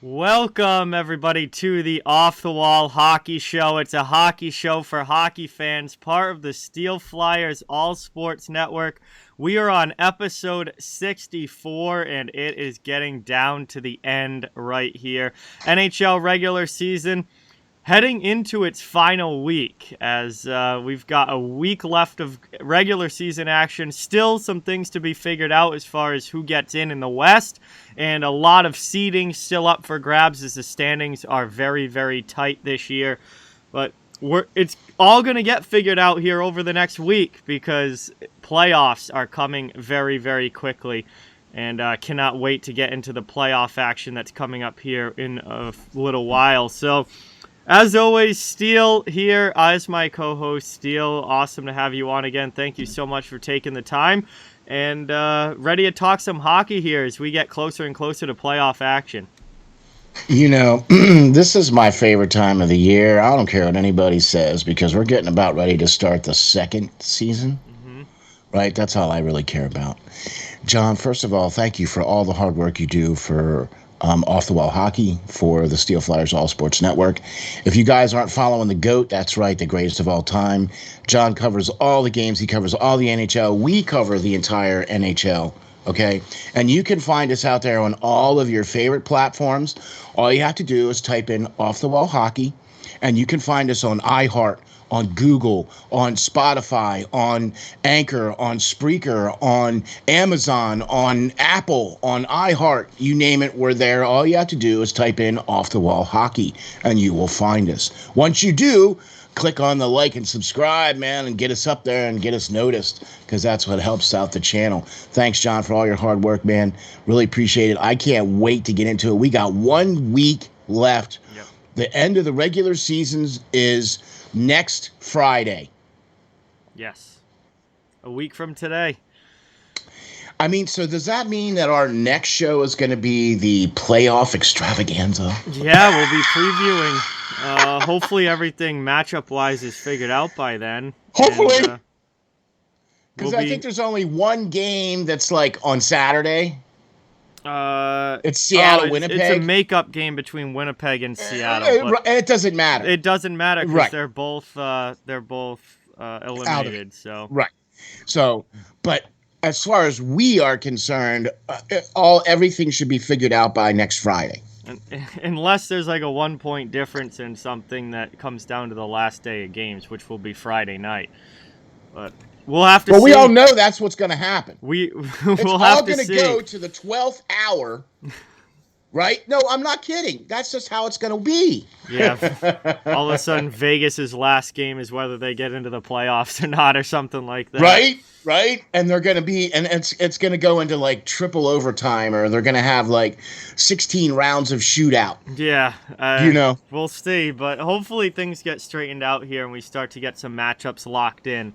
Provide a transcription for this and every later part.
Welcome, everybody, to the Off the Wall Hockey Show. It's a hockey show for hockey fans, part of the Steel Flyers All Sports Network. We are on episode 64, and it is getting down to the end right here. NHL regular season heading into its final week, as we've got a week left of regular season action. Still some things to be figured out as far as who gets in the West, and a lot of seeding still up for grabs as the standings are very, very tight this year. But it's all going to get figured out here over the next week, because playoffs are coming very, very quickly. And cannot wait to get into the playoff action that's coming up here in a little while. So, as always, Steele here as my co-host. Steele, awesome to have you on again. Thank you so much for taking the time. And ready to talk some hockey here as we get closer and closer to playoff action. You know, this is my favorite time of the year. I don't care what anybody says, because we're getting about ready to start the second season. Right? That's all I really care about. John, first of all, thank you for all the hard work you do for Off the Wall Hockey, for the Steel Flyers All Sports Network. If you guys aren't following the GOAT, that's right, the greatest of all time. John covers all the games. He covers all the NHL. We cover the entire NHL, okay? And you can find us out there on all of your favorite platforms. All you have to do is type in Off the Wall Hockey, and you can find us on iHeart, on Google, on Spotify, on Anchor, on Spreaker, on Amazon, on Apple, on iHeart, you name it, we're there. All you have to do is type in Off the Wall Hockey, and you will find us. Once you do, click on the like and subscribe, man, and get us up there and get us noticed, because that's what helps out the channel. Thanks, John, for all your hard work, man. Really appreciate it. I can't wait to get into it. We got 1 week left. Yep. The end of the regular season is next Friday. Yes. A week from today. I mean, so does that mean that our next show is going to be the playoff extravaganza? Yeah, we'll be previewing. Hopefully everything matchup-wise is figured out by then. Hopefully. Because I think there's only one game that's like on Saturday. It's Seattle, Winnipeg. It's a makeup game between Winnipeg and Seattle. And it doesn't matter. It doesn't matter because they're both eliminated. So right. So, but as far as we are concerned, everything should be figured out by next Friday. Unless there's like a 1 point difference in something that comes down to the last day of games, which will be Friday night. But we'll have to see. Well, we all know that's what's going to happen. We'll it's have to see. It's all going to go to the 12th hour, right? No, I'm not kidding. That's just how it's going to be. Yeah. All of a sudden, Vegas's last game is whether they get into the playoffs or not, or something like that. Right. And they're going to be, and it's going to go into like triple overtime, or they're going to have like 16 rounds of shootout. Yeah. We'll see, but hopefully things get straightened out here and we start to get some matchups locked in.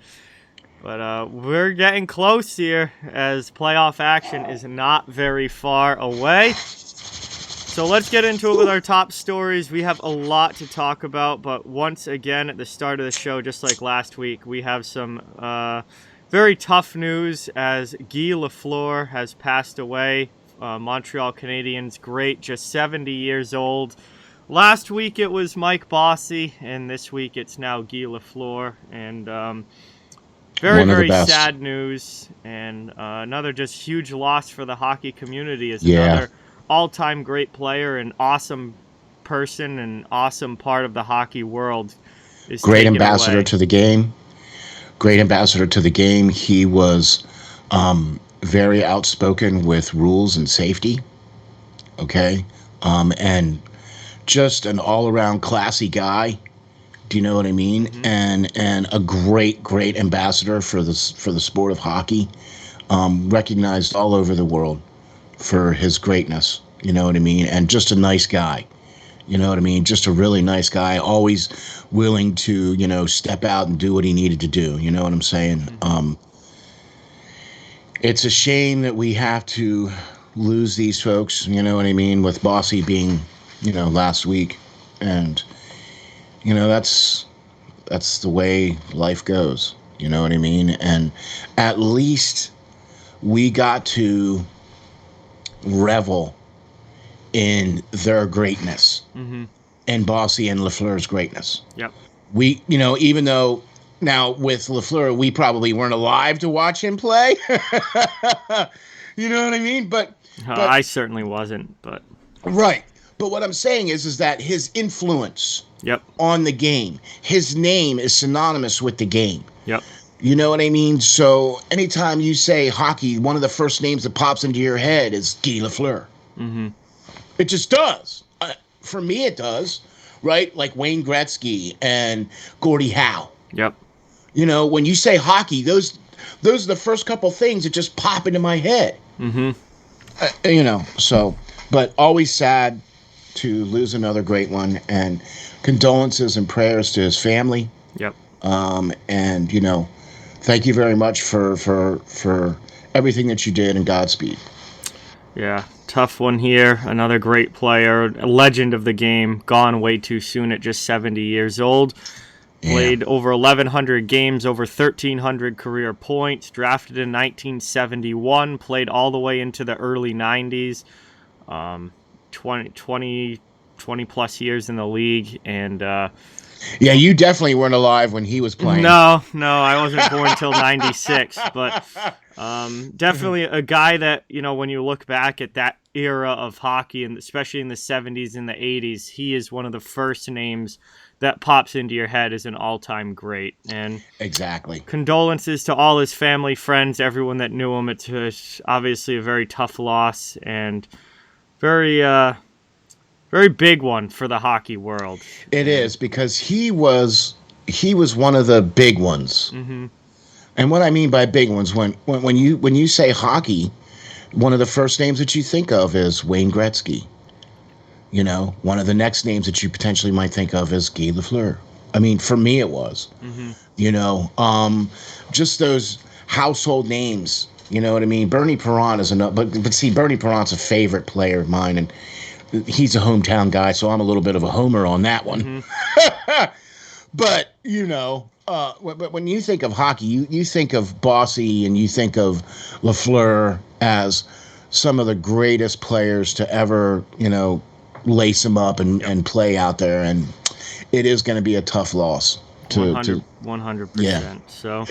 But we're getting close here, as playoff action is not very far away. So let's get into it with our top stories. We have a lot to talk about, but once again, at the start of the show, just like last week, we have some very tough news, as Guy Lafleur has passed away. Montreal Canadiens great, just 70 years old. Last week it was Mike Bossy, and this week it's now Guy Lafleur. And very, very sad news, and another just huge loss for the hockey community, as another all-time great player and awesome person and awesome part of the hockey world is great ambassador to the game. Great ambassador to the game. He was very outspoken with rules and safety, okay? And just an all-around classy guy. Do you know what I mean? Mm-hmm. And a great ambassador for the sport of hockey, recognized all over the world for his greatness. You know what I mean? And just a nice guy. You know what I mean? Just a really nice guy, always willing to, step out and do what he needed to do. You know what I'm saying? Mm-hmm. It's a shame that we have to lose these folks. You know what I mean? With Bossy being, last week, and that's the way life goes. You know what I mean? And at least we got to revel in their greatness and Bossy and Lafleur's greatness. Yep. We, even though now with Lafleur, we probably weren't alive to watch him play. You know what I mean? But I certainly wasn't, but right. But what I'm saying is that his influence on the game, his name is synonymous with the game. Yep. You know what I mean? So anytime you say hockey, one of the first names that pops into your head is Guy Lafleur. It just does. For me, it does. Right? Like Wayne Gretzky and Gordie Howe. Yep. When you say hockey, those are the first couple things that just pop into my head. So, but always sad to lose another great one, and condolences and prayers to his family. Yep. And thank you very much for everything that you did, and Godspeed. Yeah, tough one here. Another great player, a legend of the game, gone way too soon at just 70 years old. Played over 1,100 games, over 1,300 career points. Drafted in 1971, played all the way into the early 90s. 20 plus years in the league, and yeah, you definitely weren't alive when he was playing. No, I wasn't born until 96, but definitely a guy that, when you look back at that era of hockey, and especially in the 70s and the 80s, he is one of the first names that pops into your head as an all-time great. And exactly. Condolences to all his family, friends, everyone that knew him. It's obviously a very tough loss, and very big one for the hockey world. It is, because he was one of the big ones. And what I mean by big ones, when you say hockey, one of the first names that you think of is Wayne Gretzky. One of the next names that you potentially might think of is Guy Lafleur. I mean, for me it was. Just those household names. You know what I mean? Bernie Perron is another, but see, Bernie Perron's a favorite player of mine, and he's a hometown guy, so I'm a little bit of a homer on that one. But but when you think of hockey, you think of Bossy and you think of Lafleur as some of the greatest players to ever, lace them up and play out there, and it is going to be a tough loss. 100%. Yeah. So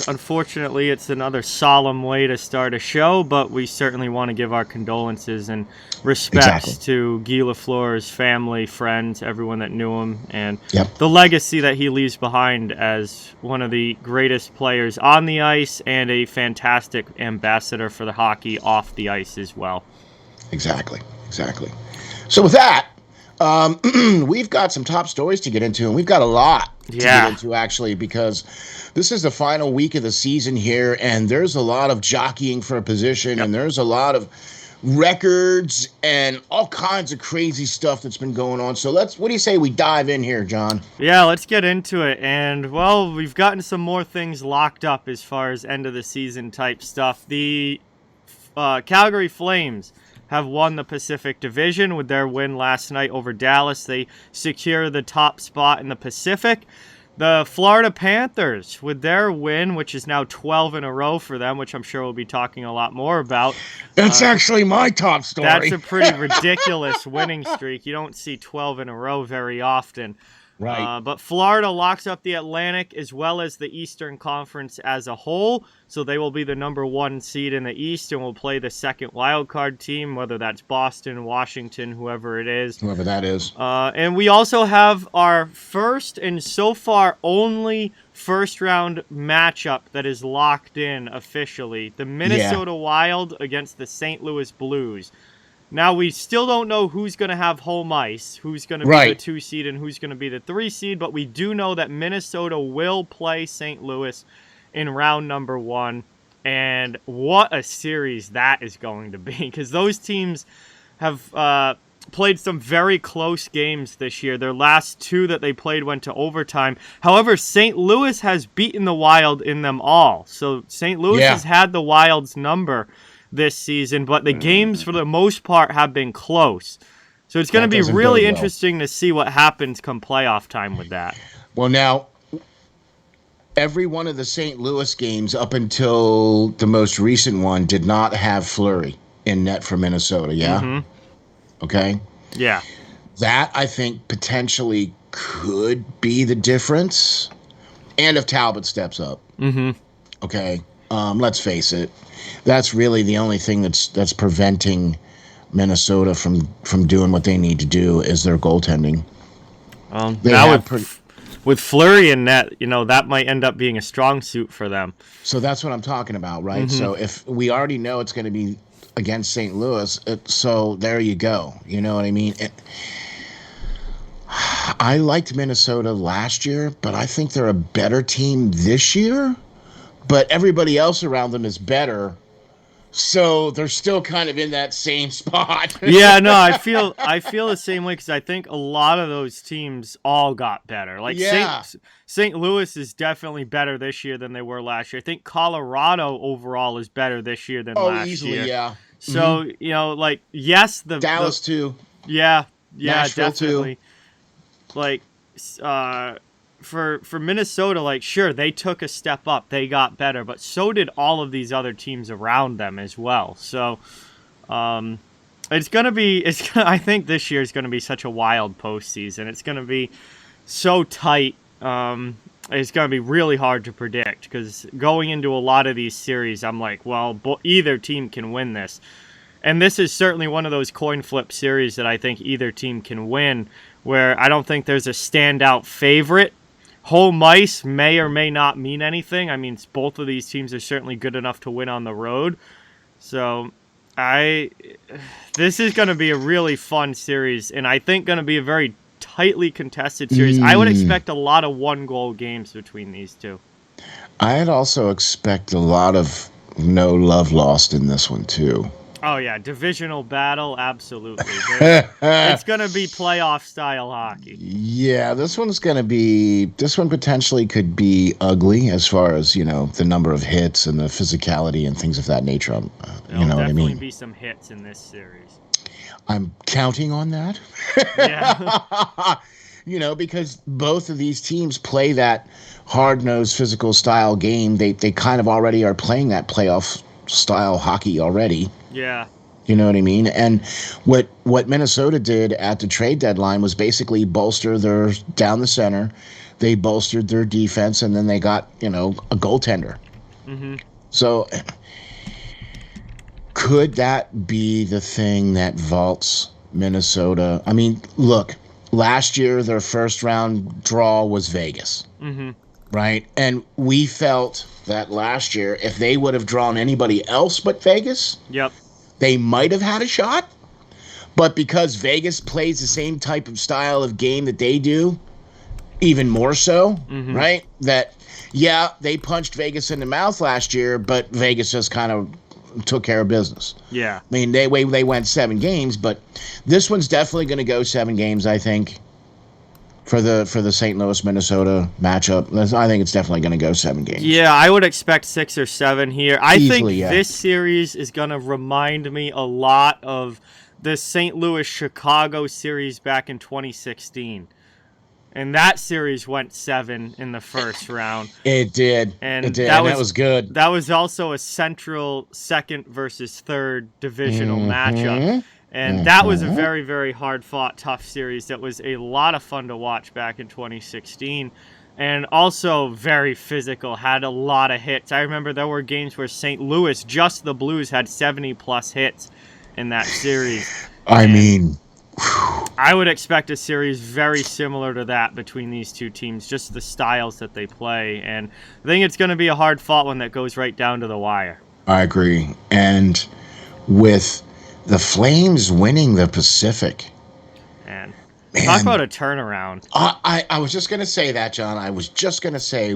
unfortunately, it's another solemn way to start a show, but we certainly want to give our condolences and respects to Guy Lafleur's family, friends, everyone that knew him, and the legacy that he leaves behind as one of the greatest players on the ice and a fantastic ambassador for the hockey off the ice as well. Exactly. So with that, we've got some top stories to get into, and we've got a lot to get into, actually, because this is the final week of the season here, and there's a lot of jockeying for a position, and there's a lot of records and all kinds of crazy stuff that's been going on. So what do you say we dive in here, John? Yeah, let's get into it. And, well, we've gotten some more things locked up as far as end of the season type stuff. The Calgary Flames have won the Pacific Division with their win last night over Dallas. They secure the top spot in the Pacific. The Florida Panthers, with their win, which is now 12 in a row for them, which I'm sure we'll be talking a lot more about. That's actually my top story. That's a pretty ridiculous winning streak. You don't see 12 in a row very often. Right. But Florida locks up the Atlantic as well as the Eastern Conference as a whole. So they will be the number 1 seed in the East and will play the second wildcard team, whether that's Boston, Washington, whoever it is. Whoever that is. And we also have our first and so far only first-round matchup that is locked in officially. The Minnesota Wild against the St. Louis Blues. Now, we still don't know who's going to have home ice, who's going to be the 2 seed and who's going to be the 3 seed, but we do know that Minnesota will play St. Louis in round number 1, and what a series that is going to be, because those teams have played some very close games this year. Their last 2 that they played went to overtime. However, St. Louis has beaten the Wild in them all, so St. Louis has had the Wild's number this season, but the games for the most part have been close. So it's going to be really interesting to see what happens come playoff time with that. Well, now, every one of the St. Louis games up until the most recent one did not have Fleury in net for Minnesota, Okay. Yeah. That, I think, potentially could be the difference. And if Talbot steps up. Mm-hmm. Okay. Let's face it. That's really the only thing that's preventing Minnesota from doing what they need to do is their goaltending. They Now have with Fleury in net, that might end up being a strong suit for them. So that's what I'm talking about, right? Mm-hmm. So if we already know it's going to be against St. Louis, so there you go. You know what I mean? I liked Minnesota last year, but I think they're a better team this year. But everybody else around them is better. So they're still kind of in that same spot. Yeah, no, I feel the same way because I think a lot of those teams all got better. Like Yeah. St. Louis is definitely better this year than they were last year. I think Colorado overall is better this year than last easily, year. Yeah. So yes, Dallas too. Yeah, Nashville definitely. too. Like, for Minnesota, like, sure, they took a step up, they got better, but so did all of these other teams around them as well. So, it's gonna be. I think this year is gonna be such a wild postseason. It's gonna be so tight. It's gonna be really hard to predict because going into a lot of these series, I'm like, well, either team can win this. And this is certainly one of those coin flip series that I think either team can win, where I don't think there's a standout favorite. Home ice may or may not mean anything. I mean, both of these teams are certainly good enough to win on the road. So this is going to be a really fun series, and I think going to be a very tightly contested series. I would expect a lot of one-goal games between these two. I'd also expect a lot of no love lost in this one, too. Oh, yeah, divisional battle, absolutely. It's going to be playoff-style hockey. Yeah, this one potentially could be ugly as far as, the number of hits and the physicality and things of that nature. You know what I mean? There'll definitely be some hits in this series. I'm counting on that. Yeah. Because both of these teams play that hard-nosed physical style game. They kind of already are playing that playoff style hockey already. Yeah. You know what I mean? And what Minnesota did at the trade deadline was basically bolster their down the center. They bolstered their defense, and then they got, a goaltender. Mm-hmm. So could that be the thing that vaults Minnesota? I mean, look, last year their first round draw was Vegas. Mm-hmm. Right? And we felt that last year, if they would have drawn anybody else but Vegas, yep, they might have had a shot. But because Vegas plays the same type of style of game that they do, even more so, right? That, yeah, they punched Vegas in the mouth last year, but Vegas just kind of took care of business. Yeah. I mean, they went 7 games, but this one's definitely going to go 7 games, I think. For the St. Louis Minnesota matchup, I think it's definitely going to go 7 games. Yeah, I would expect 6 or 7 here. I Easily, think this series is going to remind me a lot of the St. Louis Chicago series back in 2016. And that series went 7 in the first round. It did. And it did. That was good. That was also a central second versus third divisional matchup. And that was a very, very hard-fought, tough series that was a lot of fun to watch back in 2016. And also very physical, had a lot of hits. I remember there were games where St. Louis, just the Blues, had 70-plus hits in that series. I mean, I would expect a series very similar to that between these two teams, just the styles that they play. And I think it's going to be a hard-fought one that goes right down to the wire. I agree. And with the Flames winning the Pacific. Man. Talk about a turnaround. I was just going to say that, John. I was just going to say,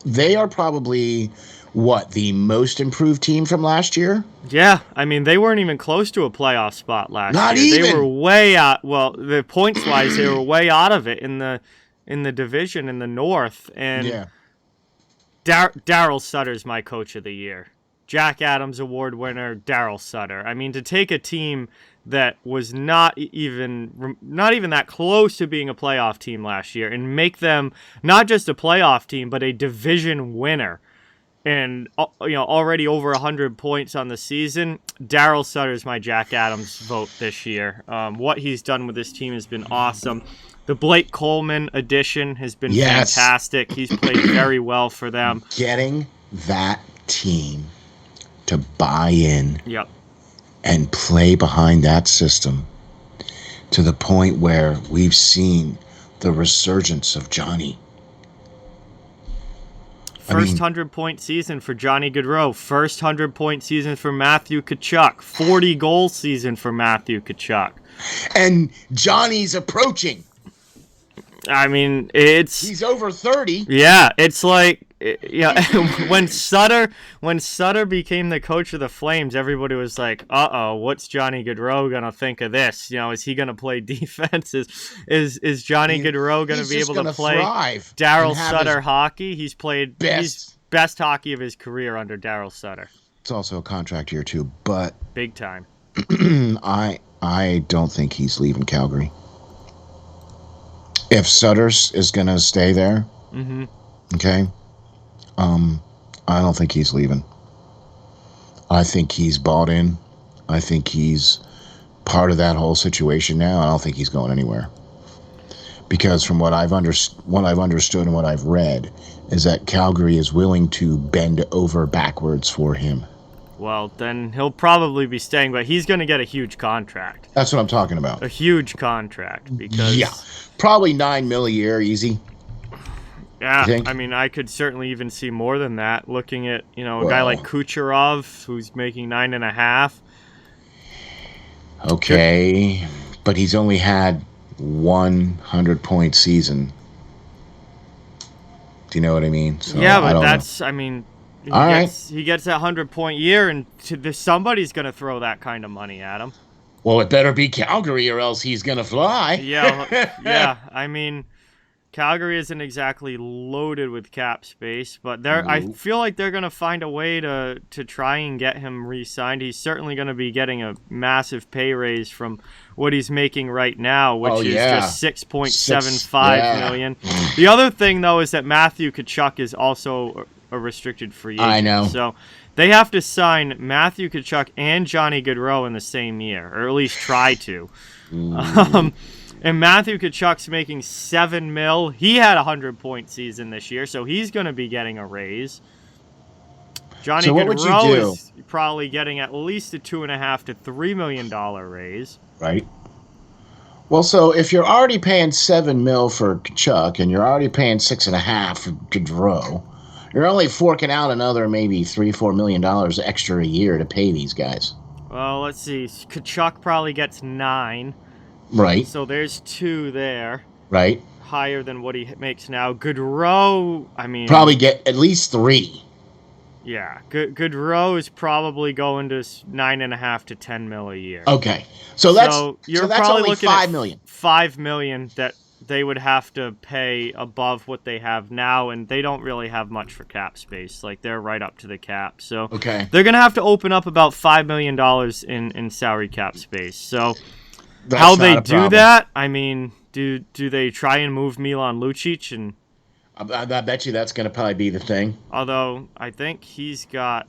they are probably, the most improved team from last year? Yeah. I mean, they weren't even close to a playoff spot last year. Not even. They were way out. Well, the points-wise, they were way out of it in the division in the North. And yeah. Daryl Sutter's my coach of the year. Jack Adams Award winner, Daryl Sutter. I mean, to take a team that was not even that close to being a playoff team last year and make them not just a playoff team, but a division winner and already over 100 points on the season. Daryl Sutter's my Jack Adams vote this year. What he's done with this team has been awesome. The Blake Coleman addition has been fantastic. He's played very well for them. Getting that team to buy in and play behind that system to the point where we've seen the resurgence of Johnny. First 100-point season for Johnny Goudreau. First 100-point season for Matthew Tkachuk. 40-goal season for Matthew Tkachuk. And Johnny's approaching. I mean, he's over 30. Yeah, it's like when Sutter became the coach of the Flames, everybody was like, "Uh-oh, what's Johnny Goudreau gonna think of this? Is he gonna play defense? Is Johnny Goudreau gonna be able to play Daryl Sutter hockey? He's played best hockey of his career under Daryl Sutter. It's also a contract year too, but big time. I don't think he's leaving Calgary. If Sutters is going to stay there, okay, I don't think he's leaving. I think he's bought in. I think he's part of that whole situation now. I don't think he's going anywhere. Because from what I've understood and what I've read is that Calgary is willing to bend over backwards for him. Well, then he'll probably be staying, but he's going to get a huge contract. That's what I'm talking about. A huge contract because probably $9 million a year, easy. Yeah, I mean, I could certainly even see more than that. Looking at a guy like Kucherov, who's making $9.5. Okay, but he's only had 100-point season. Do you know what I mean? So, yeah, but he gets that 100-point year, and somebody's going to throw that kind of money at him. Well, it better be Calgary, or else he's going to fly. Yeah. I mean, Calgary isn't exactly loaded with cap space, but I feel like they're going to find a way to try and get him re-signed. He's certainly going to be getting a massive pay raise from what he's making right now, which is just $6.75 million. The other thing, though, is that Matthew Tkachuk is also a restricted free agent. I know. So they have to sign Matthew Tkachuk and Johnny Goudreau in the same year, or at least try to. And Matthew Tkachuk's making $7 million. He had a 100-point season this year, so he's going to be getting a raise. Johnny Goudreau is probably getting at least a $2.5 to $3 million raise. Right. Well, so if you're already paying $7 million for Tkachuk and you're already paying $6.5 for Goudreau, you're only forking out another maybe $3-4 million extra a year to pay these guys. Well, let's see. Tkachuk probably gets $9. Right. So there's 2 there. Right. Higher than what he makes now. Goudreau, I mean, probably get at least 3. Yeah, Goudreau is probably going to $9.5 to $10 million a year. Okay, so that's probably only looking $5 at million. $5 million that they would have to pay above what they have now, and they don't really have much for cap space. Like, they're right up to the cap, so they're gonna have to open up about $5 million in salary cap space. So how they do that? I mean, do they try and move Milan Lucic? And I bet you that's going to probably be the thing. Although I think he's got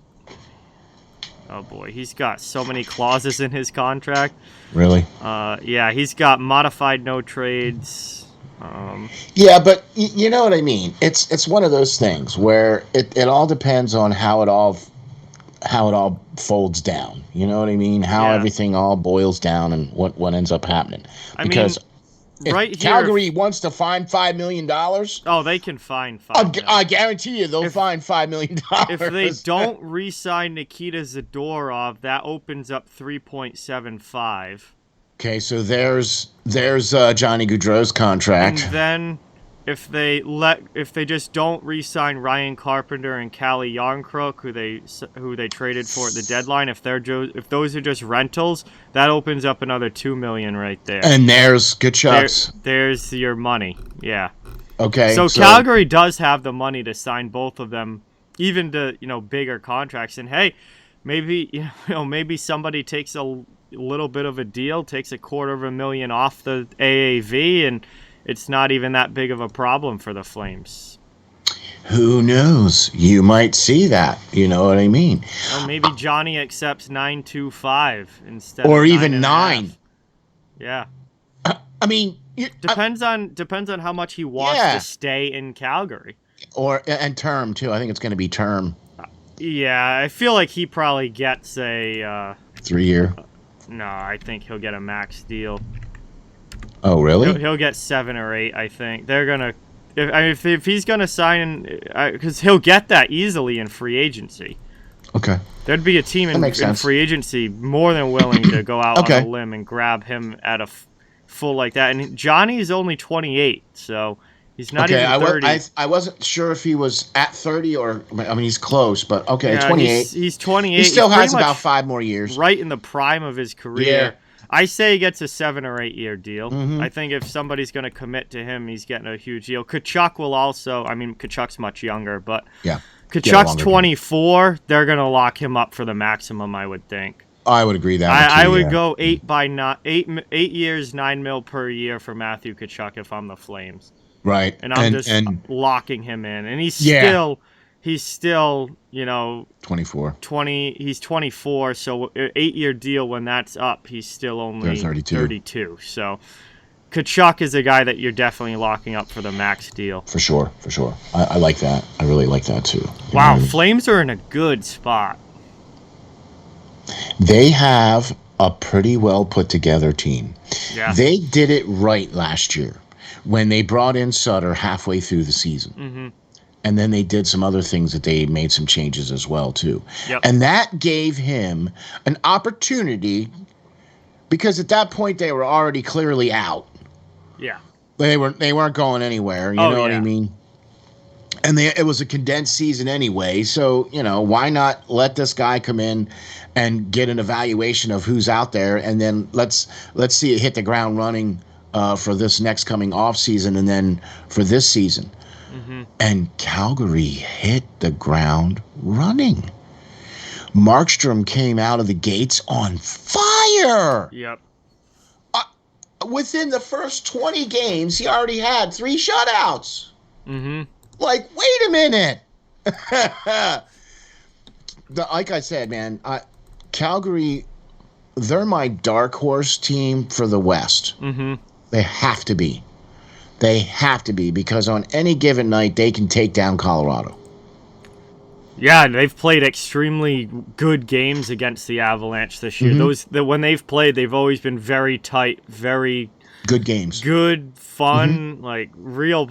so many clauses in his contract. Really? Yeah, he's got modified no trades. Yeah, but you know what I mean. It's one of those things where it all depends on how it all folds down. You know what I mean? How everything all boils down and what ends up happening. Because if Calgary wants to find $5 million. Oh, they can find $5 million. I guarantee you they'll find $5 million. If they don't re-sign Nikita Zadorov, that opens up $3.75. Okay, so there's Johnny Goudreau's contract. And then if they just don't re-sign Ryan Carpenter and Calle Jarnkrok, who they traded for at the deadline, if those are just rentals, that opens up another $2 million right there. And there's Tkachuk's. There's your money. Yeah. Okay. So Calgary does have the money to sign both of them, even to bigger contracts. And hey, maybe somebody takes a little bit of a deal, takes $250,000 off the AAV, and it's not even that big of a problem for the Flames. Who knows? You might see that. You know what I mean? Well, maybe Johnny accepts 9.25 instead Or of even 9.5. 9. Yeah. I mean, depends on how much he wants to stay in Calgary. And term too. I think it's going to be term. Yeah, I feel like he probably gets a 3-year. No, I think he'll get a max deal. Oh, really? He'll get 7 or 8. I think they're gonna. If he's gonna sign, because he'll get that easily in free agency. Okay. There'd be a team in free agency more than willing to go out on a limb and grab him at a full like that. And Johnny is only 28, so he's not even 30. I wasn't sure if he was at 30 or, I mean, he's close, but okay, yeah, 28. He's 28. He still has about 5 more years. Right in the prime of his career. Yeah. I say he gets a 7 or 8 year deal. Mm-hmm. I think if somebody's going to commit to him, he's getting a huge deal. Kachuk will also. I mean, Kachuk's much younger, but yeah, Kachuk's 24. They're going to lock him up for the maximum, I would think. I would agree that. I would go 8 years, $9 million per year for Matthew Kachuk if I'm the Flames. Right, and I'm just locking him in, and he's still, you know, 24. He's 24, so 8-year deal when that's up, he's still only 32. So Kachuk is a guy that you're definitely locking up for the max deal. For sure. I like that. I really like that too. Wow, Flames are in a good spot. They have a pretty well put together team. Yeah. They did it right last year when they brought in Sutter halfway through the season. Mm-hmm. And then they did some other things that they made some changes as well, too. Yep. And that gave him an opportunity because at that point they were already clearly out. Yeah. They weren't going anywhere. You know what I mean? And it was a condensed season anyway. So, you know, why not let this guy come in and get an evaluation of who's out there? And then let's see it hit the ground running for this next coming off season and then for this season. Mm-hmm. And Calgary hit the ground running. Markstrom came out of the gates on fire. Yep. Within the first 20 games, he already had 3 shutouts. Mm-hmm. Like, wait a minute. Like I said, man, Calgary, they're my dark horse team for the West. Mm-hmm. They have to be. They have to be because on any given night, they can take down Colorado. Yeah, they've played extremely good games against the Avalanche this year. Mm-hmm. When they've played, they've always been very tight, very good games. Good, fun, like real,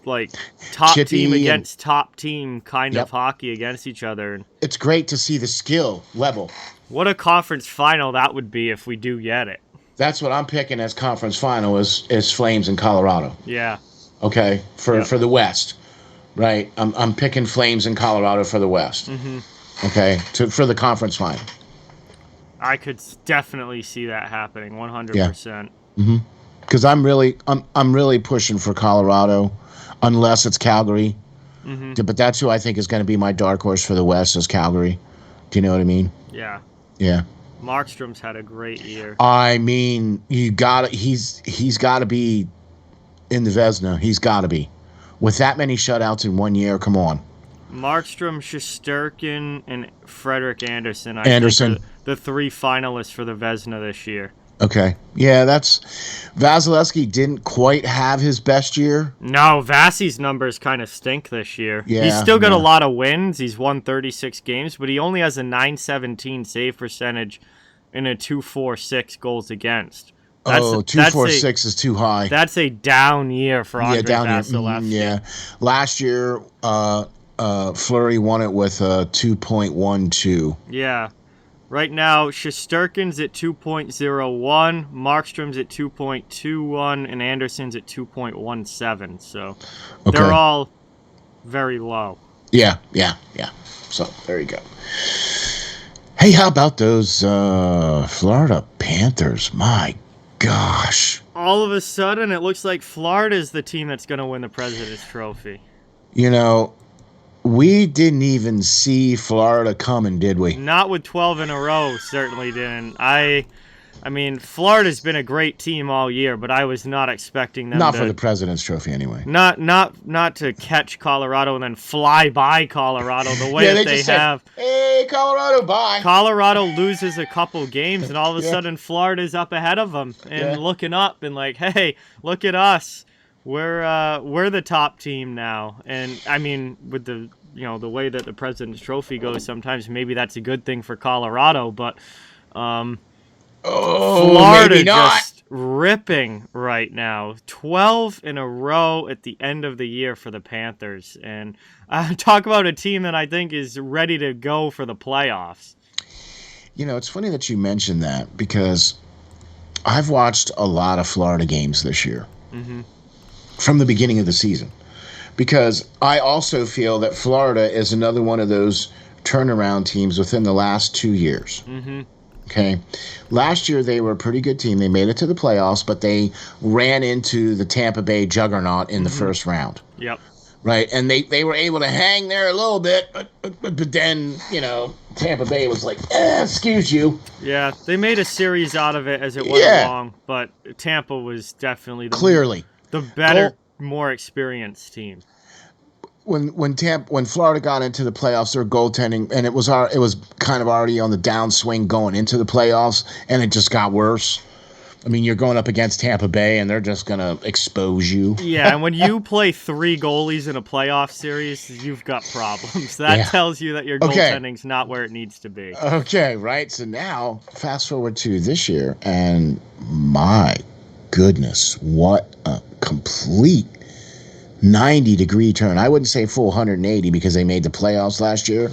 like top Chippy team against top team kind Yep. of hockey against each other. It's great to see the skill level. What a conference final that would be if we do get it. That's what I'm picking as conference final is Flames in Colorado. Yeah. Okay, for the West, right? I'm picking Flames in Colorado for the West. Mm-hmm. Okay, for the conference final. I could definitely see that happening, 100%. Mm-hmm. Because I'm really pushing for Colorado, unless it's Calgary. Mm-hmm. But that's who I think is going to be my dark horse for the West is Calgary. Do you know what I mean? Yeah. Yeah. Markstrom's had a great year. I mean, he's got to be in the Vezina. He's got to be. With that many shutouts in 1 year, come on. Markstrom, Shesterkin, and Frederik Andersen. Andersen. The 3 finalists for the Vezina this year. Okay. Yeah, Vasilevsky didn't quite have his best year. No, Vasi's numbers kind of stink this year. Yeah, he's still got a lot of wins. He's won 36 games, but he only has a .917 save percentage and a .246 goals against. That's 246 is too high. That's a down year for Andre Vasilevsky. Yeah. Last year, Fleury won it with a 2.12. Yeah. Right now, Shesterkin's at 2.01, Markstrom's at 2.21, and Andersen's at 2.17. So they're all very low. Yeah. So there you go. Hey, how about those Florida Panthers? My gosh. All of a sudden, it looks like Florida's the team that's going to win the President's Trophy. You know, we didn't even see Florida coming, did we? Not with 12 in a row, certainly didn't. I mean, Florida's been a great team all year, but I was not expecting them Not for the President's Trophy, anyway. Not to catch Colorado and then fly by Colorado the way that they have. Hey, Colorado, bye. Colorado loses a couple games, and all of a sudden Florida's up ahead of them and looking up and like, hey, look at us. We're the top team now. And I mean, with the the way that the President's Trophy goes, sometimes maybe that's a good thing for Colorado, but Florida just ripping right now. 12 in a row at the end of the year for the Panthers. And talk about a team that I think is ready to go for the playoffs. It's funny that you mentioned that because I've watched a lot of Florida games this year from the beginning of the season, because I also feel that Florida is another one of those turnaround teams within the last 2 years. Okay. Last year, they were a pretty good team. They made it to the playoffs, but they ran into the Tampa Bay juggernaut in the first round. Yep. Right. And they were able to hang there a little bit, but then, Tampa Bay was like, excuse you. Yeah. They made a series out of it as it went along, but Tampa was definitely the better, more experienced team. When Florida got into the playoffs, their goaltending, and it was kind of already on the downswing going into the playoffs, and it just got worse. I mean, you're going up against Tampa Bay, and they're just gonna expose you. Yeah, and when you play 3 goalies in a playoff series, you've got problems. That tells you that your goaltending's not where it needs to be. Okay, right. So now, fast forward to this year, and my goodness, what a complete 90-degree turn. I wouldn't say full 180 because they made the playoffs last year,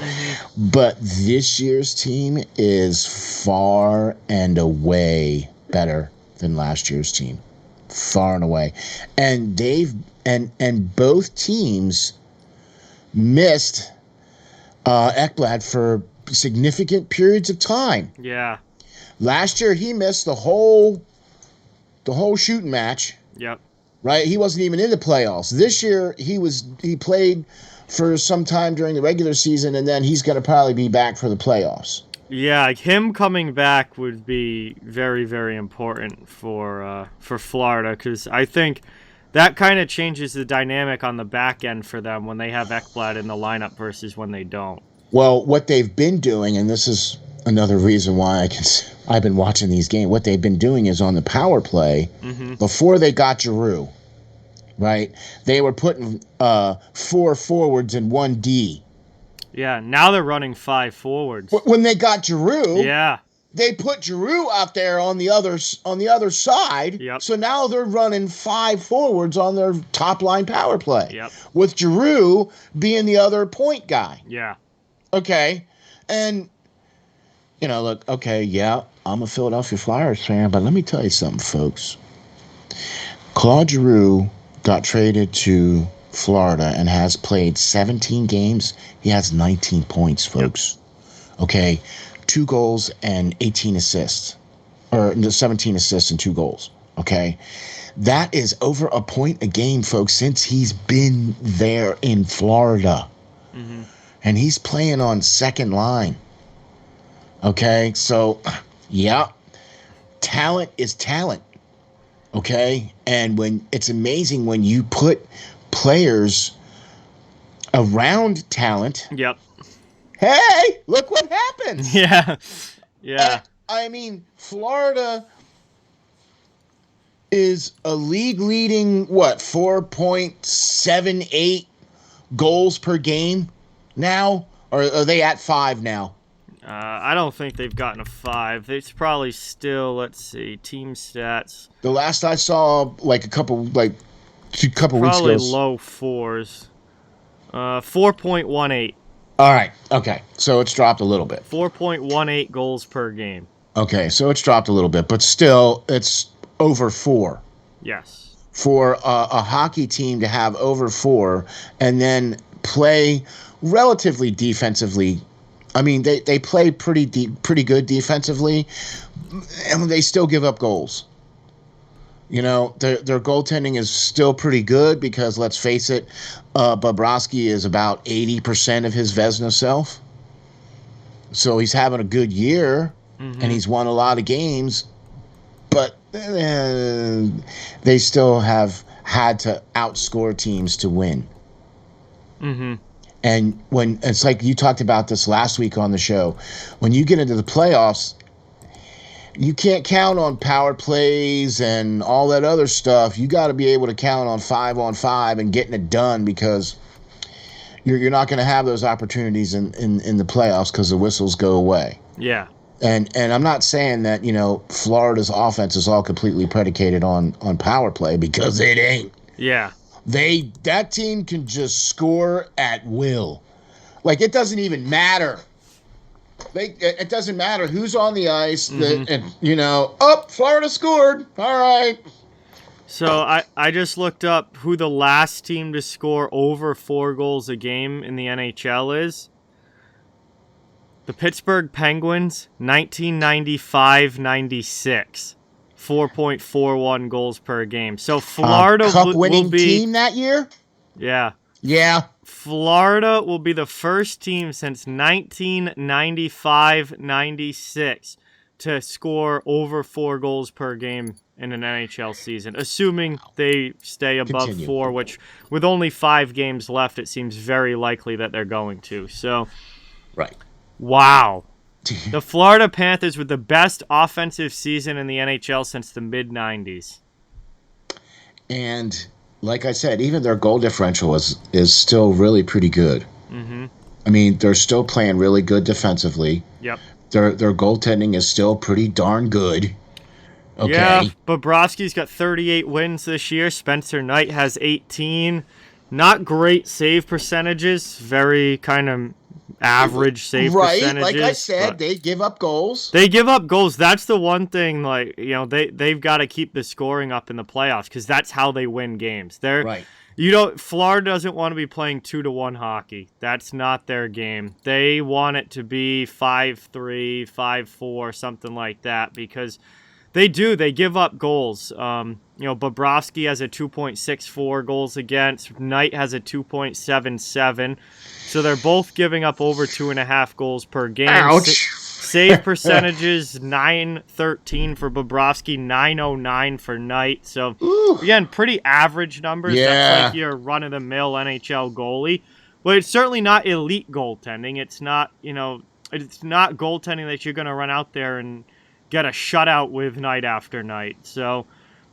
but this year's team is far and away better than last year's team. Far and away. And both teams missed Ekblad for significant periods of time. Yeah. Last year he missed the whole shooting match. Yep. Right, he wasn't even in the playoffs. This year, he played for some time during the regular season, and then he's going to probably be back for the playoffs. Yeah, him coming back would be very, very important for Florida, because I think that kind of changes the dynamic on the back end for them when they have Ekblad in the lineup versus when they don't. Well, what they've been doing, and this is another reason why I've been watching these games. What they've been doing is on the power play, before they got Giroux, right? They were putting 4 forwards and 1 D. Yeah, now they're running 5 forwards. When they got Giroux, yeah, they put Giroux out there on the other side. Yep. So now they're running 5 forwards on their top line power play. Yep. With Giroux being the other point guy. Yeah. Okay. And look, okay, yeah, I'm a Philadelphia Flyers fan, but let me tell you something, folks. Claude Giroux got traded to Florida and has played 17 games. He has 19 points, folks. Yep. Okay, 2 goals and 18 assists. Or 17 assists and 2 goals, okay? That is over a point a game, folks, since he's been there in Florida. And he's playing on second line. Okay, so, yeah, talent is talent, okay? And when it's amazing when you put players around talent. Yep. Hey, look what happens. Yeah. I mean, Florida is a league-leading, 4.78 goals per game now? Or are they at 5 now? I don't think they've gotten a 5. It's probably still, let's see, team stats. The last I saw, a couple weeks ago. Probably low 4s. 4.18. All right. Okay. So it's dropped a little bit. 4.18 goals per game. Okay. So it's dropped a little bit, but still, it's over 4. Yes. For a hockey team to have over 4 and then play relatively defensively. I mean, they play pretty good defensively, and they still give up goals. Their goaltending is still pretty good because, let's face it, Bobrovsky is about 80% of his Vezina self. So he's having a good year, and he's won a lot of games, they still have had to outscore teams to win. Mm-hmm. And when it's like you talked about this last week on the show, when you get into the playoffs, you can't count on power plays and all that other stuff. You got to be able to count on 5-on-5 and getting it done, because you're not going to have those opportunities in the playoffs because the whistles go away. Yeah. And I'm not saying that, Florida's offense is all completely predicated on power play, because it ain't. Yeah. That team can just score at will. Like, it doesn't even matter. It doesn't matter who's on the ice. Florida scored. All right. So I just looked up who the last team to score over 4 goals a game in the NHL is. The Pittsburgh Penguins, 1995-96. 4.41 goals per game. So Florida cup-winning will be team that year? Yeah. Yeah. Florida will be the first team since 1995-96 to score over 4 goals per game in an NHL season, assuming they stay above 4, which with only 5 games left, it seems very likely that they're going to. So, right. Wow. The Florida Panthers with the best offensive season in the NHL since the mid-90s. And like I said, even their goal differential is still really pretty good. Mm-hmm. I mean, they're still playing really good defensively. Yep. Their goaltending is still pretty darn good. Okay. Yeah, Bobrovsky's got 38 wins this year. Spencer Knight has 18. Not great save percentages. Very kind of average save percentages. Right, like I said, they give up goals. They give up goals. That's the one thing, they've got to keep the scoring up in the playoffs, because that's how they win games. Right. Florida doesn't want to be playing 2-1 hockey. That's not their game. They want it to be 5-3, 5-4, something like that, because they give up goals. Bobrovsky has a 2.64 goals against. Knight has a 2.77. So they're both giving up over 2.5 goals per game. Ouch. Save percentages, 913 for Bobrovsky, 909 for Knight. So, again, pretty average numbers. Yeah. That's like your run-of-the-mill NHL goalie. But it's certainly not elite goaltending. It's not, it's not goaltending that you're going to run out there and get a shutout with night after night. So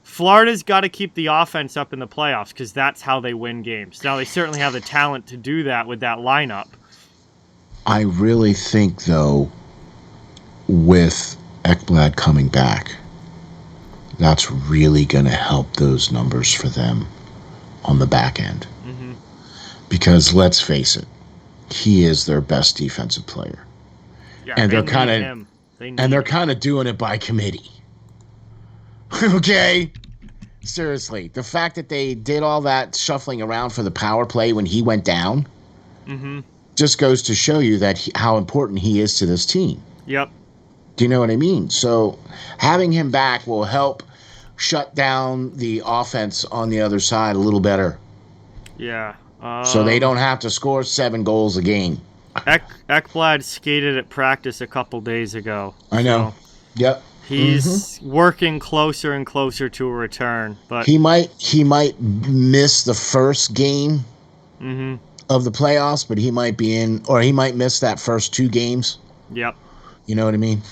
Florida's got to keep the offense up in the playoffs, because that's how they win games. Now, they certainly have the talent to do that with that lineup. I really think, though, with Ekblad coming back, that's really going to help those numbers for them on the back end. Mm-hmm. Because let's face it, he is their best defensive player. Yeah, and they're kind of doing it by committee. Okay? Seriously, the fact that they did all that shuffling around for the power play when he went down just goes to show you that how important he is to this team. Yep. Do you know what I mean? So having him back will help shut down the offense on the other side a little better. Yeah. So they don't have to score 7 goals a game. Ekblad skated at practice a couple days ago. I know. So yep. He's working closer and closer to a return, but he might miss the first game of the playoffs, but he might be in, or he might miss that first 2 games. Yep. You know what I mean?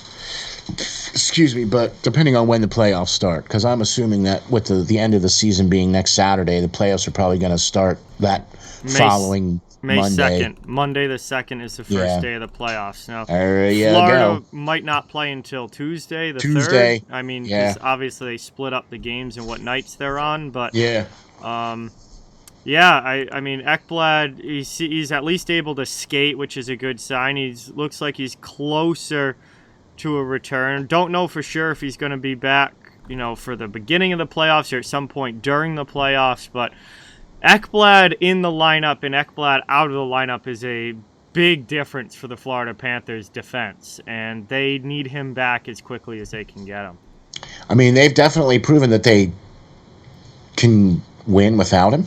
Excuse me, but depending on when the playoffs start, because I'm assuming that with the end of the season being next Saturday, the playoffs are probably going to start that following May Monday. 2nd. Monday the 2nd is the first day of the playoffs. Now, Florida might not play until Tuesday the 3rd. I mean, obviously they split up the games and what nights they're on, but I mean, Ekblad, he's at least able to skate, which is a good sign. Looks like he's closer to a return. Don't know for sure if he's going to be back, for the beginning of the playoffs or at some point during the playoffs, but Ekblad in the lineup and Ekblad out of the lineup is a big difference for the Florida Panthers defense, and they need him back as quickly as they can get him. I mean, they've definitely proven that they can win without him.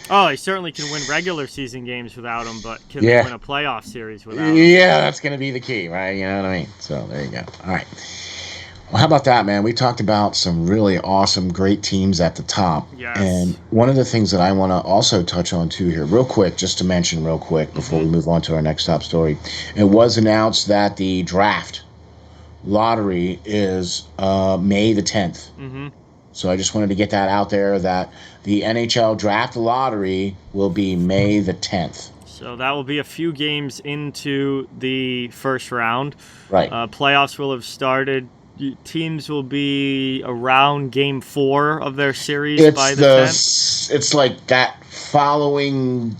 Oh, they certainly can win regular season games without him, but can they win a playoff series without him? Yeah, that's going to be the key, right? You know what I mean? So there you go. All right. Well, how about that, man? We talked about some really awesome, great teams at the top. Yes. And one of the things that I want to also touch on, too, here, real quick, just to mention real quick before we move on to our next top story. It was announced that the draft lottery is May the 10th. So I just wanted to get that out there, that the NHL Draft Lottery will be May the 10th. So that will be a few games into the first round. Right. Playoffs will have started. Teams will be around Game 4 of their series by the 10th. It's like that following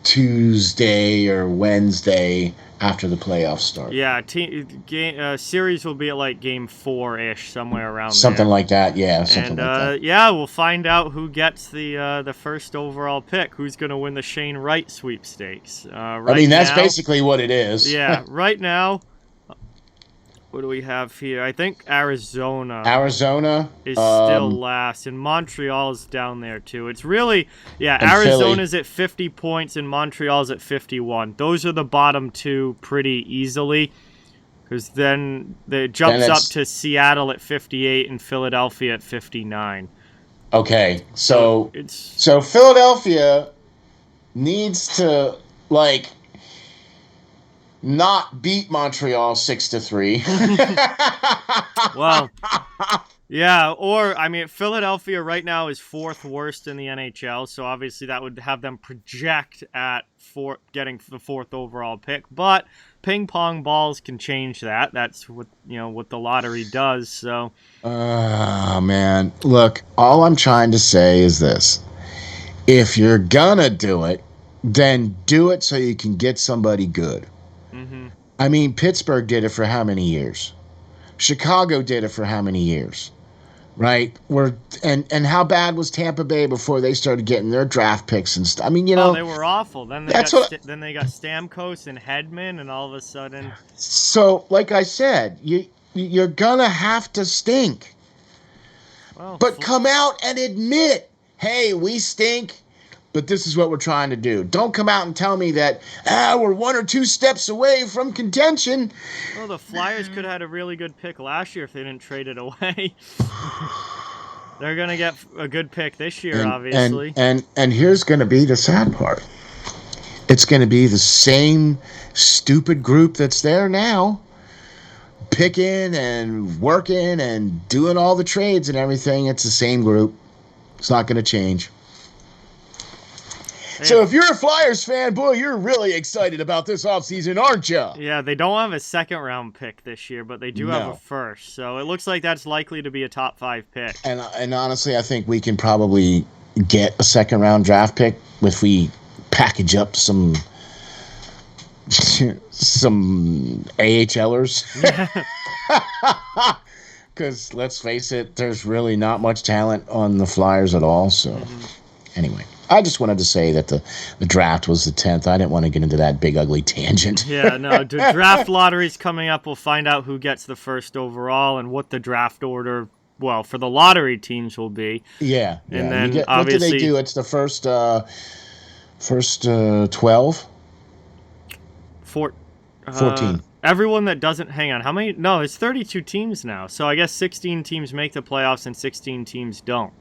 Tuesday or Wednesday after the playoffs start. Yeah, series will be at like Game 4-ish, somewhere around something there. Like that. Yeah, something like that. Yeah, we'll find out who gets the first overall pick. Who's going to win the Shane Wright sweepstakes? That's basically what it is. Yeah, right now. What do we have here? I think Arizona is still last, and Montreal's down there too. It's really, Arizona's at 50 points and Montreal's at 51. Those are the bottom two pretty easily, because then it jumps up to Seattle at 58 and Philadelphia at 59. Okay, so Philadelphia needs to not beat Montreal 6-3. Well, yeah, or Philadelphia right now is fourth worst in the NHL, so obviously that would have them project at getting the fourth overall pick. But ping pong balls can change that. That's what the lottery does. So, man, look, all I'm trying to say is this: if you're gonna do it, then do it so you can get somebody good. Pittsburgh did it for how many years? Chicago did it for how many years? Right? And how bad was Tampa Bay before they started getting their draft picks and stuff? they were awful. Then they got Stamkos and Hedman, and all of a sudden. So, like I said, you're gonna have to stink. Well, but come out and admit, hey, we stink. But this is what we're trying to do. Don't come out and tell me that we're 1 or 2 steps away from contention. Well, the Flyers could have had a really good pick last year if they didn't trade it away. They're going to get a good pick this year, obviously. And here's going to be the sad part. It's going to be the same stupid group that's there now, picking and working and doing all the trades and everything. It's the same group. It's not going to change. So if you're a Flyers fan, boy, you're really excited about this offseason, aren't you? Yeah, they don't have a second-round pick this year, but they do have a first. So it looks like that's likely to be a top 5 pick. And honestly, I think we can probably get a second-round draft pick if we package up some AHLers. Because let's face it, there's really not much talent on the Flyers at all. So anyway. I just wanted to say that the draft was the 10th. I didn't want to get into that big, ugly tangent. Yeah, no, the draft lottery's coming up. We'll find out who gets the first overall and what the draft order, for the lottery teams will be. Yeah. And then, what do they do? It's the first 12? 14. Everyone that doesn't, hang on, how many? No, it's 32 teams now. So I guess 16 teams make the playoffs and 16 teams don't.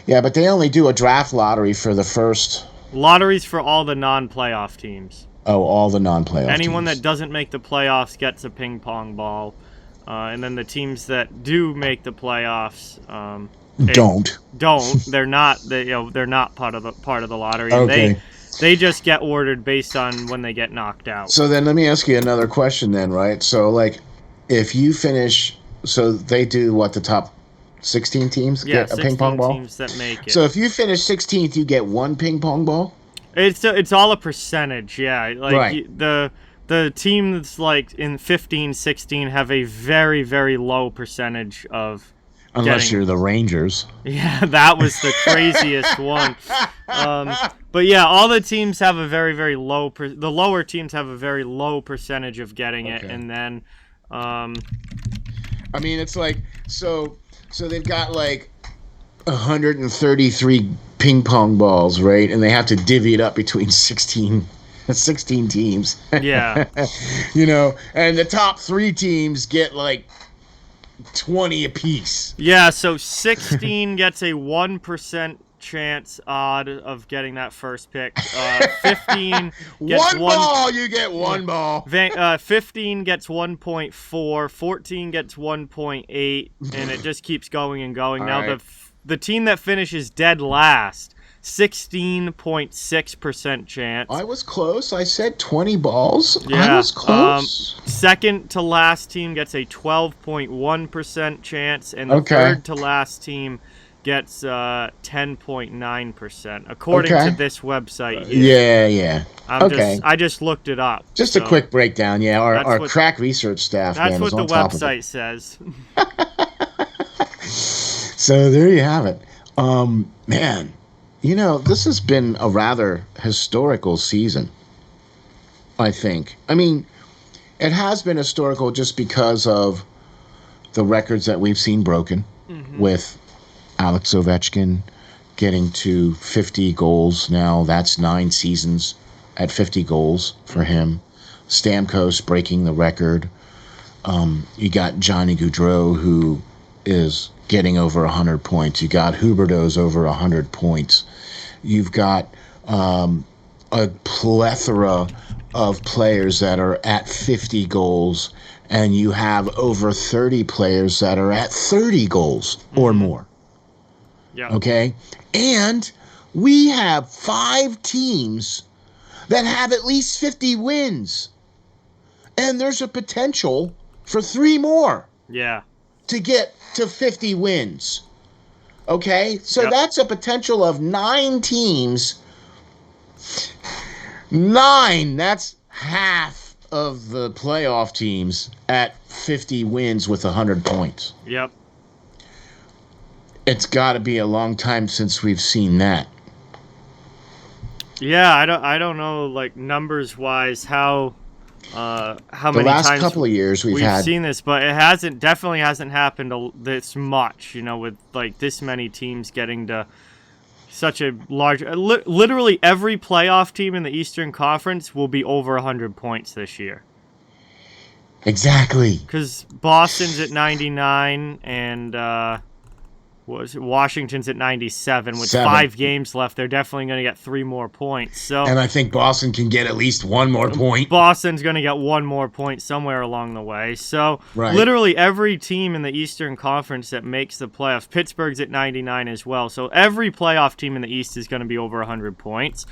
Yeah, but they only do a draft lottery for the first... Lotteries for all the non-playoff teams. Oh, all the non-playoff Anyone teams. that doesn't make the playoffs gets a ping pong ball. And then the teams that do make the playoffs... Don't. They're not. They're not part of the lottery. Okay. They just get ordered based on when they get knocked out. So then let me ask you another question then, right? So, if you finish... So they do, the top... 16 teams get a ping pong ball? 16 teams that make it. So if you finish 16th, you get 1 ping pong ball? It's all a percentage, yeah. Right. The team that's in 15, 16 have a very, very low percentage of Unless you're the Rangers. Yeah, that was the craziest one. But yeah, all the teams have a very, very low... the lower teams have a very low percentage of getting it, and then... it's So they've got 133 ping pong balls, right? And they have to divvy it up between 16 teams. Yeah. And the top 3 teams get 20 apiece. Yeah, so 16 gets a 1% chance odd of getting that first pick. 15 gets one ball, you get one ball. 15 gets 1.4, 14 gets 1.8, and it just keeps going and going. All now right. the team that finishes dead last, 16.6% chance. I was close. I said 20 balls. Yeah, I was close. Second to last team gets a 12.1% chance, and the third to last team gets 10.9%, according to this website here. Yeah. I just looked it up. Just a quick breakdown. Yeah, our crack research staff. That's what the top website says. So there you have it. Man, this has been a rather historical season, I think. I mean, it has been historical just because of the records that we've seen broken with Alex Ovechkin getting to 50 goals now. That's 9 seasons at 50 goals for him. Stamkos breaking the record. You got Johnny Goudreau, who is getting over 100 points. You got Huberto's over 100 points. You've got a plethora of players that are at 50 goals, and you have over 30 players that are at 30 goals or more. Yeah. Okay? And we have 5 teams that have at least 50 wins. And there's a potential for 3 more. Yeah. To get to 50 wins. Okay? So that's a potential of 9 teams. 9. That's half of the playoff teams at 50 wins with 100 points. Yep. It's got to be a long time since we've seen that. Yeah, I don't know, like, numbers wise how many times the last couple of years we've seen this, but it definitely hasn't happened this much, with like this many teams getting to such a large. Literally every playoff team in the Eastern Conference will be over 100 points this year. Exactly. Because Boston's at 99 and Washington's at 97 with 5 games left. They're definitely going to get 3 more points. So, and I think Boston can get at least 1 more point. Boston's going to get 1 more point somewhere along the way. So literally every team in the Eastern Conference that makes the playoffs, Pittsburgh's at 99 as well. So every playoff team in the East is going to be over 100 points.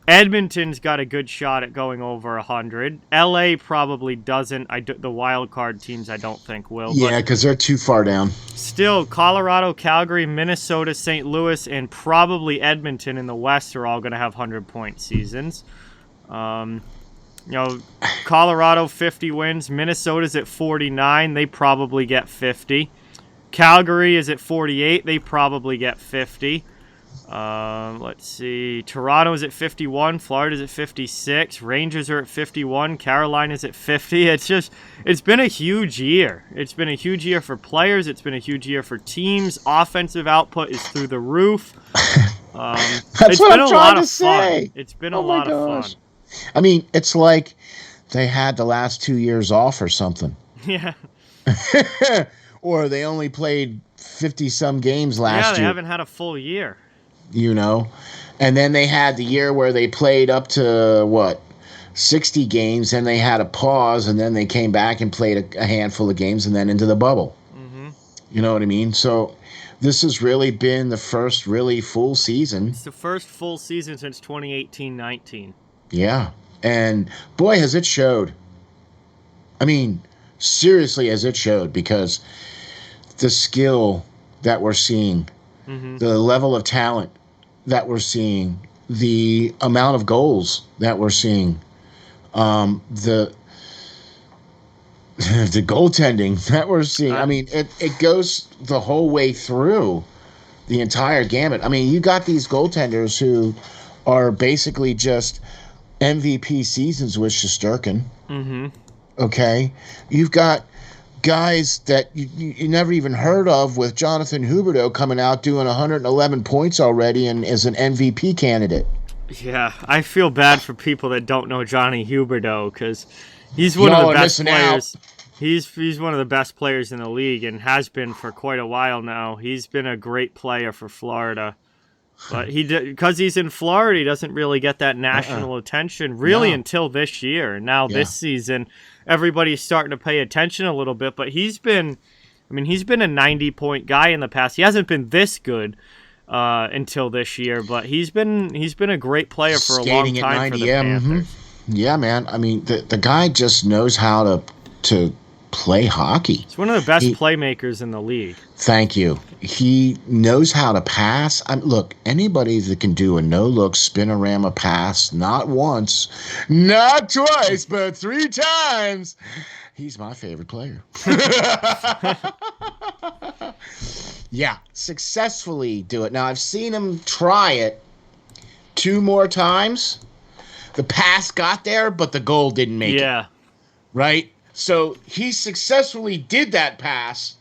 Edmonton's got a good shot at going over 100. LA probably doesn't. The wild card teams I don't think will. Yeah, because they're too far down. Still, Colorado, Calgary, Minnesota, St. Louis, and probably Edmonton in the West are all going to have 100-point seasons. Colorado 50 wins. Minnesota's at 49. They probably get 50. Calgary is at 48. They probably get 50. Let's see. Toronto's at 51. Florida's at 56. Rangers are at 51. Carolina's at 50. It's been a huge year. It's been a huge year for players. It's been a huge year for teams. Offensive output is through the roof. That's what I'm trying to say. It's been a lot of fun. I mean, it's like they had the last 2 years off or something. Yeah. Or they only played 50-some games last year. Yeah, they haven't had a full year. And then they had the year where they played up to 60 games, and they had a pause, and then they came back and played a handful of games, and then into the bubble. You know what I mean? So this has really been the first really full season. It's the first full season since 2018-19. Yeah, and boy, has it showed. I mean, seriously, has it showed, because the skill that we're seeing, the level of talent that we're seeing, the amount of goals that we're seeing, the goaltending that we're seeing. I mean, it goes the whole way through the entire gamut. I mean, you got these goaltenders who are basically just MVP seasons with Shesterkin. Okay? You've got guys that you never even heard of, with Jonathan Huberto coming out doing 111 points already and is an MVP candidate. Yeah, I feel bad for people that don't know Johnny Huberto, because he's one of the best players. He's one of the best players in the league and has been for quite a while now. He's been a great player for Florida. But because he's in Florida, he doesn't really get that national attention really until this year. Now this season, everybody's starting to pay attention a little bit. But he's been a 90-point guy in the past. He hasn't been this good until this year, but he's been a great player for a long time for the Panthers. Yeah, man. I mean, the guy just knows how to play hockey. He's one of the best playmakers in the league. Thank you. He knows how to pass. Look, anybody that can do a no-look spinorama pass, not once, not twice, but 3 times, he's my favorite player. Yeah, successfully do it. Now, I've seen him try it 2 more times. The pass got there, but the goal didn't make it. Yeah. Right? So he successfully did that pass,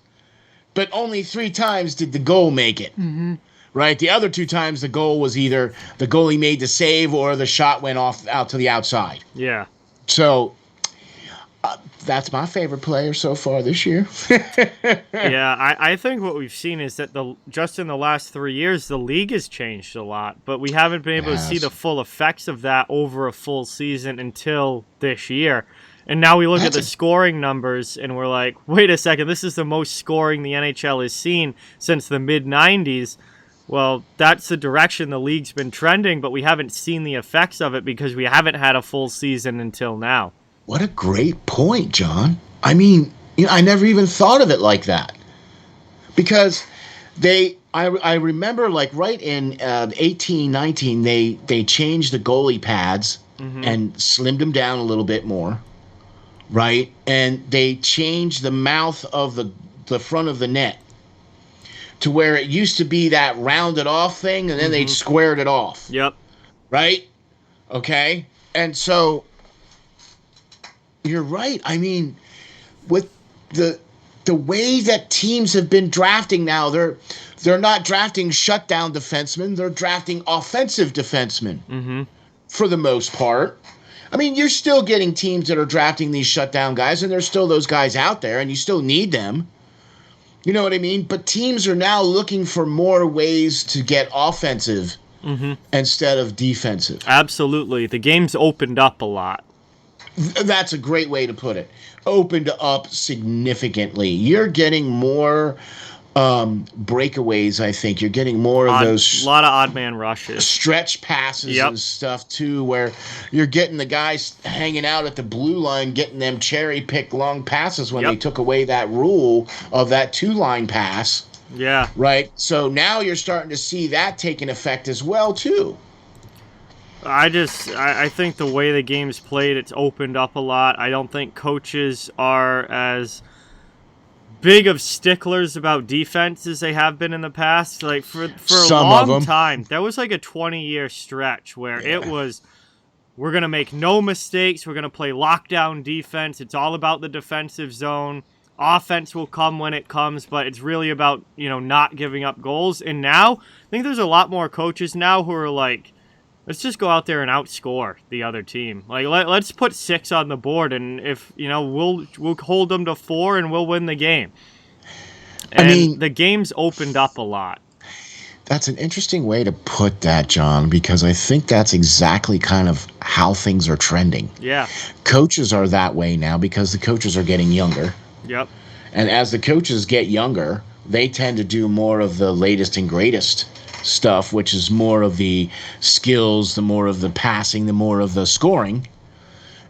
but only 3 times did the goal make it. Mm-hmm. Right? The other 2 times, the goal was either the goalie made the save or the shot went out to the outside. Yeah. So that's my favorite player so far this year. Yeah, I think what we've seen is that just in the last 3 years, the league has changed a lot, but we haven't been able to see the full effects of that over a full season until this year. And now we look at the scoring numbers, and we're like, wait a second, this is the most scoring the NHL has seen since the mid-'90s. Well, that's the direction the league's been trending, but we haven't seen the effects of it because we haven't had a full season until now. What a great point, John. I mean, I never even thought of it like that. Because I remember, like, right in 18-19, they changed the goalie pads and slimmed them down a little bit more. Right, and they changed the mouth of the front of the net to where it used to be that rounded off thing, and then they squared it off. Yep. Right? Okay? And so you're right. I mean, with the way that teams have been drafting now, they're not drafting shutdown defensemen, they're drafting offensive defensemen for the most part. I mean, you're still getting teams that are drafting these shutdown guys, and there's still those guys out there, and you still need them. You know what I mean? But teams are now looking for more ways to get offensive instead of defensive. Absolutely. The game's opened up a lot. That's a great way to put it. Opened up significantly. You're getting more breakaways, I think. You're getting more of those... A lot of odd man rushes. Stretch passes and stuff, too, where you're getting the guys hanging out at the blue line, getting them cherry-picked long passes when they took away that rule of that 2-line pass. Yeah. Right? So now you're starting to see that taking effect as well, too. I think the way the game's played, it's opened up a lot. I don't think coaches are as big of sticklers about defense as they have been in the past. Like for a long time, there was like a 20-year stretch where it was, we're going to make no mistakes. We're going to play lockdown defense. It's all about the defensive zone. Offense will come when it comes, but it's really about, not giving up goals. And now, I think there's a lot more coaches now who are like, let's just go out there and outscore the other team. Like, let's put 6 on the board, and if we'll hold them to 4, and we'll win the game. And the game's opened up a lot. That's an interesting way to put that, John, because I think that's exactly kind of how things are trending. Yeah. Coaches are that way now because the coaches are getting younger. Yep. And as the coaches get younger, they tend to do more of the latest and greatest stuff, which is more of the skills, the more of the passing, the more of the scoring,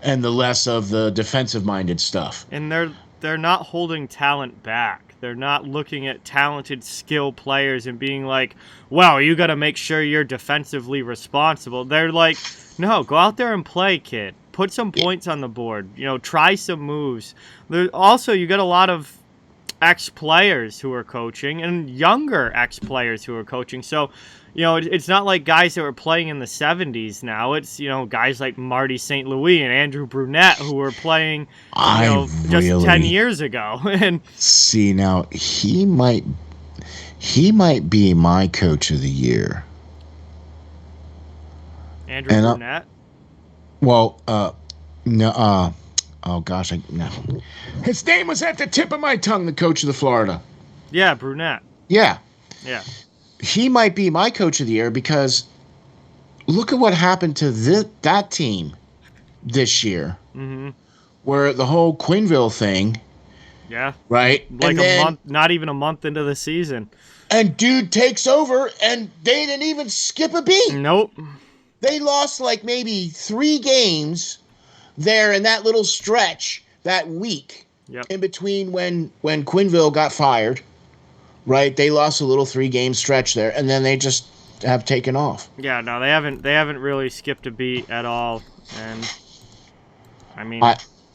and the less of the defensive-minded stuff. And they're not holding talent back. They're not looking at talented, skilled players and being like, well, you got to make sure you're defensively responsible. They're like, no, go out there and play, kid. Put some points on the board. Try some moves. Also, you got a lot of ex-players who are coaching and younger ex-players who are coaching. So, it's not like guys that were playing in the 70s now. It's, guys like Marty St. Louis and Andrew Brunette who were playing, just 10 years ago. And see, now he might be my coach of the year. Andrew Brunette? Oh gosh, no. His name was at the tip of my tongue. The coach of the Florida. Yeah, Brunette. Yeah. Yeah. He might be my coach of the year because look at what happened to that team this year. Mm-hmm. Where the whole Quenneville thing. Yeah. Right? Like month, not even a month into the season. And dude takes over, and they didn't even skip a beat. Nope. They lost like maybe 3 games there in that little stretch that week. Yep. In between when Quenneville got fired. Right, they lost a little 3-game stretch there, and then they just have taken off. Yeah, no, they haven't really skipped a beat at all, and I mean,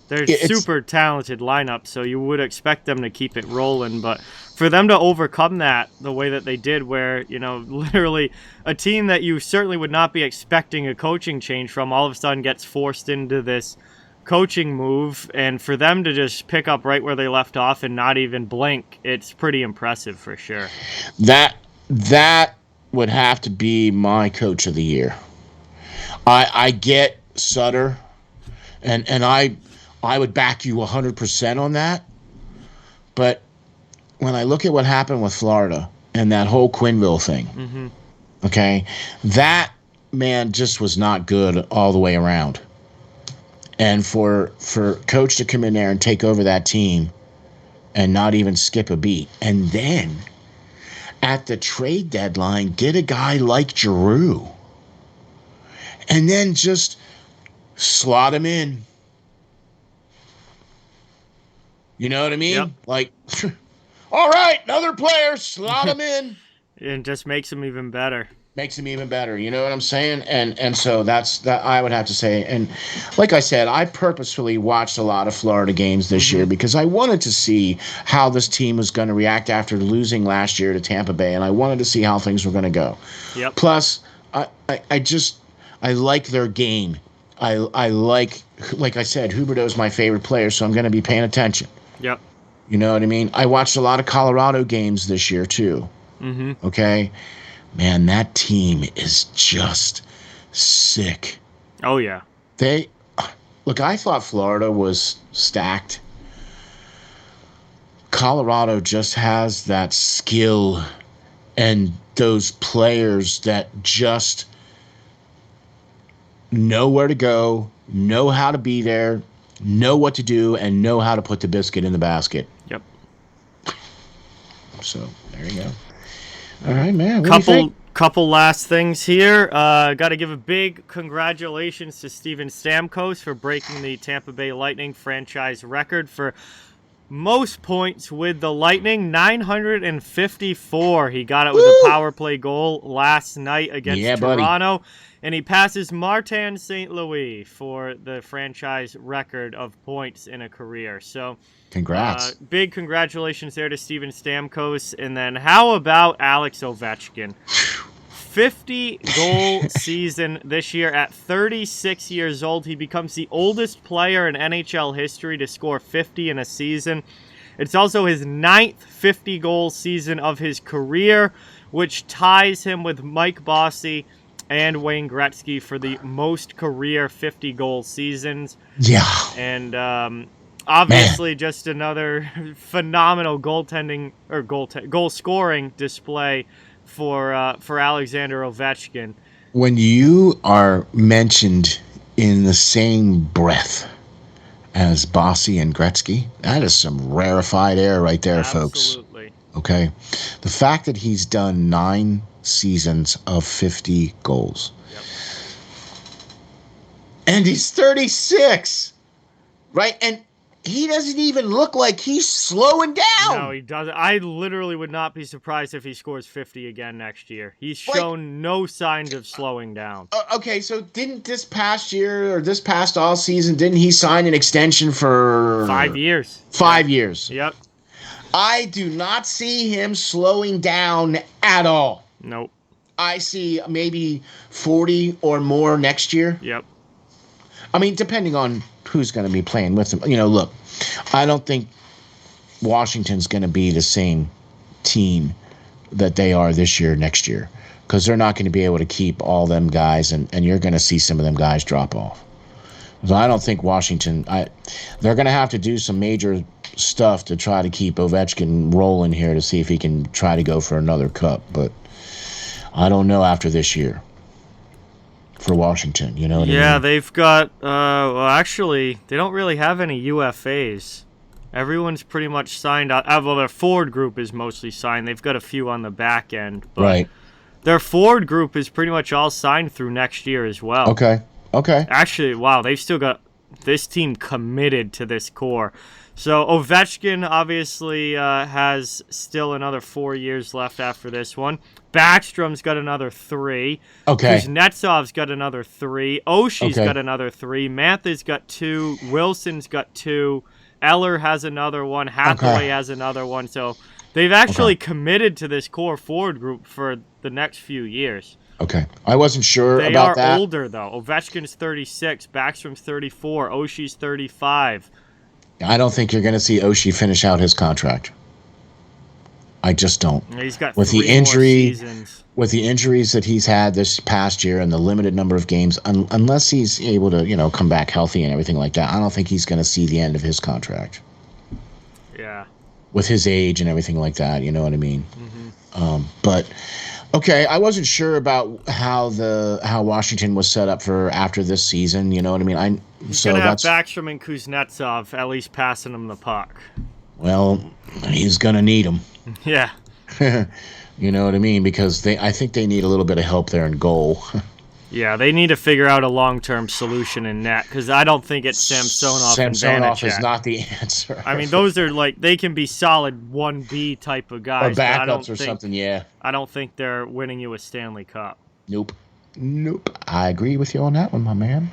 they're super talented lineup, so you would expect them to keep it rolling. But for them to overcome that the way that they did, where literally a team that you certainly would not be expecting a coaching change from, all of a sudden gets forced into this coaching move, and for them to just pick up right where they left off and not even blink, it's pretty impressive for sure. That would have to be my coach of the year. I get Sutter, and I would back you 100% on that. But when I look at what happened with Florida and that whole Quenneville thing, okay, that man just was not good all the way around. And for coach to come in there and take over that team and not even skip a beat. And then at the trade deadline, get a guy like Giroux. And then just slot him in. You know what I mean? Yep. Like, all right, another player, slot him in. And just makes him even better. Makes him even better. You know what I'm saying? And so that's I would have to say. And like I said, I purposefully watched a lot of Florida games this year because I wanted to see how this team was going to react after losing last year to Tampa Bay, and I wanted to see how things were going to go. Yep. Plus, I like their game. I like I said, Huberto is my favorite player, so I'm going to be paying attention. Yep. You know what I mean? I watched a lot of Colorado games this year too. Okay. Man, that team is just sick. Oh, yeah. I thought Florida was stacked. Colorado just has that skill and those players that just know where to go, know how to be there, know what to do, and know how to put the biscuit in the basket. Yep. So, there you go. All right, man. What do you think? Couple last things here. Got to give a big congratulations to Steven Stamkos for breaking the Tampa Bay Lightning franchise record for most points with the Lightning, 954. He got it with a power play goal last night against Toronto. Buddy. And he passes Martin St. Louis for the franchise record of points in a career. So, congrats. Big congratulations there to Steven Stamkos. And then how about Alex Ovechkin? 50-goal season this year at 36 years old. He becomes the oldest player in NHL history to score 50 in a season. It's also his 9th 50-goal season of his career, which ties him with Mike Bossy and Wayne Gretzky for the most career 50-goal seasons. Yeah. And obviously just another phenomenal goaltending or goal scoring display for Alexander Ovechkin. When you are mentioned in the same breath as Bossy and Gretzky, that is some rarefied air right there, Absolutely. Folks. Okay. The fact that he's done 9 seasons of 50 goals. Yep. And he's 36. Right? And he doesn't even look like he's slowing down. No, he doesn't. I literally would not be surprised if he scores 50 again next year. He's shown no signs of slowing down. Okay, so didn't this past year or this past all season, didn't he sign an extension for 5 years? 5 years. Yep. I do not see him slowing down at all. Nope. I see maybe 40 or more next year. Yep. I mean, depending on who's going to be playing with him. You know, look, I don't think Washington's going to be the same team that they are this year, next year, because they're not going to be able to keep all them guys, and you're going to see some of them guys drop off. So I don't think Washington. They're going to have to do some major stuff to try to keep Ovechkin rolling here to see if he can try to go for another cup. But I don't know after this year for Washington. You know what I mean? Yeah, they've got. Well, actually, they don't really have any UFAs. Everyone's pretty much signed. Well, their forward group is mostly signed. They've got a few on the back end, but right. Their forward group is pretty much all signed through next year as well. Okay. Actually, wow, they've still got this team committed to this core. So Ovechkin obviously has still another 4 years left after this one. Backstrom's got another 3. Okay. Kuznetsov's got another 3. Oshie's Okay. got another 3. Mantha's got 2. Wilson's got 2. Eller has another 1. Hathaway has another 1. So they've actually committed to this core forward group for the next few years. Okay. I wasn't sure about that. They are older, though. Ovechkin's 36. Backstrom's 34. Oshie's 35. I don't think you're going to see Oshie finish out his contract. I just don't. He's got with 3 the injury, more seasons. With the injuries that he's had this past year and the limited number of games, unless he's able to, come back healthy and everything like that, I don't think he's going to see the end of his contract. Yeah. With his age and everything like that, you know what I mean? Mm-hmm. But okay, I wasn't sure about how Washington was set up for after this season. You know what I mean? He's gonna have Backstrom and Kuznetsov at least passing him the puck. Well, he's gonna need them. Yeah. You know what I mean? Because I think they need a little bit of help there in goal. Yeah, they need to figure out a long-term solution in net because I don't think it's Samsonov and Vanacek. Samsonov is not the answer. I mean, those are they can be solid 1B type of guys. Or backups or something, yeah. I don't think they're winning you a Stanley Cup. Nope. I agree with you on that one, my man.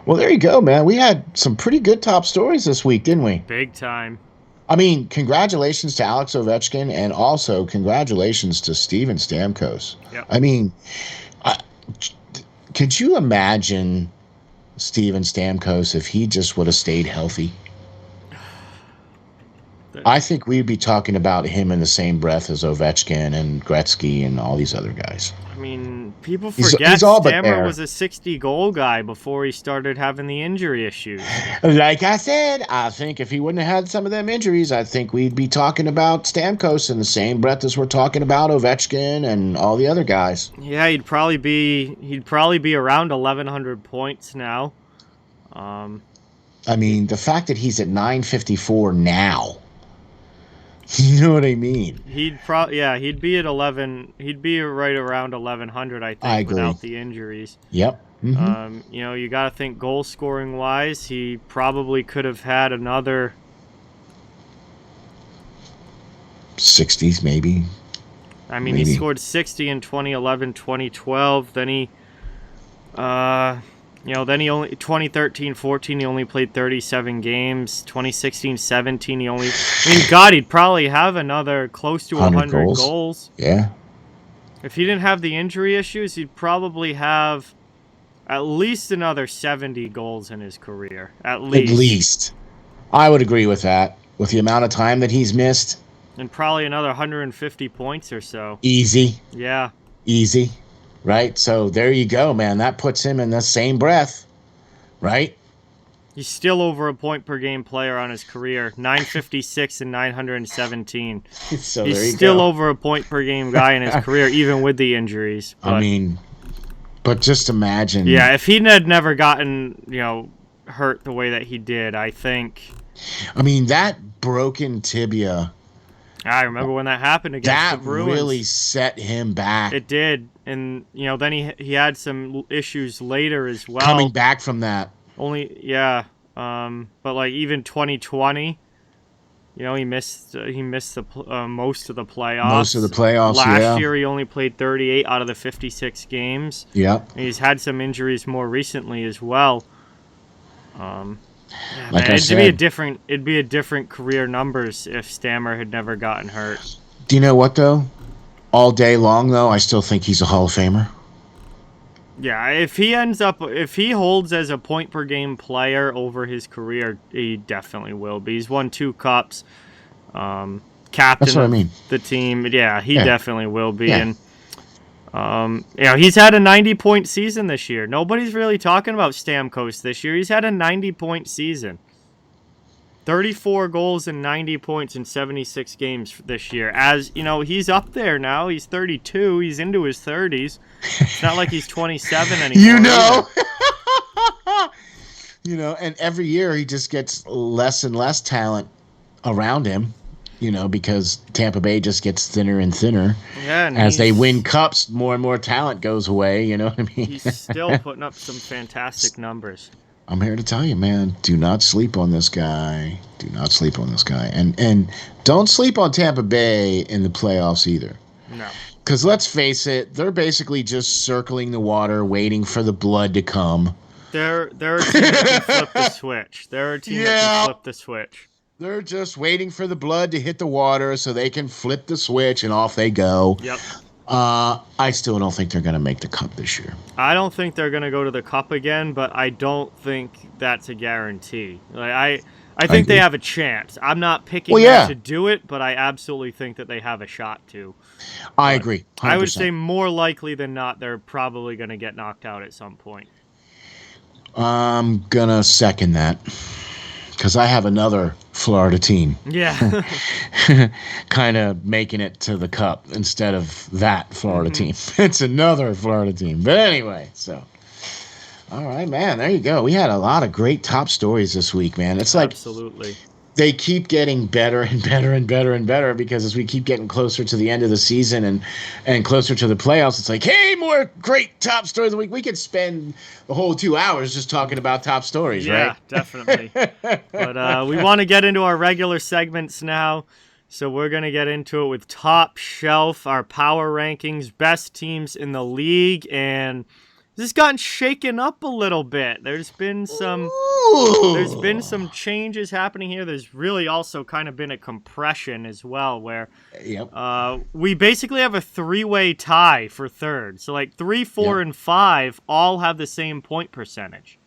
Well, there you go, man. We had some pretty good top stories this week, didn't we? Big time. I mean, congratulations to Alex Ovechkin and also congratulations to Steven Stamkos. Yep. I mean, could you imagine Steven Stamkos if he just would have stayed healthy? I think we'd be talking about him in the same breath as Ovechkin and Gretzky and all these other guys. I mean, people forget he's all but Stammer there. was a 60-goal guy before he started having the injury issues. Like I said, I think if he wouldn't have had some of them injuries, I think we'd be talking about Stamkos in the same breath as we're talking about Ovechkin and all the other guys. Yeah, he'd probably be around 1,100 points now. I mean, the fact that he's at 954 now. You know what I mean? He'd be at 11. He'd be right around 1,100, I think, I agree. without the injuries. Yep. Mm-hmm. You got to think goal scoring wise, he probably could have had another 60s maybe. I mean, he scored 60 in 2011, 2012. Then he only 2013-14 he only played 37 games. 2016-17 he'd probably have another close to 100 goals. Yeah. If he didn't have the injury issues, he'd probably have at least another 70 goals in his career. At least. I would agree with that. With the amount of time that he's missed. And probably another 150 points or so. Easy. Yeah. Easy. Right? So there you go, man. That puts him in the same breath. Right? He's still over a point per game player on his career. 956 and 917. So he's still over a point per game guy in his career, even with the injuries. But, but just imagine. Yeah, if he had never gotten, hurt the way that he did, I think. I mean, that broken tibia. I remember when that happened against the Bruins. That really set him back. It did. And, then he had some issues later as well. Coming back from that. But even 2020, he missed the most of the playoffs. Most of the playoffs, Last year he only played 38 out of the 56 games. Yeah. And he's had some injuries more recently as well. It'd be a different career numbers if Stammer had never gotten hurt. Do you know what though? All day long though, I still think he's a Hall of Famer. Yeah, if he holds as a point per game player over his career, he definitely will be. He's won 2 cups, captain That's what I mean. the team. Yeah, he definitely will be. Yeah. He's had a 90-point season this year. Nobody's really talking about Stamkos this year. He's had a 90-point season. 34 goals and 90 points in 76 games this year. As, he's up there now. He's 32. He's into his 30s. It's not like he's 27 anymore. And every year he just gets less and less talent around him, because Tampa Bay just gets thinner and thinner. Yeah, and as they win cups, more and more talent goes away, you know what I mean? He's still putting up some fantastic numbers. I'm here to tell you, man, do not sleep on this guy. Do not sleep on this guy. And don't sleep on Tampa Bay in the playoffs either. No. Because let's face it, they're basically just circling the water, waiting for the blood to come. They're a team that can flip the switch. They're a team that can flip the switch. They're just waiting for the blood to hit the water so they can flip the switch and off they go. Yep. I still don't think they're going to make the cup this year. I don't think they're going to go to the cup again, but I don't think that's a guarantee. I think they have a chance. I'm not picking them to do it, but I absolutely think that they have a shot to. I agree. 100%. I would say more likely than not, they're probably going to get knocked out at some point. I'm going to second that because I have another Florida team. Yeah. Kind of making it to the cup instead of that Florida team. It's another Florida team. But anyway, so. All right, man. There you go. We had a lot of great top stories this week, man. It's like. Absolutely. They keep getting better and better and better and better because as we keep getting closer to the end of the season and closer to the playoffs, it's like, hey, more great top stories of the week. We could spend the whole 2 hours just talking about top stories, right? Yeah, definitely. But we want to get into our regular segments now. So we're going to get into it with Top Shelf, our power rankings, best teams in the league, and this has gotten shaken up a little bit. There's been some changes happening here. There's really also kind of been a compression as well, where we basically have a three-way tie for third. So like 3, 4, and 5 all have the same point percentage.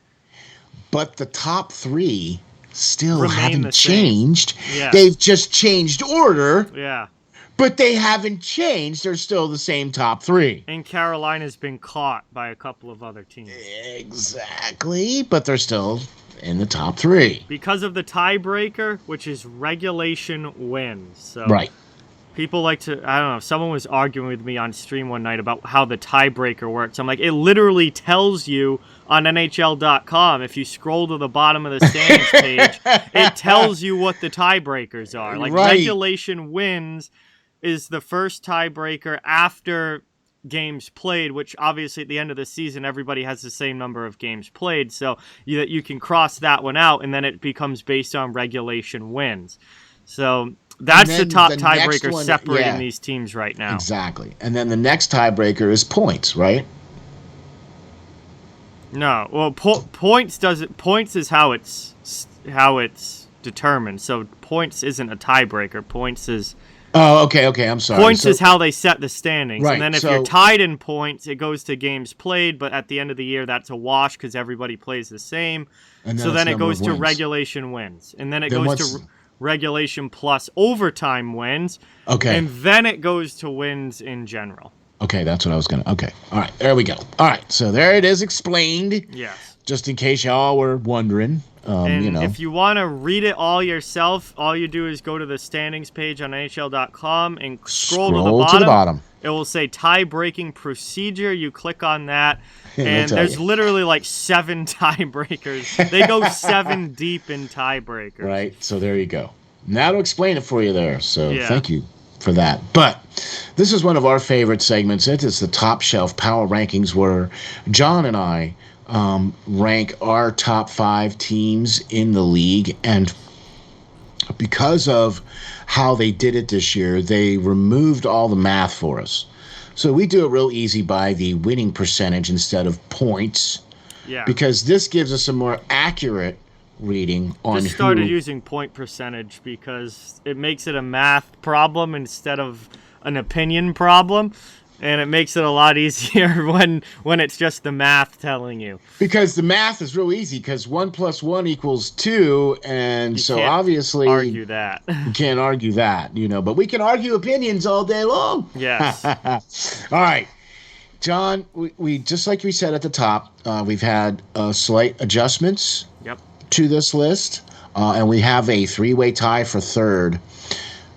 But the top three still Remain haven't changed. Yeah. They've just changed order. Yeah. But they haven't changed. They're still the same top three. And Carolina's been caught by a couple of other teams. Exactly. But they're still in the top three. Because of the tiebreaker, which is regulation wins. So right. People like to, I don't know, someone was arguing with me on stream one night about how the tiebreaker works. I'm like, it literally tells you on NHL.com, if you scroll to the bottom of the standings page, it tells you what the tiebreakers are. Like regulation wins is the first tiebreaker after games played, which obviously at the end of the season, everybody has the same number of games played. So you can cross that one out, and then it becomes based on regulation wins. So that's the top tiebreaker separating these teams right now. Exactly. And then the next tiebreaker is points, right? No. Well, points is how it's determined. So points isn't a tiebreaker. Points is okay, I'm sorry. Points is how they set the standings. Right, and then if you're tied in points, it goes to games played, but at the end of the year, that's a wash because everybody plays the same. And so then it goes to regulation wins. And then it goes to regulation plus overtime wins. Okay. And then it goes to wins in general. Okay, that's what I was going to... Okay, all right, there we go. All right, so there it is explained. Yes. Just in case y'all were wondering. And if you want to read it all yourself, all you do is go to the standings page on NHL.com and scroll to the bottom. It will say tie-breaking procedure. You click on that, and there's literally like 7 tiebreakers. They go 7 deep in tiebreakers. Right, so there you go. Now to explain it for you there, so thank you for that. But this is one of our favorite segments. It is the Top Shelf Power Rankings, where John and I rank our top 5 teams in the league, and because of how they did it this year, they removed all the math for us. So we do it real easy by the winning percentage instead of points. Yeah. Because this gives us a more accurate reading on Just started using point percentage because it makes it a math problem instead of an opinion problem. And it makes it a lot easier when it's just the math telling you. Because the math is real easy, because 1 + 1 = 2, and so obviously argue that. You can't argue that, but we can argue opinions all day long. Yes. All right. John, we just like we said at the top, we've had slight adjustments to this list, and we have a three-way tie for third.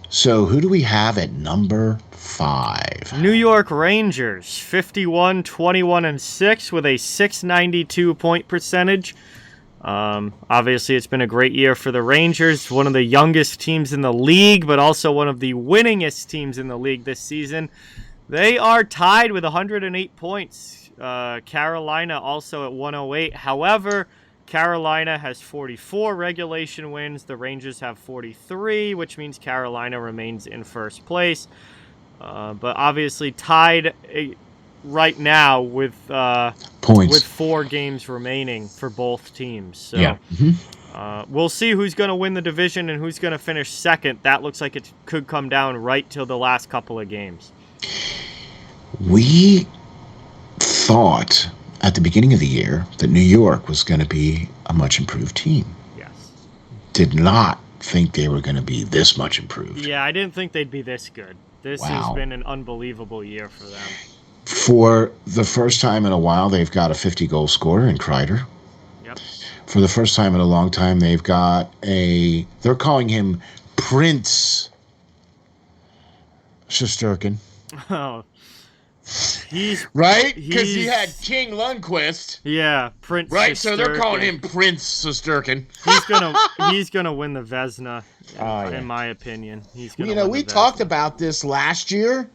So who do we have at number 5? New York Rangers, 51, 21, and 6 with a .692 point percentage. Obviously, it's been a great year for the Rangers, one of the youngest teams in the league, but also one of the winningest teams in the league this season. They are tied with 108 points. Carolina also at 108. However, Carolina has 44 regulation wins. The Rangers have 43, which means Carolina remains in first place. But obviously tied right now with points, with 4 games remaining for both teams. So we'll see who's going to win the division and who's going to finish second. That looks like it could come down right till the last couple of games. We thought at the beginning of the year that New York was going to be a much improved team. Yes. Did not think they were going to be this much improved. Yeah, I didn't think they'd be this good. This has been an unbelievable year for them. For the first time in a while, they've got a 50-goal scorer in Kreider. Yep. For the first time in a long time, they've got they're calling him Prince Shesterkin. Oh. He's right, because he had King Lundqvist. Yeah, Prince. Right, Shesterkin. so they're calling him Prince Shesterkin. He's gonna win the Vezina, in my opinion. He's gonna. We talked about this last year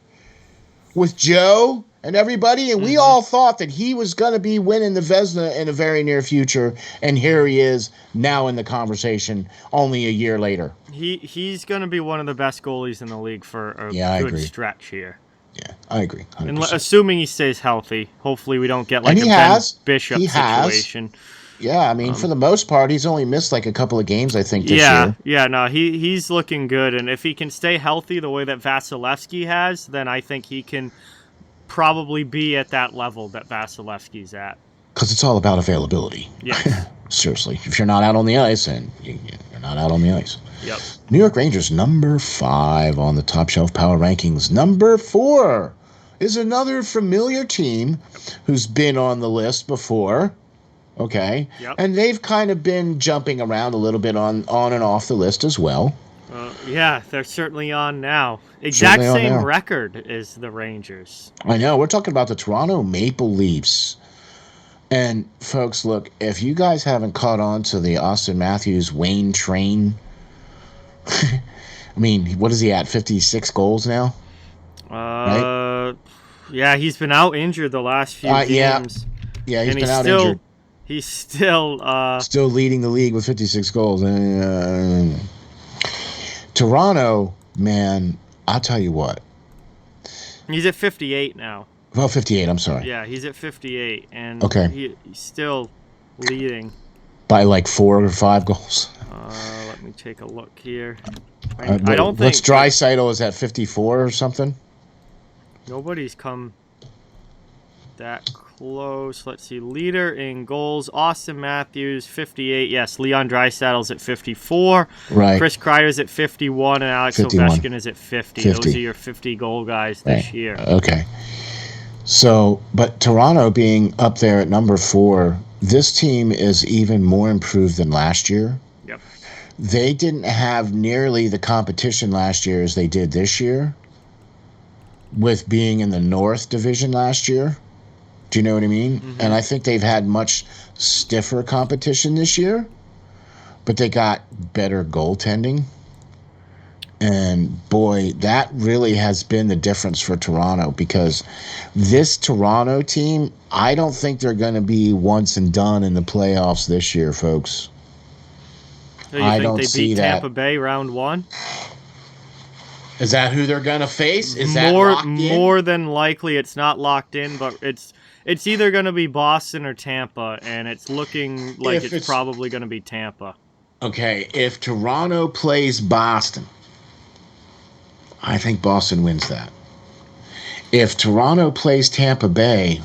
with Joe and everybody, and we all thought that he was gonna be winning the Vezina in the very near future, and here he is now in the conversation only a year later. He's gonna be one of the best goalies in the league for a good stretch here. Yeah, I agree. 100%. And assuming he stays healthy, hopefully we don't get like a Ben Bishop situation. Yeah, I mean, for the most part, he's only missed like a couple of games, I think, this year. Yeah, no, he's looking good. And if he can stay healthy the way that Vasilevsky has, then I think he can probably be at that level that Vasilevsky's at. Because it's all about availability. Yes. Seriously. If you're not out on the ice, then you're not out on the ice. Yep. New York Rangers, number 5 on the Top Shelf Power Rankings. Number 4 is another familiar team who's been on the list before. Okay. Yep. And they've kind of been jumping around a little bit on and off the list as well. Yeah, they're certainly on now. Exact same record as the Rangers. I know. We're talking about the Toronto Maple Leafs. And, folks, look, if you guys haven't caught on to the Austin Matthews Wayne train, I mean, what is he at? 56 goals now? Right? Yeah, he's been out injured the last few games. Yeah, he's been out injured. He's still leading the league with 56 goals. Toronto, man, I'll tell you what. He's at 58 now. Well, 58, I'm sorry. Yeah, he's at 58, and he's still leading. By like 4 or 5 goals. Let me take a look here. I don't think... Draisaitl is at 54 or something? Nobody's come that close. Let's see. Leader in goals, Austin Matthews, 58. Yes, Leon Draisaitl's at 54. Right. Chris Kreider's at 51, and Alex Ovechkin is at 50. Those are your 50-goal guys this year. Okay. So, but Toronto being up there at number 4, this team is even more improved than last year. Yep. They didn't have nearly the competition last year as they did this year with being in the North Division last year. Do you know what I mean? Mm-hmm. And I think they've had much stiffer competition this year, but they got better goaltending. And, boy, that really has been the difference for Toronto because this Toronto team, I don't think they're going to be once and done in the playoffs this year, folks. So you think they beat Tampa Bay round 1? Is that who they're going to face? Is that locked in? More than likely it's not locked in, but it's either going to be Boston or Tampa, and it's looking like it's probably going to be Tampa. Okay, if Toronto plays Boston, I think Boston wins that. If Toronto plays Tampa Bay,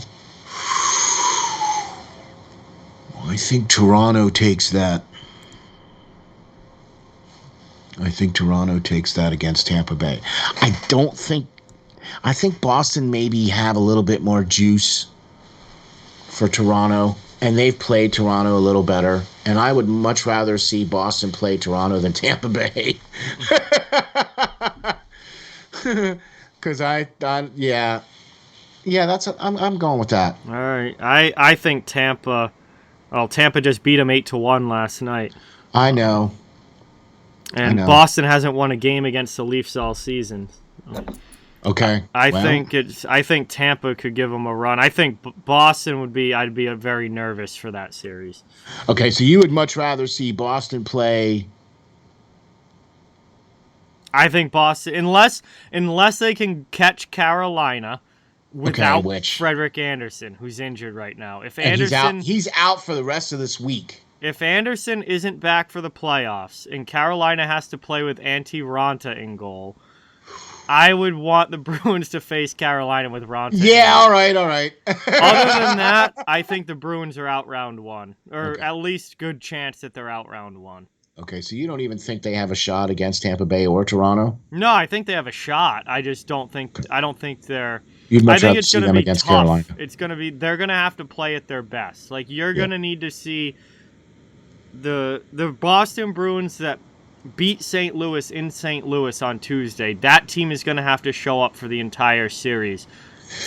I think Toronto takes that. I think Toronto takes that against Tampa Bay. I don't think I think Boston maybe have a little bit more juice for Toronto, and they've played Toronto a little better. And I would much rather see Boston play Toronto than Tampa Bay. Because yeah, I'm going with that. All right, I think Tampa. Well, Tampa just beat them 8-1 last night. I know. And Boston hasn't won a game against the Leafs all season. Okay. I think Tampa could give them a run. I think Boston would be. I'd be very nervous for that series. Okay, so you would much rather see Boston play. I think Boston, unless they can catch Carolina without Frederik Andersen, who's injured right now. If Andersen, he's out for the rest of this week. If Andersen isn't back for the playoffs and Carolina has to play with Antti Raanta in goal, I would want the Bruins to face Carolina with Raanta. Yeah, all right. Other than that, I think the Bruins are out round one, or at least good chance that they're out round one. Okay, so you don't even think they have a shot against Tampa Bay or Toronto? No, I think they have a shot. I just don't think. I don't think they're. You'd much rather see them against tough. Carolina. It's going to be. They're going to have to play at their best. Like you're going to need to see the Boston Bruins that beat St. Louis in St. Louis on Tuesday. That team is going to have to show up for the entire series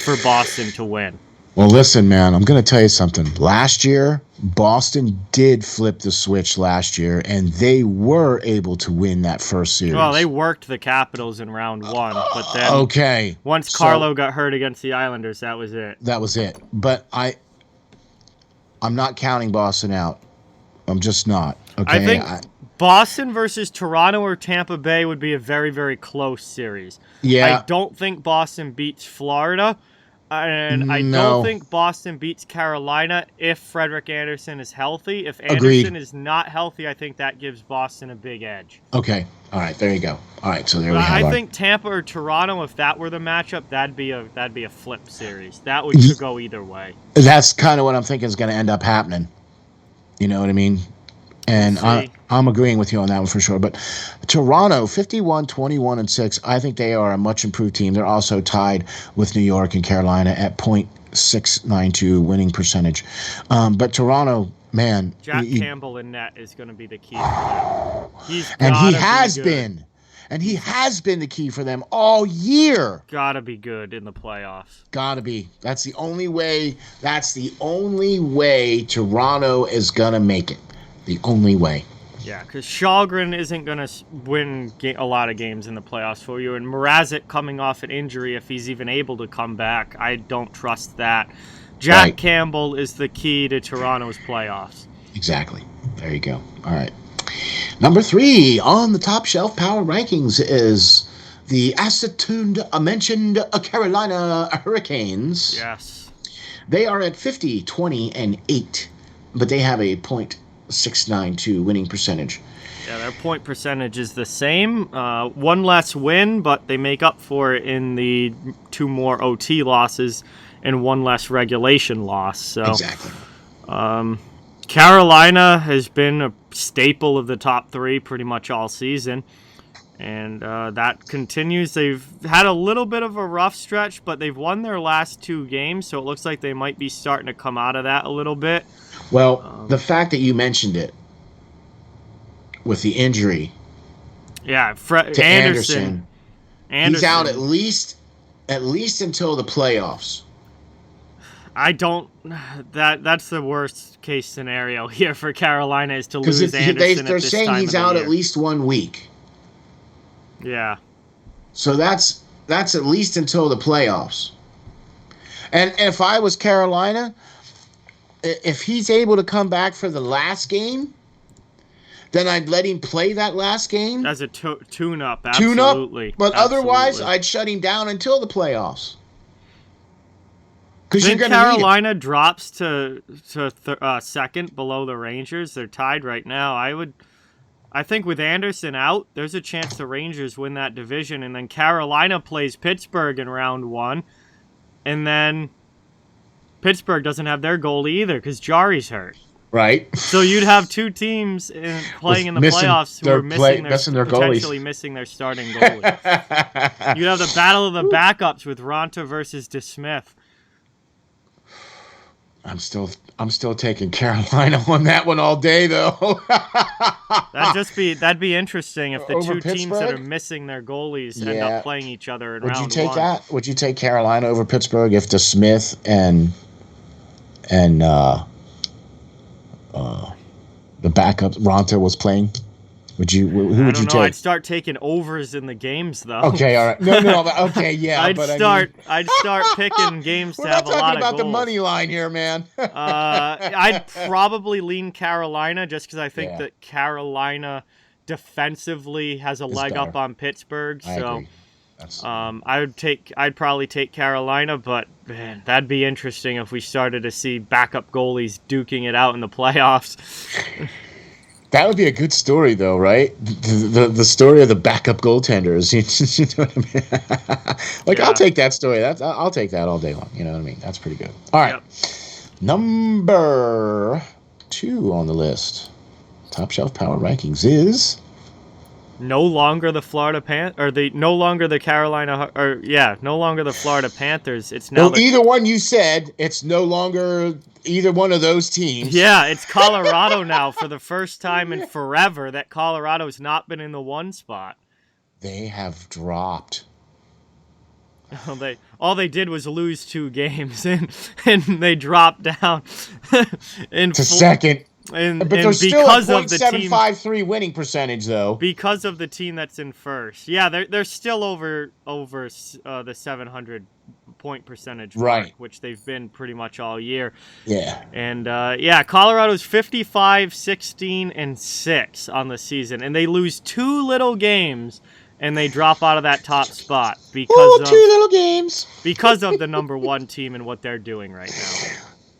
for Boston to win. Well, listen, man, I'm going to tell you something. Last year, Boston did flip the switch last year, and they were able to win that first series. Well, they worked the Capitals in round one, but then once Carlo got hurt against the Islanders, that was it. That was it. But I'm not counting Boston out. I'm just not. Okay. I think Boston versus Toronto or Tampa Bay would be a very, very close series. Yeah. I don't think Boston beats Florida. And I don't think Boston beats Carolina if Frederik Andersen is healthy. If Andersen is not healthy, I think that gives Boston a big edge. Okay. All right. There you go. All right. So there we have I think Tampa or Toronto, if that were the matchup, that'd be a flip series. That would go either way. That's kind of what I'm thinking is going to end up happening. You know what I mean? And I'm agreeing with you on that one for sure. But Toronto, 51-21-6. I think they are a much improved team. They're also tied with New York and Carolina at .692 winning percentage. But Toronto, man, Jack Campbell in net is going to be the key for them. He has been the key for them all year. Gotta be good in the playoffs. Gotta be. That's the only way. Toronto is gonna make it. The only way. Yeah, because Shalgren isn't going to win a lot of games in the playoffs for you. And Mrazek coming off an injury, if he's even able to come back, I don't trust that. Jack Campbell is the key to Toronto's playoffs. Exactly. There you go. All right. Number 3 on the top shelf power rankings is the mentioned Carolina Hurricanes. Yes. They are at 50-20-8, but they have a .692 winning percentage. Yeah, their point percentage is the same. One less win, but they make up for it in the 2 more OT losses and 1 less regulation loss. So, exactly. Carolina has been a staple of the top 3 pretty much all season, and that continues. They've had a little bit of a rough stretch, but they've won their last 2 games, so it looks like they might be starting to come out of that a little bit. Well, the fact that you mentioned it with the injury, to Andersen, he's out at least until the playoffs. I don't. That's the worst case scenario here for Carolina is to lose Andersen. They're saying he's out at least 1 week. Yeah. So that's at least until the playoffs. And if I was Carolina, if he's able to come back for the last game, then I'd let him play that last game. As a tune-up, absolutely. But otherwise, I'd shut him down until the playoffs. Because Carolina drops to second below the Rangers. They're tied right now. I think with Andersen out, there's a chance the Rangers win that division, and then Carolina plays Pittsburgh in round 1, and then Pittsburgh doesn't have their goalie either because Jarry's hurt. Right? So you'd have two teams playing in the playoffs who are potentially missing their starting goalie. You'd have the battle of the backups with Ronta versus DeSmith. I'm still taking Carolina on that one all day, though. That'd be interesting if the Over two teams that are Pittsburgh? missing their goalies end up playing each other in Would you round take one. that? Would you take Carolina over Pittsburgh if DeSmith and the backup Ronta was playing? Who would you take? I'd start taking overs in the games, though. Okay, all right. No, okay, yeah. I'd start picking games to have a lot of goals. We're not talking about the money line here, man. I'd probably lean Carolina just because I think that Carolina defensively has a leg up on Pittsburgh. So I'd probably take Carolina, but man, that'd be interesting if we started to see backup goalies duking it out in the playoffs. That would be a good story, though, right? The story of the backup goaltenders. You know what I mean? I'll take that story. I'll take that all day long. You know what I mean? That's pretty good. All right, Number 2 on the list, Top Shelf Power Rankings is no longer the Florida no longer the Florida Panthers. It's now either one you said. It's no longer either one of those teams. Yeah, it's Colorado now for the first time in forever that Colorado's not been in the 1 spot. They have dropped. All they did was lose 2 games and they dropped down to second. But there's still a .753 winning percentage, though. Because of the team that's in first. Yeah, they're still over the 700 point percentage mark, which they've been pretty much all year. Yeah. And Colorado's 55, 16, and 6 on the season, and they lose 2 little games and they drop out of that top spot because 2 little games. Because of the number 1 team and what they're doing right now.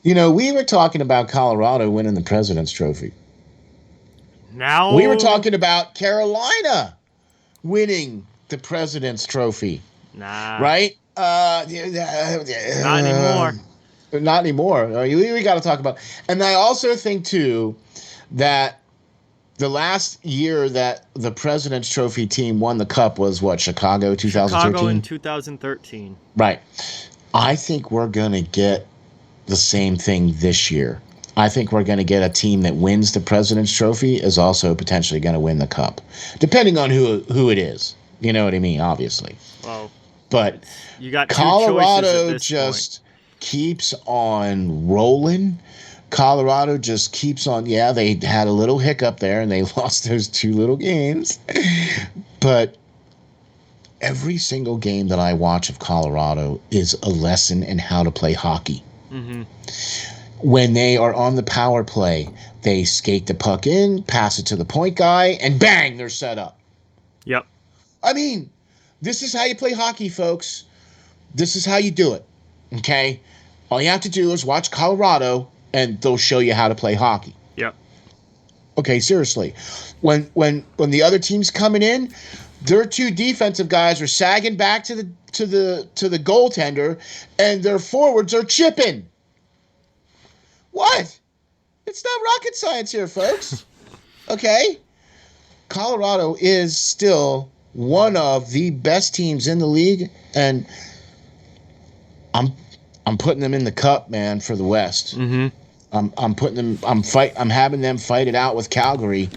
You know, we were talking about Colorado winning the President's Trophy. Now we were talking about Carolina winning the President's Trophy. Nah. Right? Not anymore. Not anymore. We got to talk about. And I also think, too, that the last year that the President's Trophy team won the Cup was what, Chicago 2013? Chicago in 2013. Right. I think we're going to get the same thing this year. I think we're going to get a team that wins the President's Trophy is also potentially going to win the Cup, depending on who it is. You know what I mean? Obviously. Well, but you got Colorado just keeps on rolling. Colorado just keeps on. Yeah, they had a little hiccup there and they lost those 2 little games, but every single game that I watch of Colorado is a lesson in how to play hockey. Mm-hmm. When they are on the power play, they skate the puck in, pass it to the point guy, and bang, they're set up. Yep. I mean, this is how you play hockey, folks. This is how you do it. Okay? All you have to do is watch Colorado, and they'll show you how to play hockey. Yep. Okay, seriously. When the other team's coming in, their 2 defensive guys are sagging back to the goaltender, and their forwards are chipping. What? It's not rocket science here, folks. Okay? Colorado is still one of the best teams in the league, and I'm putting them in the Cup, man, for the West. Mm-hmm. I'm putting them. I'm having them fight it out with Calgary,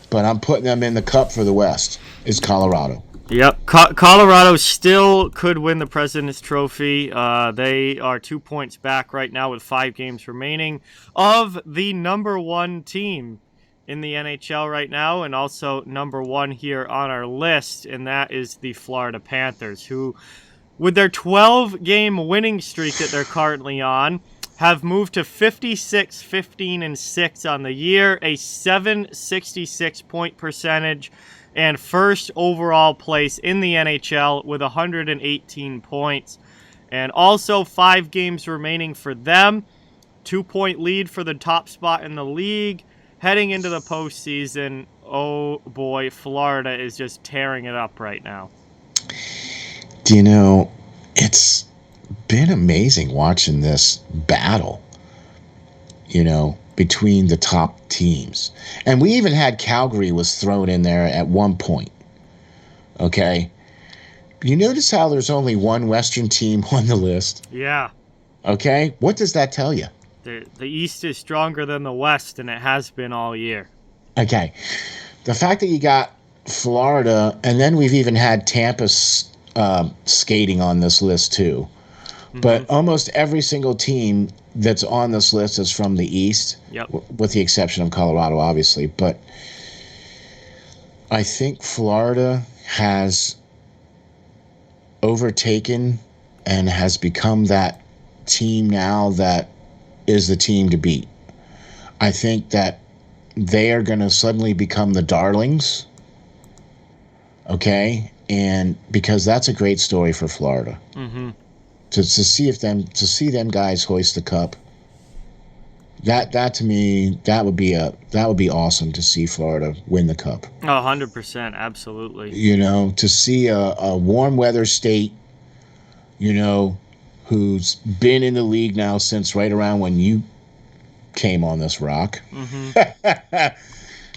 but I'm putting them in the Cup for the West. Is Colorado? Yep. Colorado still could win the President's Trophy. They are 2 points back right now with 5 games remaining of the number 1 team in the NHL right now, and also number 1 here on our list, and that is the Florida Panthers, who, with their 12-game winning streak that they're currently on, have moved to 56, 15, and 6 on the year, a .766 point percentage, and first overall place in the NHL with 118 points. And also 5 games remaining for them. 2-point lead for the top spot in the league. Heading into the postseason, oh boy, Florida is just tearing it up right now. Do you know, it's been amazing watching this battle. You know, between the top teams. And we even had Calgary was thrown in there at one point. Okay? You notice how there's only one Western team on the list? Yeah. Okay? What does that tell you? The East is stronger than the West, and it has been all year. Okay. The fact that you got Florida, and then we've even had Tampa skating on this list too. But almost every single team that's on this list is from the East, with the exception of Colorado, obviously. But I think Florida has overtaken and has become that team now that is the team to beat. I think that they are going to suddenly become the darlings, okay? And because that's a great story for Florida. To see them guys hoist the cup, that to me that would be awesome to see Florida win the cup. 100%, absolutely. You know, to see a warm weather state, you know, who's been in the league now since right around when you came on this rock.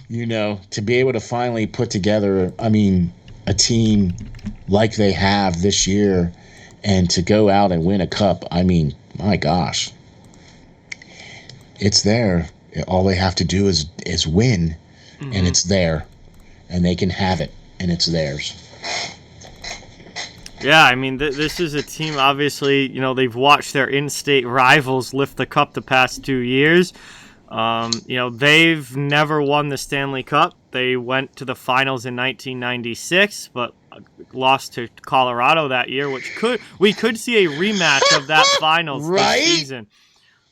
You know, to be able to finally put together, I mean, a team like they have this year. And to go out and win a cup, I mean, my gosh. It's there. All they have to do is win, and it's there. And they can have it, and it's theirs. Yeah, I mean, this is a team, obviously, you know, they've watched their in-state rivals lift the cup the past 2 years. You know, they've never won the Stanley Cup. They went to the finals in 1996, but lost to Colorado that year, which we could see a rematch of that finals this season.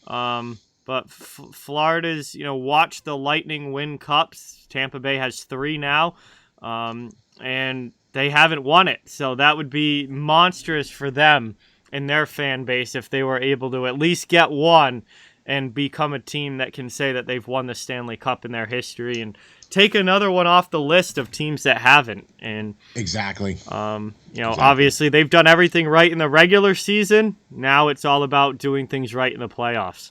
But Florida's, you know, watched the Lightning win cups. Tampa Bay has 3 now, and they haven't won it. So that would be monstrous for them and their fan base if they were able to at least get one and become a team that can say that they've won the Stanley Cup in their history and take another one off the list of teams that haven't. And exactly. You know, obviously they've done everything right in the regular season. Now it's all about doing things right in the playoffs.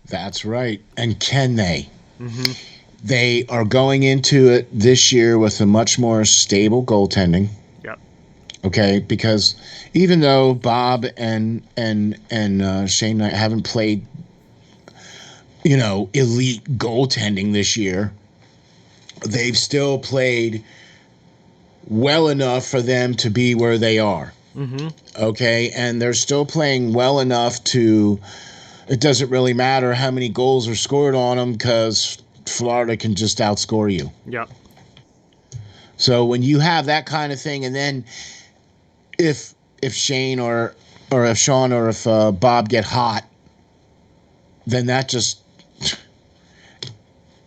That's right. And can they? They are going into it this year with a much more stable goaltending. Yep. Okay, because even though Bob and Shane Knight haven't played, you know, elite goaltending this year, they've still played well enough for them to be where they are. Okay, and they're still playing well enough to. It doesn't really matter how many goals are scored on them because Florida can just outscore you. Yep. So when you have that kind of thing, and then if Shane or if Sean or if Bob get hot, then that just,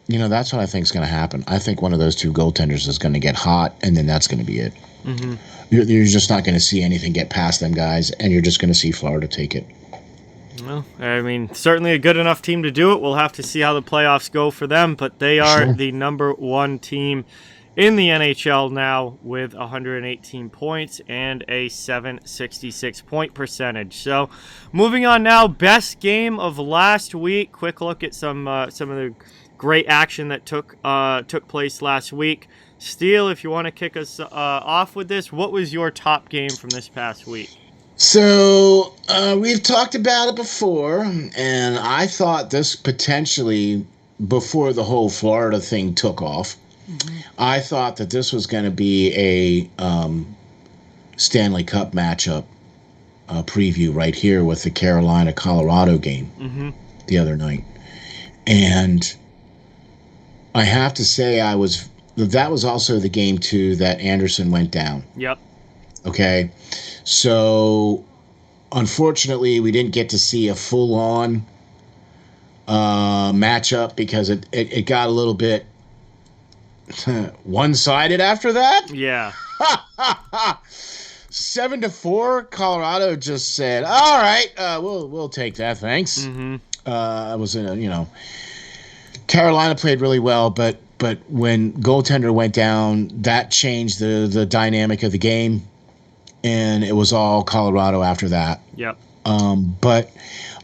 you know, that's what I think is going to happen. I think one of those two goaltenders is going to get hot, and then that's going to be it. You're just not going to see anything get past them guys, and you're just going to see Florida take it. Well, I mean, certainly a good enough team to do it. We'll have to see how the playoffs go for them, but they are the number 1 team in the NHL now with 118 points and a 766 point percentage. So, moving on now, best game of last week. Quick look at some of the great action that took place last week. Steele, if you want to kick us off with this, what was your top game from this past week? So, we've talked about it before, and I thought this potentially, before the whole Florida thing took off, I thought that this was going to be a Stanley Cup matchup preview right here with the Carolina-Colorado game the other night. And I have to say that was also the game, too, that Anderson went down. Yep. Okay, so unfortunately we didn't get to see a full-on matchup because it got a little bit one-sided after that. Yeah. 7-4, Colorado just said, "All right, we'll take that, thanks." I was in Carolina played really well, but when goaltender went down, that changed the dynamic of the game. And it was all Colorado after that. Yep. But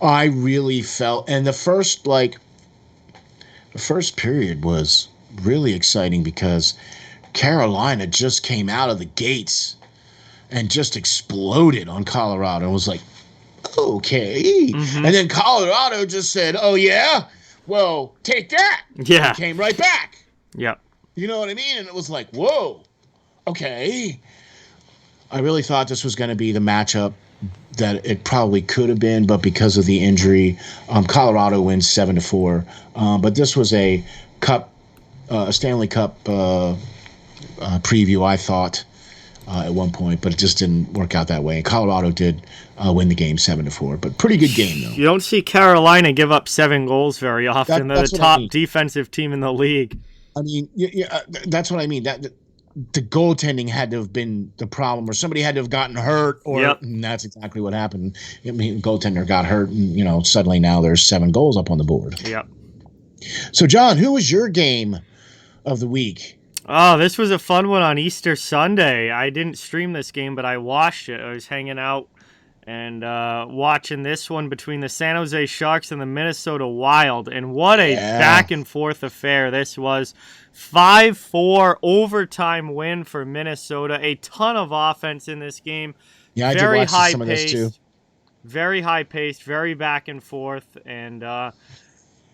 I really felt, and the first first period was really exciting because Carolina just came out of the gates and just exploded on Colorado and was like, okay. Mm-hmm. And then Colorado just said, oh, yeah? Well, take that. Yeah. And came right back. Yeah. You know what I mean? And it was like, whoa, okay. I really thought this was going to be the matchup that it probably could have been, but because of the injury, Colorado wins 7-4. But this was a Stanley Cup preview, I thought, at one point, but it just didn't work out that way. And Colorado did win the game 7-4, but pretty good game though. You don't see Carolina give up 7 goals very often. They're the top defensive team in the league. I mean, that's what I mean. That the goaltending had to have been the problem, or somebody had to have gotten hurt, or and that's exactly what happened. I mean, goaltender got hurt, and suddenly now there's 7 goals up on the board. Yep. So, John, who was your game of the week? Oh, this was a fun one on Easter Sunday. I didn't stream this game, but I watched it. I was hanging out and watching this one between the San Jose Sharks and the Minnesota Wild. And what a back-and-forth affair this was. 5-4 overtime win for Minnesota. A ton of offense in this game. Yeah, I did watch some of this too. Very high-paced, very back-and-forth. And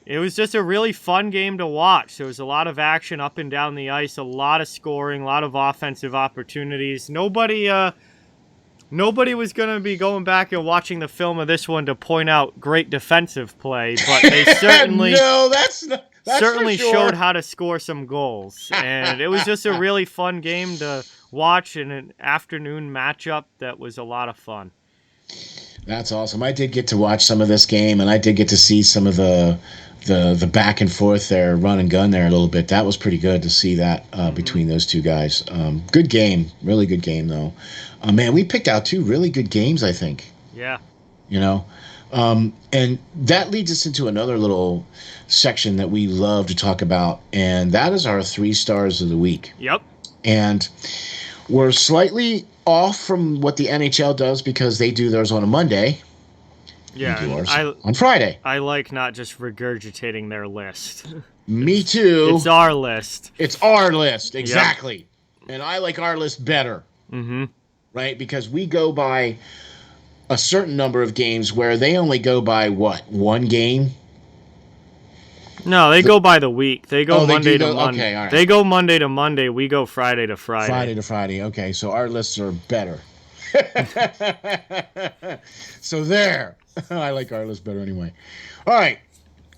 it was just a really fun game to watch. There was a lot of action up and down the ice, a lot of scoring, a lot of offensive opportunities. Nobody was going to be going back and watching the film of this one to point out great defensive play, but they certainly showed how to score some goals. And it was just a really fun game to watch in an afternoon matchup that was a lot of fun. That's awesome. I did get to watch some of this game, and I did get to see some of the back and forth there, run and gun there a little bit. That was pretty good to see that between those two guys. Good game. Really good game, though. Man, we picked out 2 really good games, I think. Yeah. And that leads us into another little section that we love to talk about, and that is our 3 stars of the week. Yep. And we're slightly off from what the NHL does because they do theirs on a Monday. Yeah, on Friday. I like not just regurgitating their list. Me too. It's our list. It's our list, exactly. Yep. And I like our list better. Mm-hmm. Right? Because we go by a certain number of games where they only go by, what, 1 game? No, they go by the week. They go Monday to Monday. Okay, all right. They go Monday to Monday. We go Friday to Friday. Friday to Friday. Okay, so our lists are better. So there. I like our list better anyway. All right.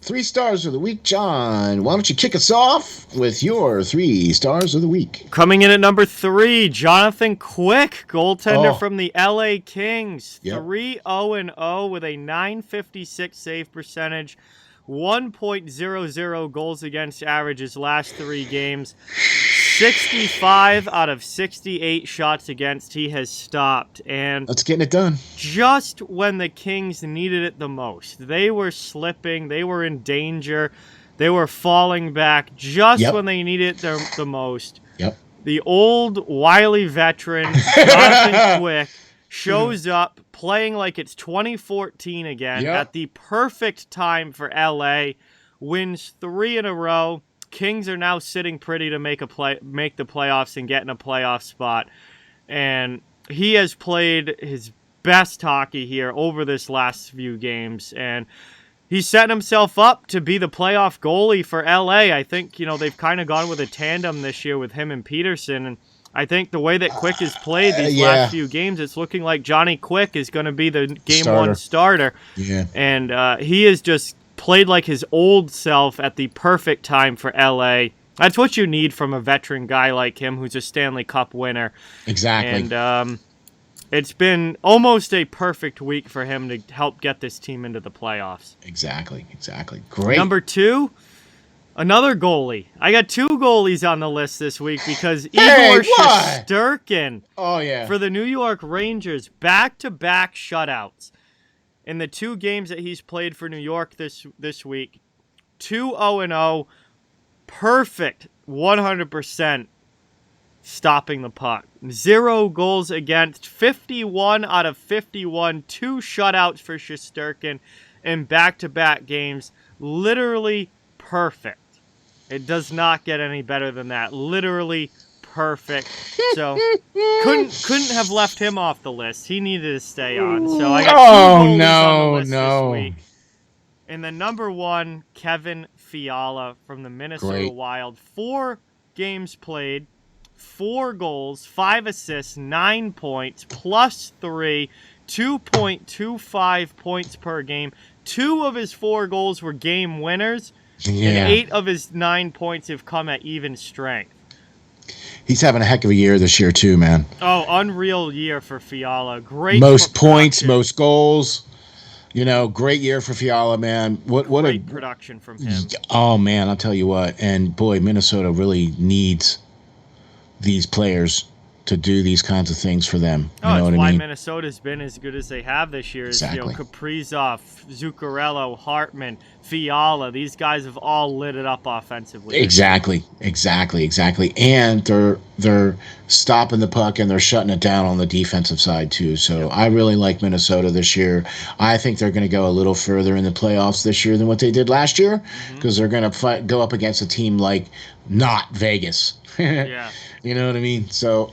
3 stars of the week. John, why don't you kick us off with your 3 stars of the week? Coming in at number 3, Jonathan Quick, goaltender from the LA Kings. 3-0-0 with a .956 save percentage, 1.00 goals against average his last 3 games. 65 out of 68 shots against he has stopped. And that's getting it done. Just when the Kings needed it the most. They were slipping. They were in danger. They were falling back just when they needed it the most. Yep. The old wily veteran, Jonathan Quick, shows up playing like it's 2014 again at the perfect time for LA. Wins 3 in a row. Kings are now sitting pretty to make the playoffs and get in a playoff spot. And he has played his best hockey here over this last few games. And he's setting himself up to be the playoff goalie for LA. I think, they've kind of gone with a tandem this year with him and Peterson. And I think the way that Quick has played these last few games, it's looking like Johnny Quick is going to be the game 1 starter. Yeah. And he is just played like his old self at the perfect time for LA. That's what you need from a veteran guy like him who's a Stanley Cup winner. Exactly. And it's been almost a perfect week for him to help get this team into the playoffs. Exactly. Great. Number 2, another goalie. I got 2 goalies on the list this week because Igor Shesterkin for the New York Rangers, back-to-back shutouts. In the 2 games that he's played for New York this week, 2-0-0, perfect 100% stopping the puck. 0 goals against, 51 out of 51, 2 shutouts for Shesterkin in back-to-back games. Literally perfect. It does not get any better than that. Literally perfect. So couldn't have left him off the list. He needed to stay on. So I got two goalies on the list this week. And the number one, Kevin Fiala from the Minnesota Wild. 4 games played, 4 goals, 5 assists, 9 points, +3, 2.25 points per game. 2 of his 4 goals were game winners, and 8 of his 9 points have come at even strength. He's having a heck of a year this year too, man. Oh, unreal year for Fiala. Great. Most points, most goals. You know, great year for Fiala, man. What great production from him. Oh man, I'll tell you what. And boy, Minnesota really needs these players to do these kinds of things for them. You know what I mean? That's why Minnesota's been as good as they have this year. Exactly. Kaprizov, Zuccarello, Hartman, Fiala. These guys have all lit it up offensively. Exactly. And they're stopping the puck and they're shutting it down on the defensive side too. So I really like Minnesota this year. I think they're going to go a little further in the playoffs this year than what they did last year because they're going to go up against a team like not Vegas. Yeah. You know what I mean? So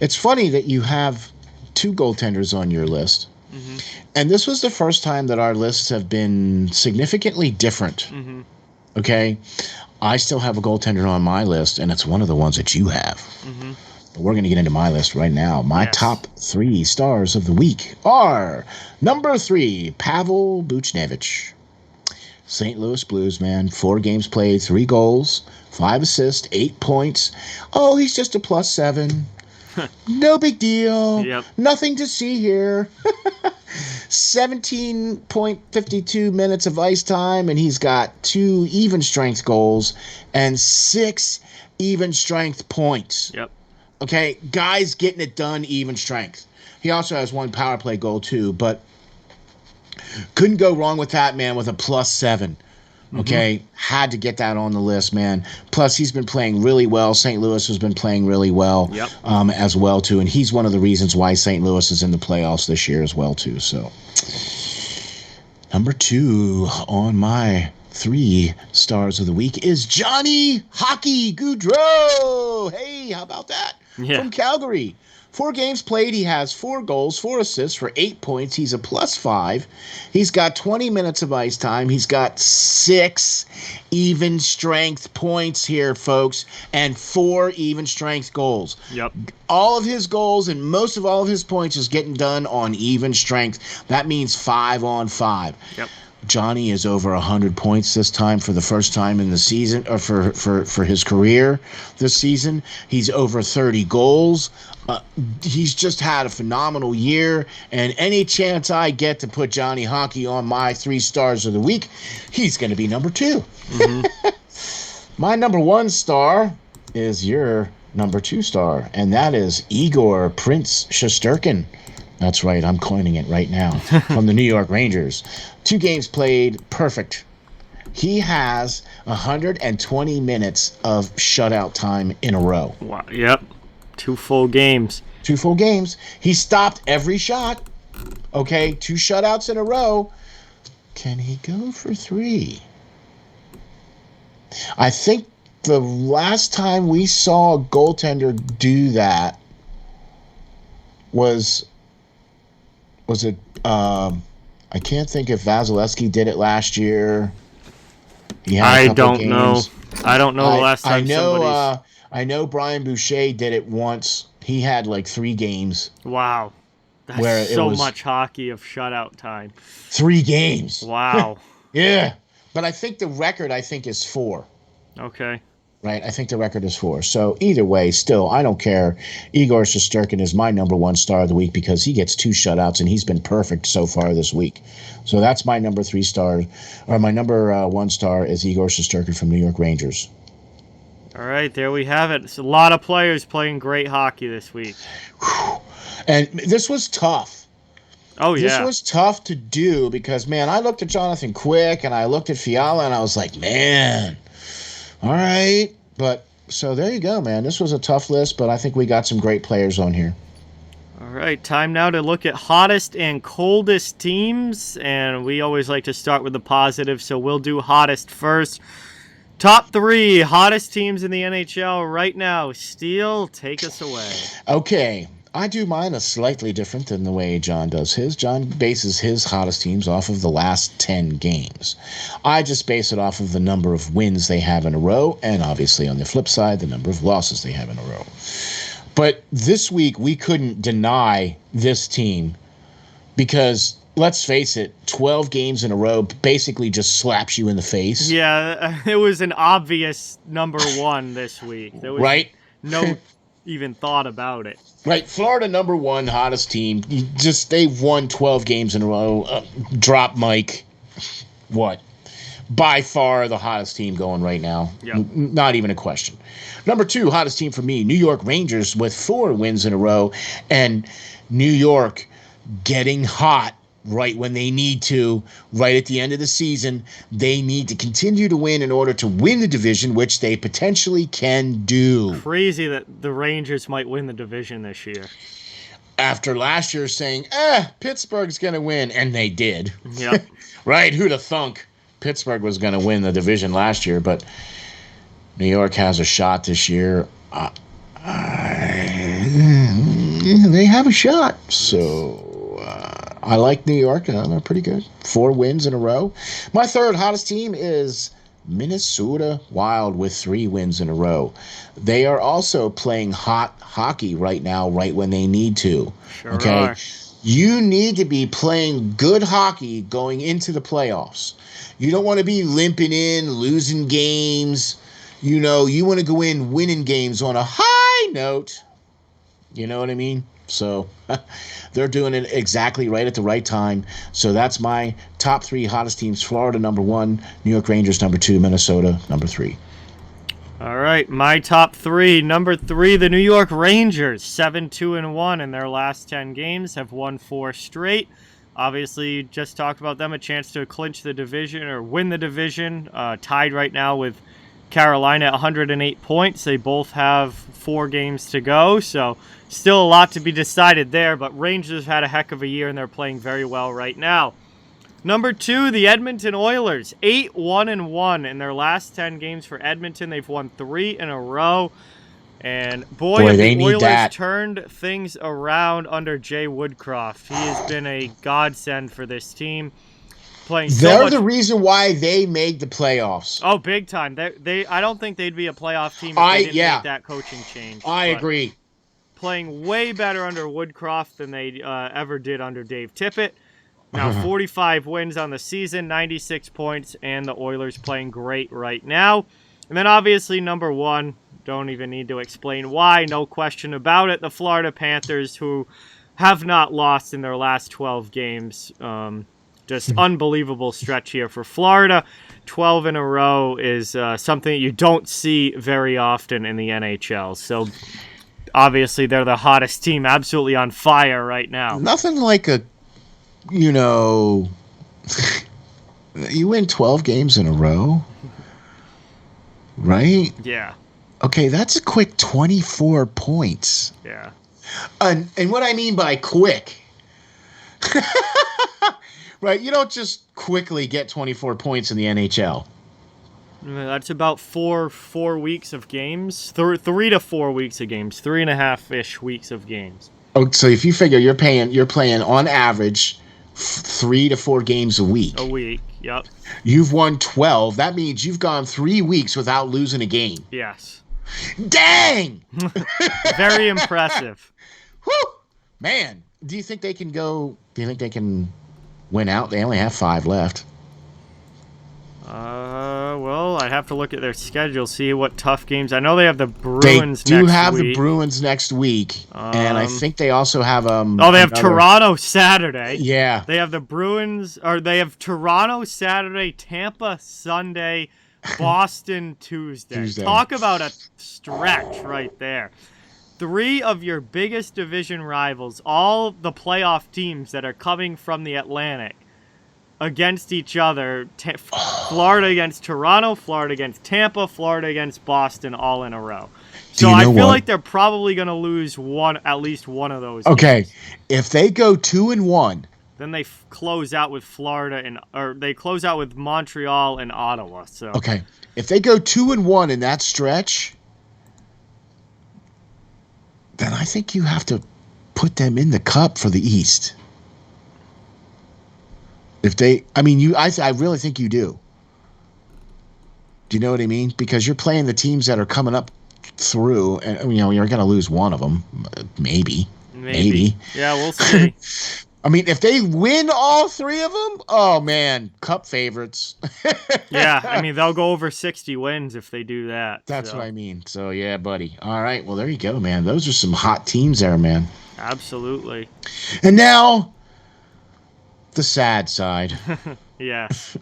it's funny that you have 2 goaltenders on your list. And this was the first time that our lists have been significantly different. Okay? I still have a goaltender on my list, and it's one of the ones that you have. But we're going to get into my list right now. My top 3 stars of the week are number 3, Pavel Buchnevich. St. Louis Blues, man. 4 games played, 3 goals, 5 assists, 8 points. Oh, he's just a +7. No big deal. Nothing to see here. 17.52 minutes of ice time, and he's got 2 even strength goals and 6 even strength points. Okay, guys getting it done even strength. He also has 1 power play goal too, but couldn't go wrong with that, man, with a +7. Okay, had to get that on the list, man. Plus, he's been playing really well. St. Louis has been playing really well as well, too. And he's one of the reasons why St. Louis is in the playoffs this year as well, too. So, number 2 on my 3 stars of the week is Johnny Hockey Goudreau. Hey, how about that? From Calgary. 4 games played, he has 4 goals, 4 assists for 8 points. He's a +5. He's got 20 minutes of ice time. He's got 6 even strength points here, folks, and 4 even strength goals. All of his goals and most of all of his points is getting done on even strength. That means 5 on 5. Johnny is over 100 points this time for the first time in the season, or for his career this season. He's over 30 goals. He's just had a phenomenal year, and any chance I get to put Johnny Hockey on my 3 stars of the week, he's going to be number 2. My number 1 star is your number 2 star, and that is Igor Prince Shesterkin. That's right, I'm coining it right now, from the New York Rangers. 2 games played, perfect. He has 120 minutes of shutout time in a row. Wow. 2 full games. 2 full games. He stopped every shot. Okay, 2 shutouts in a row. Can he go for 3? I think the last time we saw a goaltender do that was it I can't think if Vasilevsky did it last year. I don't know. I don't know the last time I know Brian Boucher did it once. He had like 3 games. Wow. That's so much hockey of shutout time. 3 games. Wow. Yeah. But I think the record, is 4. Okay. Right? I think the record is 4. So either way, still, I don't care. Igor Shesterkin is my number 1 star of the week because he gets 2 shutouts, and he's been perfect so far this week. So that's my number 3 star. Or my number 1 star is Igor Shesterkin from New York Rangers. All right, there we have it. It's a lot of players playing great hockey this week. And this was tough. Oh, yeah. This was tough to do because, man, I looked at Jonathan Quick and I looked at Fiala and I was like, man, all right. But so there you go, man. This was a tough list, but I think we got some great players on here. All right, time now to look at hottest and coldest teams. And we always like to start with the positive, so we'll do hottest first. Top 3 hottest teams in the NHL right now. Steele, take us away. Okay. I do mine a slightly different than the way John does his. John bases his hottest teams off of the last 10 games. I just base it off of the number of wins they have in a row, and obviously on the flip side, the number of losses they have in a row. But this week, we couldn't deny this team because, let's face it, 12 games in a row basically just slaps you in the face. Yeah, it was an obvious number 1 this week. There was right? No even thought about it. Right, Florida number 1 hottest team. They've won 12 games in a row. Drop Mike. What? By far the hottest team going right now. Yep. Not even a question. Number 2 hottest team for me, New York Rangers with 4 wins in a row, and New York getting hot right when they need to, right at the end of the season. They need to continue to win in order to win the division, which they potentially can do. Crazy that the Rangers might win the division this year. After last year saying, Pittsburgh's going to win, and they did. Yep. Right? Who'd have thunk Pittsburgh was going to win the division last year, but New York has a shot this year. They have a shot, so I like New York. They're pretty good. 4 wins in a row. My third hottest team is Minnesota Wild with 3 wins in a row. They are also playing hot hockey right now, right when they need to. Sure okay? Are. You need to be playing good hockey going into the playoffs. You don't want to be limping in, losing games. You want to go in winning games on a high note. You know what I mean? So they're doing it exactly right at the right time. So that's my top 3 hottest teams. Florida, number 1. New York Rangers, number 2. Minnesota, number 3. All right, my top 3. Number 3, the New York Rangers, 7-2-1 in their last 10 games, have won 4 straight. Obviously, just talked about them, a chance to clinch the division or win the division. Tied right now with Carolina at 108 points. They both have 4 games to go, so still a lot to be decided there, but Rangers had a heck of a year, and they're playing very well right now. Number 2, the Edmonton Oilers, 8-1-1 in their last 10 games for Edmonton. They've won 3 in a row, and boy have the Oilers turned things around under Jay Woodcroft. He has been a godsend for this team. They're the reason why they made the playoffs. Oh, big time. I don't think they'd be a playoff team if they didn't make that coaching change. I agree. Playing way better under Woodcroft than they ever did under Dave Tippett. Now 45 wins on the season, 96 points, and the Oilers playing great right now. And then obviously number 1, don't even need to explain why, no question about it, the Florida Panthers, who have not lost in their last 12 games. Just unbelievable stretch here for Florida. 12 in a row is something that you don't see very often in the NHL. So obviously they're the hottest team, absolutely on fire right now. Nothing like you win 12 games in a row, right? Yeah. Okay, that's a quick 24 points. Yeah. And what I mean by quick... Right, you don't just quickly get 24 points in the NHL. That's about four weeks of games, 3 to 4 weeks of games, 3.5-ish weeks of games. Oh, so if you figure you're playing on average 3 to 4 games a week. A week, yep. You've won 12. That means you've gone 3 weeks without losing a game. Yes. Dang! Very impressive. Whew! Man, do you think they can win out? They only have 5 left. Well, I'd have to look at their schedule, see what tough games. I know they have the Bruins next week. They do have the Bruins next week, and I think they also have they have Toronto Saturday. Yeah. They have the Bruins, or they have Toronto Saturday, Tampa Sunday, Boston Tuesday. Talk about a stretch right there. 3 of your biggest division rivals, all the playoff teams that are coming from the Atlantic, against each other. Florida against Toronto, Florida against Tampa, Florida against Boston, all in a row. So I feel like they're probably going to lose at least one of those. Okay, games. if they go 2-1, Then they close out with they close out with Montreal and Ottawa. So okay, if they go 2-1 in that stretch, then I think you have to put them in the cup for the East. I really think you do. Do you know what I mean? Because you're playing the teams that are coming up through, and you're going to lose one of them, maybe. Yeah, we'll see. I mean, if they win all three of them, oh man, cup favorites. Yeah, I mean they'll go over 60 wins if they do that. That's what I mean. So yeah, buddy. All right, well there you go, man. Those are some hot teams there, man. Absolutely. And now, the sad side. Yes.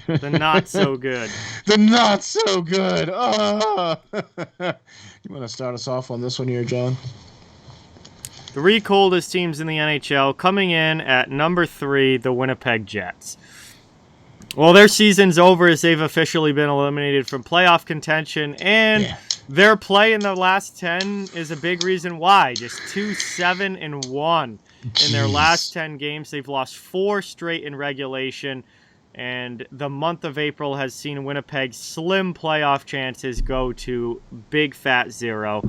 The not so good. The not so good. Oh. You want to start us off on this one here, John? 3 coldest teams in the NHL, coming in at number 3, the Winnipeg Jets. Well, their season's over as they've officially been eliminated from playoff contention, and their play in the last 10 is a big reason why. Just 2-7-1 in their last 10 games. They've lost 4 straight in regulation, and the month of April has seen Winnipeg's slim playoff chances go to big fat 0.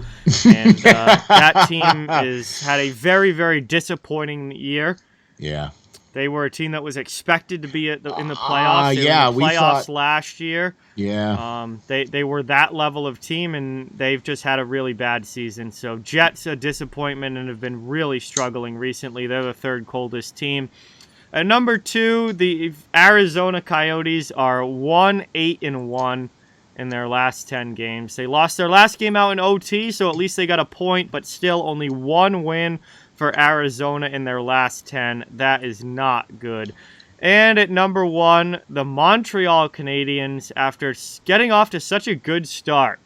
And that team has had a very, very disappointing year. Yeah. They were a team that was expected to be in the playoffs. They were in the playoffs last year. Yeah. They were that level of team, and they've just had a really bad season. So Jets, a disappointment, and have been really struggling recently. They're the 3rd coldest team. At number 2, the Arizona Coyotes are 1-8-1 in their last 10 games. They lost their last game out in OT, so at least they got a point, but still only 1 win for Arizona in their last 10. That is not good. And at number 1, the Montreal Canadiens, after getting off to such a good start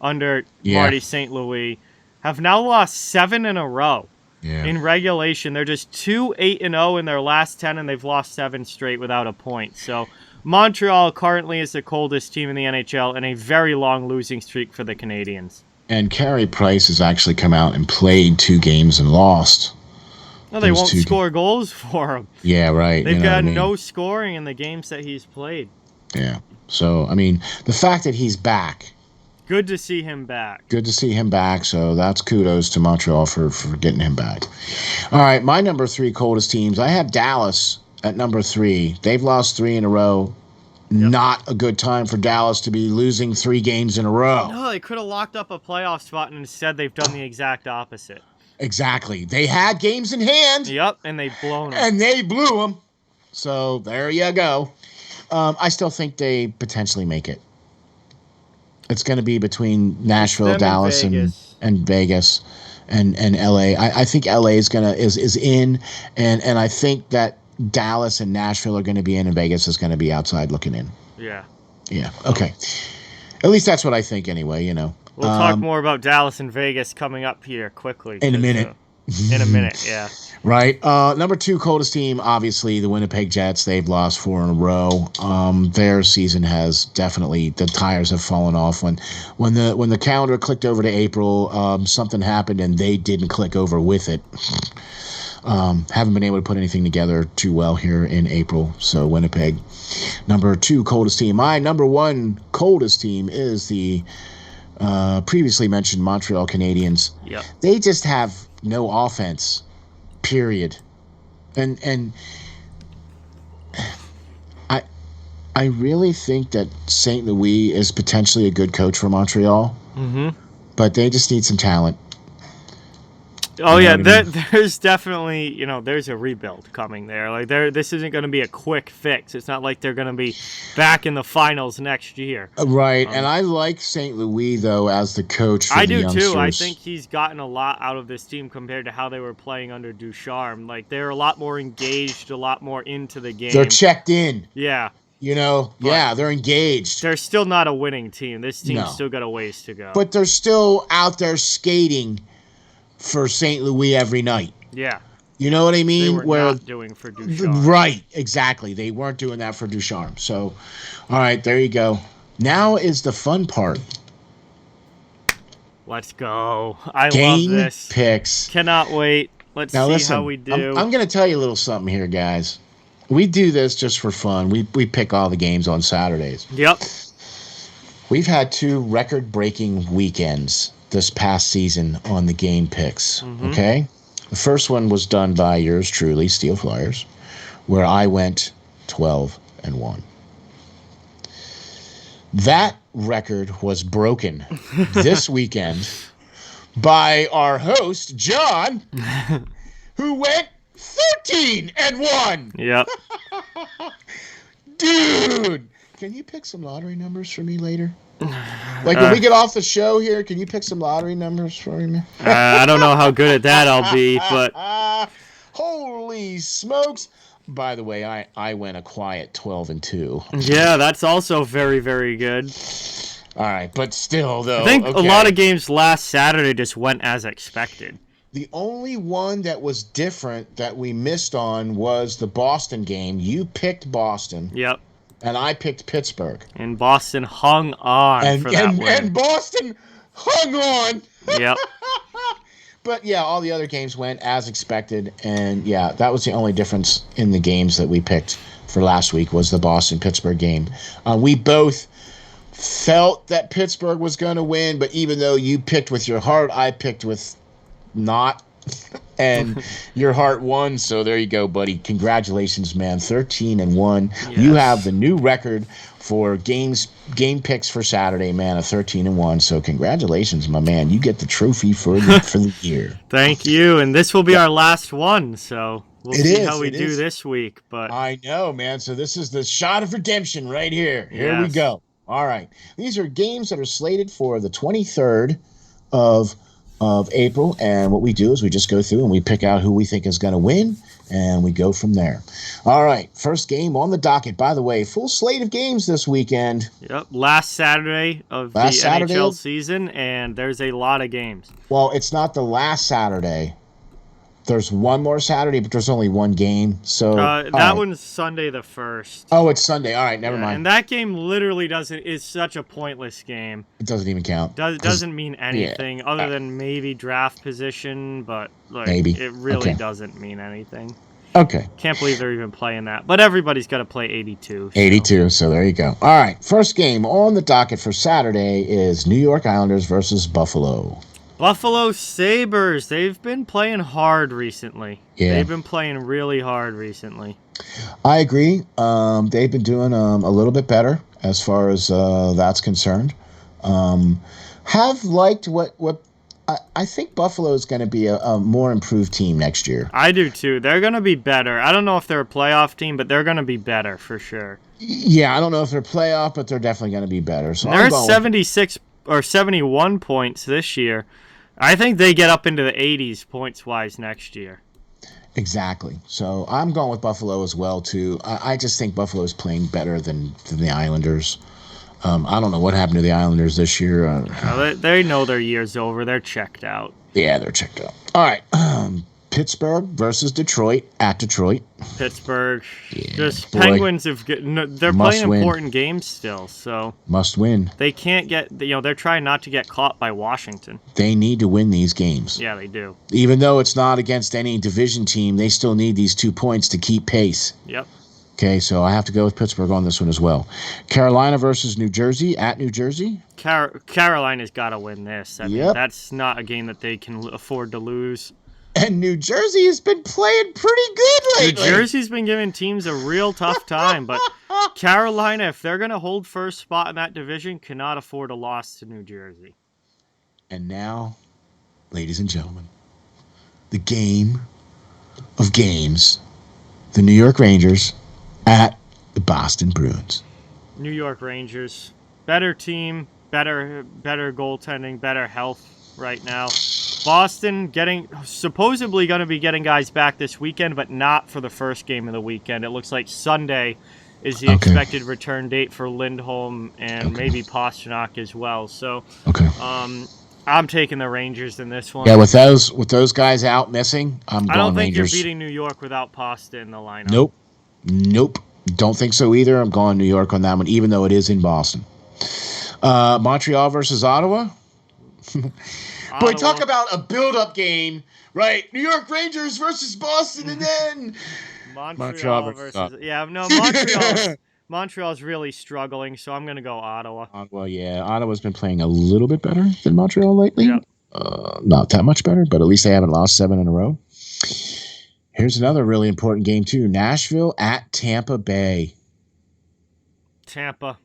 under Marty St. Louis, have now lost 7 in a row. Yeah. In regulation, they're just 2-8-0 in their last 10, and they've lost 7 straight without a point. So Montreal currently is the coldest team in the NHL, and a very long losing streak for the Canadiens. And Carey Price has actually come out and played 2 games and lost. No, they won't score goals for him. Yeah, right. They've got no scoring in the games that he's played. Yeah. So, I mean, the fact that he's back. Good to see him back. So that's kudos to Montreal for getting him back. All right, my number 3 coldest teams. I have Dallas at number 3. They've lost 3 in a row. Yep. Not a good time for Dallas to be losing 3 games in a row. No, they could have locked up a playoff spot, and instead they've done the exact opposite. Exactly. They had games in hand. Yep, and they blown them. And they blew them. So there you go. I still think they potentially make it. It's going to be between Nashville, Dallas, and Vegas, and LA. I think LA is in, and I think that Dallas and Nashville are going to be in, and Vegas is going to be outside looking in. Yeah. Yeah. Okay. At least that's what I think, anyway. We'll talk more about Dallas and Vegas coming up here quickly. In a minute. Yeah. Right. Number 2 coldest team, obviously, the Winnipeg Jets. They've lost 4 in a row. Their season has definitely, the tires have fallen off. When the calendar clicked over to April, something happened and they didn't click over with it. Haven't been able to put anything together too well here in April. So Winnipeg, number 2 coldest team. My number 1 coldest team is the previously mentioned Montreal Canadiens. Yep. They just have no offense. Period. And I really think that St. Louis is potentially a good coach for Montreal. Mm-hmm. But they just need some talent. Oh, yeah, there's definitely, there's a rebuild coming there. Like, this isn't going to be a quick fix. It's not like they're going to be back in the finals next year. Right, and I like St. Louis, though, as the coach for the youngsters. I do, too. I think he's gotten a lot out of this team compared to how they were playing under Ducharme. Like, they're a lot more engaged, a lot more into the game. They're checked in. Yeah. They're engaged. They're still not a winning team. This team's still got a ways to go. But they're still out there skating for St. Louis every night. Yeah. You know what I mean? They were not doing for Ducharme. Right, exactly. They weren't doing that for Ducharme. So, all right, there you go. Now is the fun part. Let's go. I Game love this. Picks. Cannot wait. Let's Now see listen, how we do. I'm going to tell you a little something here, guys. We do this just for fun. We pick all the games on Saturdays. Yep. We've had 2 record-breaking weekends this past season on the game picks, okay? The first one was done by yours truly, Steel Flyers, where I went 12-1. That record was broken this weekend by our host, John, who went 13-1. Yep. Dude, can you pick some lottery numbers for me later? Like when we get off the show here, can you pick some lottery numbers for me? I don't know how good at that I'll be, but holy smokes! By the way, I went a quiet 12-2. yeah, that's also very, very good. All right, but still though, I think a lot of games last Saturday just went as expected. The only one that was different that we missed on was the Boston game. You picked Boston. Yep. And I picked Pittsburgh. And Boston hung on for that win. And Boston hung on. Yep. But, yeah, all the other games went as expected. And, yeah, that was the only difference in the games that we picked for last week was the Boston-Pittsburgh game. We both felt that Pittsburgh was going to win, but even though you picked with your heart, I picked with not. And your heart won, so there you go, buddy. Congratulations, man. 13-1. Yes. You have the new record for game picks for Saturday, man, of 13-1. So congratulations, my man. You get the trophy for the year. Thank you. And this will be our last one, so we'll see how we do this week. But I know, man. So this is the shot of redemption right here. Here we go. All right. These are games that are slated for the 23rd of April, and what we do is we just go through and we pick out who we think is going to win, and we go from there. All right, first game on the docket. By the way, full slate of games this weekend. Yep, last Saturday of the NHL season, and there's a lot of games. Well, it's not the last Saturday. There's one more Saturday, but there's only one game. So that one's Sunday the 1st. Oh, it's Sunday. All right, never mind. And that game literally is such a pointless game. It doesn't even count. Doesn't mean anything other than maybe draft position, but it really doesn't mean anything. Okay. Can't believe they're even playing that. But everybody's got to play 82. 82, so there you go. All right, first game on the docket for Saturday is New York Islanders versus Buffalo. Buffalo Sabres, they've been playing hard recently. Yeah. They've been playing really hard recently. I agree. They've been doing a little bit better as far as that's concerned. Have liked what I think Buffalo is going to be a more improved team next year. I do too. They're going to be better. I don't know if they're a playoff team, but they're going to be better for sure. Yeah, I don't know if they're playoff, but they're definitely going to be better. So they're 76 or 71 points this year. I think they get up into the 80s points-wise next year. Exactly. So I'm going with Buffalo as well, too. I just think Buffalo is playing better than the Islanders. I don't know what happened to the Islanders this year. They know their year's over. They're checked out. Yeah, they're checked out. All right. Pittsburgh versus Detroit at Detroit. Pittsburgh. Penguins they're playing important games still, so must win. They can't get they're trying not to get caught by Washington. They need to win these games. Yeah, they do. Even though it's not against any division team, they still need these 2 points to keep pace. Yep. Okay, so I have to go with Pittsburgh on this one as well. Carolina versus New Jersey at New Jersey. Carolina's got to win this. I mean, that's not a game that they can afford to lose. And New Jersey has been playing pretty good lately. New Jersey's been giving teams a real tough time, but Carolina, if they're going to hold first spot in that division, cannot afford a loss to New Jersey. And now, ladies and gentlemen, the game of games, the New York Rangers at the Boston Bruins. New York Rangers, better team, better goaltending, better health right now. Boston supposedly going to be getting guys back this weekend, but not for the first game of the weekend. It looks like Sunday is the expected return date for Lindholm and maybe Pastrnak as well. So I'm taking the Rangers in this one. Yeah, with those guys out missing, I'm going Rangers. I don't think you're beating New York without Pasta in the lineup. Nope. Don't think so either. I'm going New York on that one, even though it is in Boston. Montreal versus Ottawa. Boy, talk about a build-up game, right? New York Rangers versus Boston, and then Montreal versus Montreal's really struggling, so I'm gonna go Ottawa. Well, yeah, Ottawa's been playing a little bit better than Montreal lately. Yep. Not that much better, but at least they haven't lost 7 in a row. Here's another really important game too: Nashville at Tampa Bay. Tampa.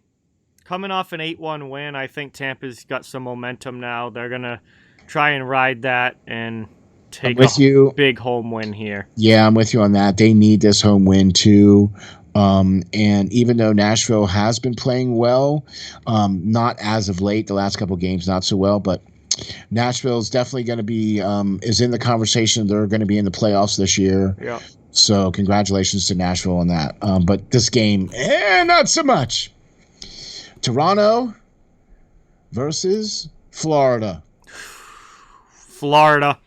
Coming off an 8-1 win, I think Tampa's got some momentum now. They're going to try and ride that and take a big home win here. Yeah, I'm with you on that. They need this home win too. And even though Nashville has been playing well, not as of late, the last couple of games not so well, but Nashville is definitely going to be is in the conversation. They're going to be in the playoffs this year. Yeah. So congratulations to Nashville on that. But this game, not so much. Toronto versus Florida. Florida.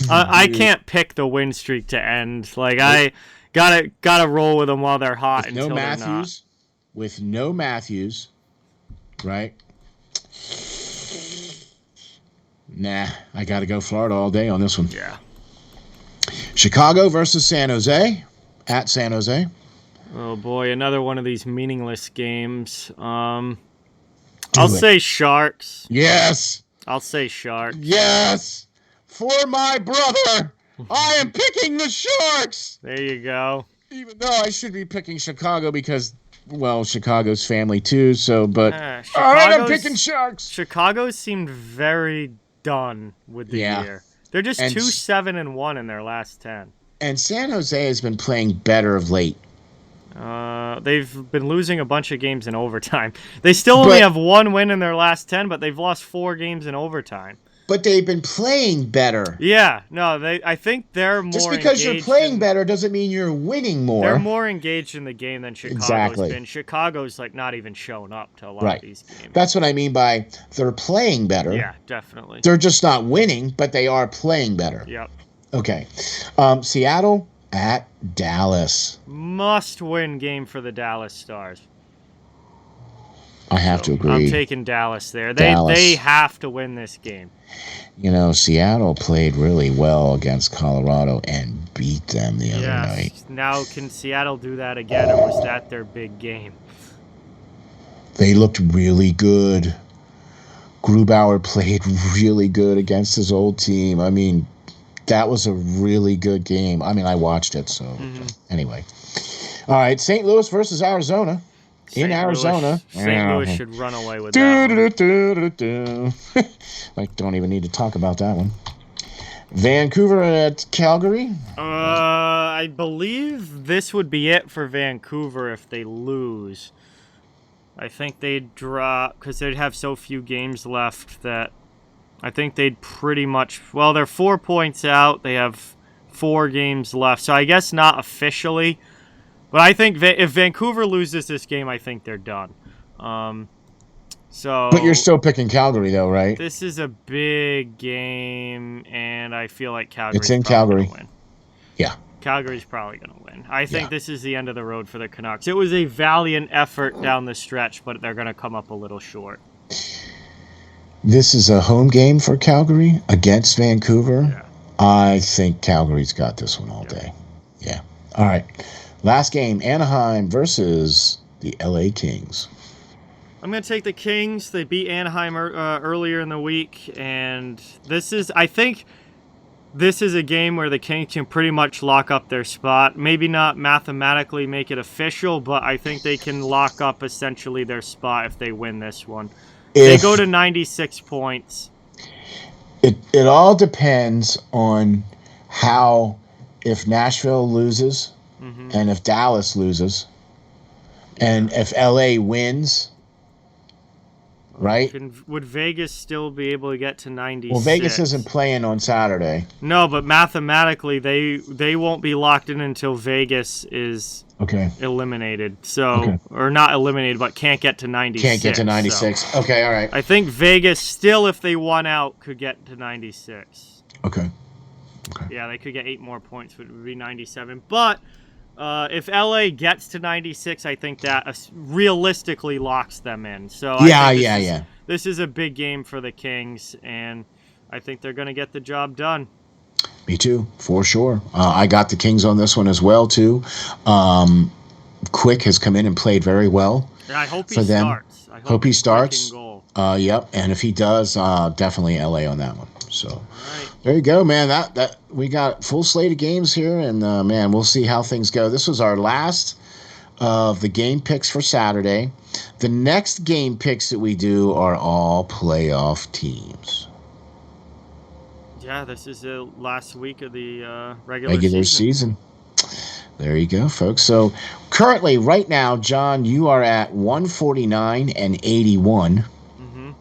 I can't pick the win streak to end. Like I gotta roll with them while they're hot. With no Matthews, right? Nah, I gotta go Florida all day on this one. Yeah. Chicago versus San Jose at San Jose. Oh boy, another one of these meaningless games. I'll say Sharks. Yes. I'll say Sharks. Yes. For my brother, I am picking the Sharks. There you go. Even though I should be picking Chicago because, well, Chicago's family too. So, but I'm picking Sharks. Chicago seemed very done with the year. They're just 2-7-1 in their last 10. And San Jose has been playing better of late. They've been losing a bunch of games in overtime. They still only have 1 win in their last 10, but they've lost 4 games in overtime. But they've been playing better. Yeah, no, I think they're more just because you're playing better doesn't mean you're winning more. They're more engaged in the game than Chicago's been. Chicago's like not even showing up to a lot of these games. That's what I mean by they're playing better. Yeah, definitely. They're just not winning, but they are playing better. Yep. Okay. Seattle at Dallas. Must-win game for the Dallas Stars. I have to agree. I'm taking Dallas there. They have to win this game. You know, Seattle played really well against Colorado and beat them the other night. Now, can Seattle do that again, or was that their big game? They looked really good. Grubauer played really good against his old team. I mean, that was a really good game. I mean, I watched it, so anyway. All right, St. Louis versus Arizona. In Arizona. St. Louis should run away with that one. Like, don't even need to talk about that one. Vancouver at Calgary? I believe this would be it for Vancouver if they lose. I think they'd drop, because they'd have so few games left that I think they'd pretty much, well, they're 4 points out. They have 4 games left. So I guess not officially. But I think if Vancouver loses this game, I think they're done. But you're still picking Calgary, though, right? This is a big game, and I feel like Calgary's It's in Calgary. Gonna win. Yeah. Calgary's probably going to win. I think this is the end of the road for the Canucks. It was a valiant effort down the stretch, but they're going to come up a little short. This is a home game for Calgary against Vancouver. Yeah. I think Calgary's got this one all day. Yeah. All right. Last game, Anaheim versus the LA Kings. I'm going to take the Kings. They beat Anaheim earlier in the week, and I think this is a game where the Kings can pretty much lock up their spot. Maybe not mathematically make it official, but I think they can lock up essentially their spot if they win this one. They go to 96 points. It all depends on if Nashville loses and if Dallas loses and if LA wins, right? Would Vegas still be able to get to 96? Well, Vegas isn't playing on Saturday. No, but mathematically they won't be locked in until Vegas is eliminated. So, or not eliminated, but can't get to 96. Can't get to 96. So. Okay, all right. I think Vegas still, if they won out, could get to 96. Okay. Yeah, they could get 8 more points, which would be 97. But If LA gets to 96, I think that realistically locks them in. So Yeah. This is a big game for the Kings, and I think they're going to get the job done. Me too, for sure. I got the Kings on this one as well, too. Quick has come in and played very well. I hope for he them. starts. I hope he starts. Goal. Yep, and if he does, definitely LA on that one. So right. There you go, man. That we got full slate of games here, and man, we'll see how things go. This was our last of the game picks for Saturday. The next game picks that we do are all playoff teams. Yeah, this is the last week of the regular season. There you go, folks. So currently, right now, John, you are at 149 and 81. Mm-hmm.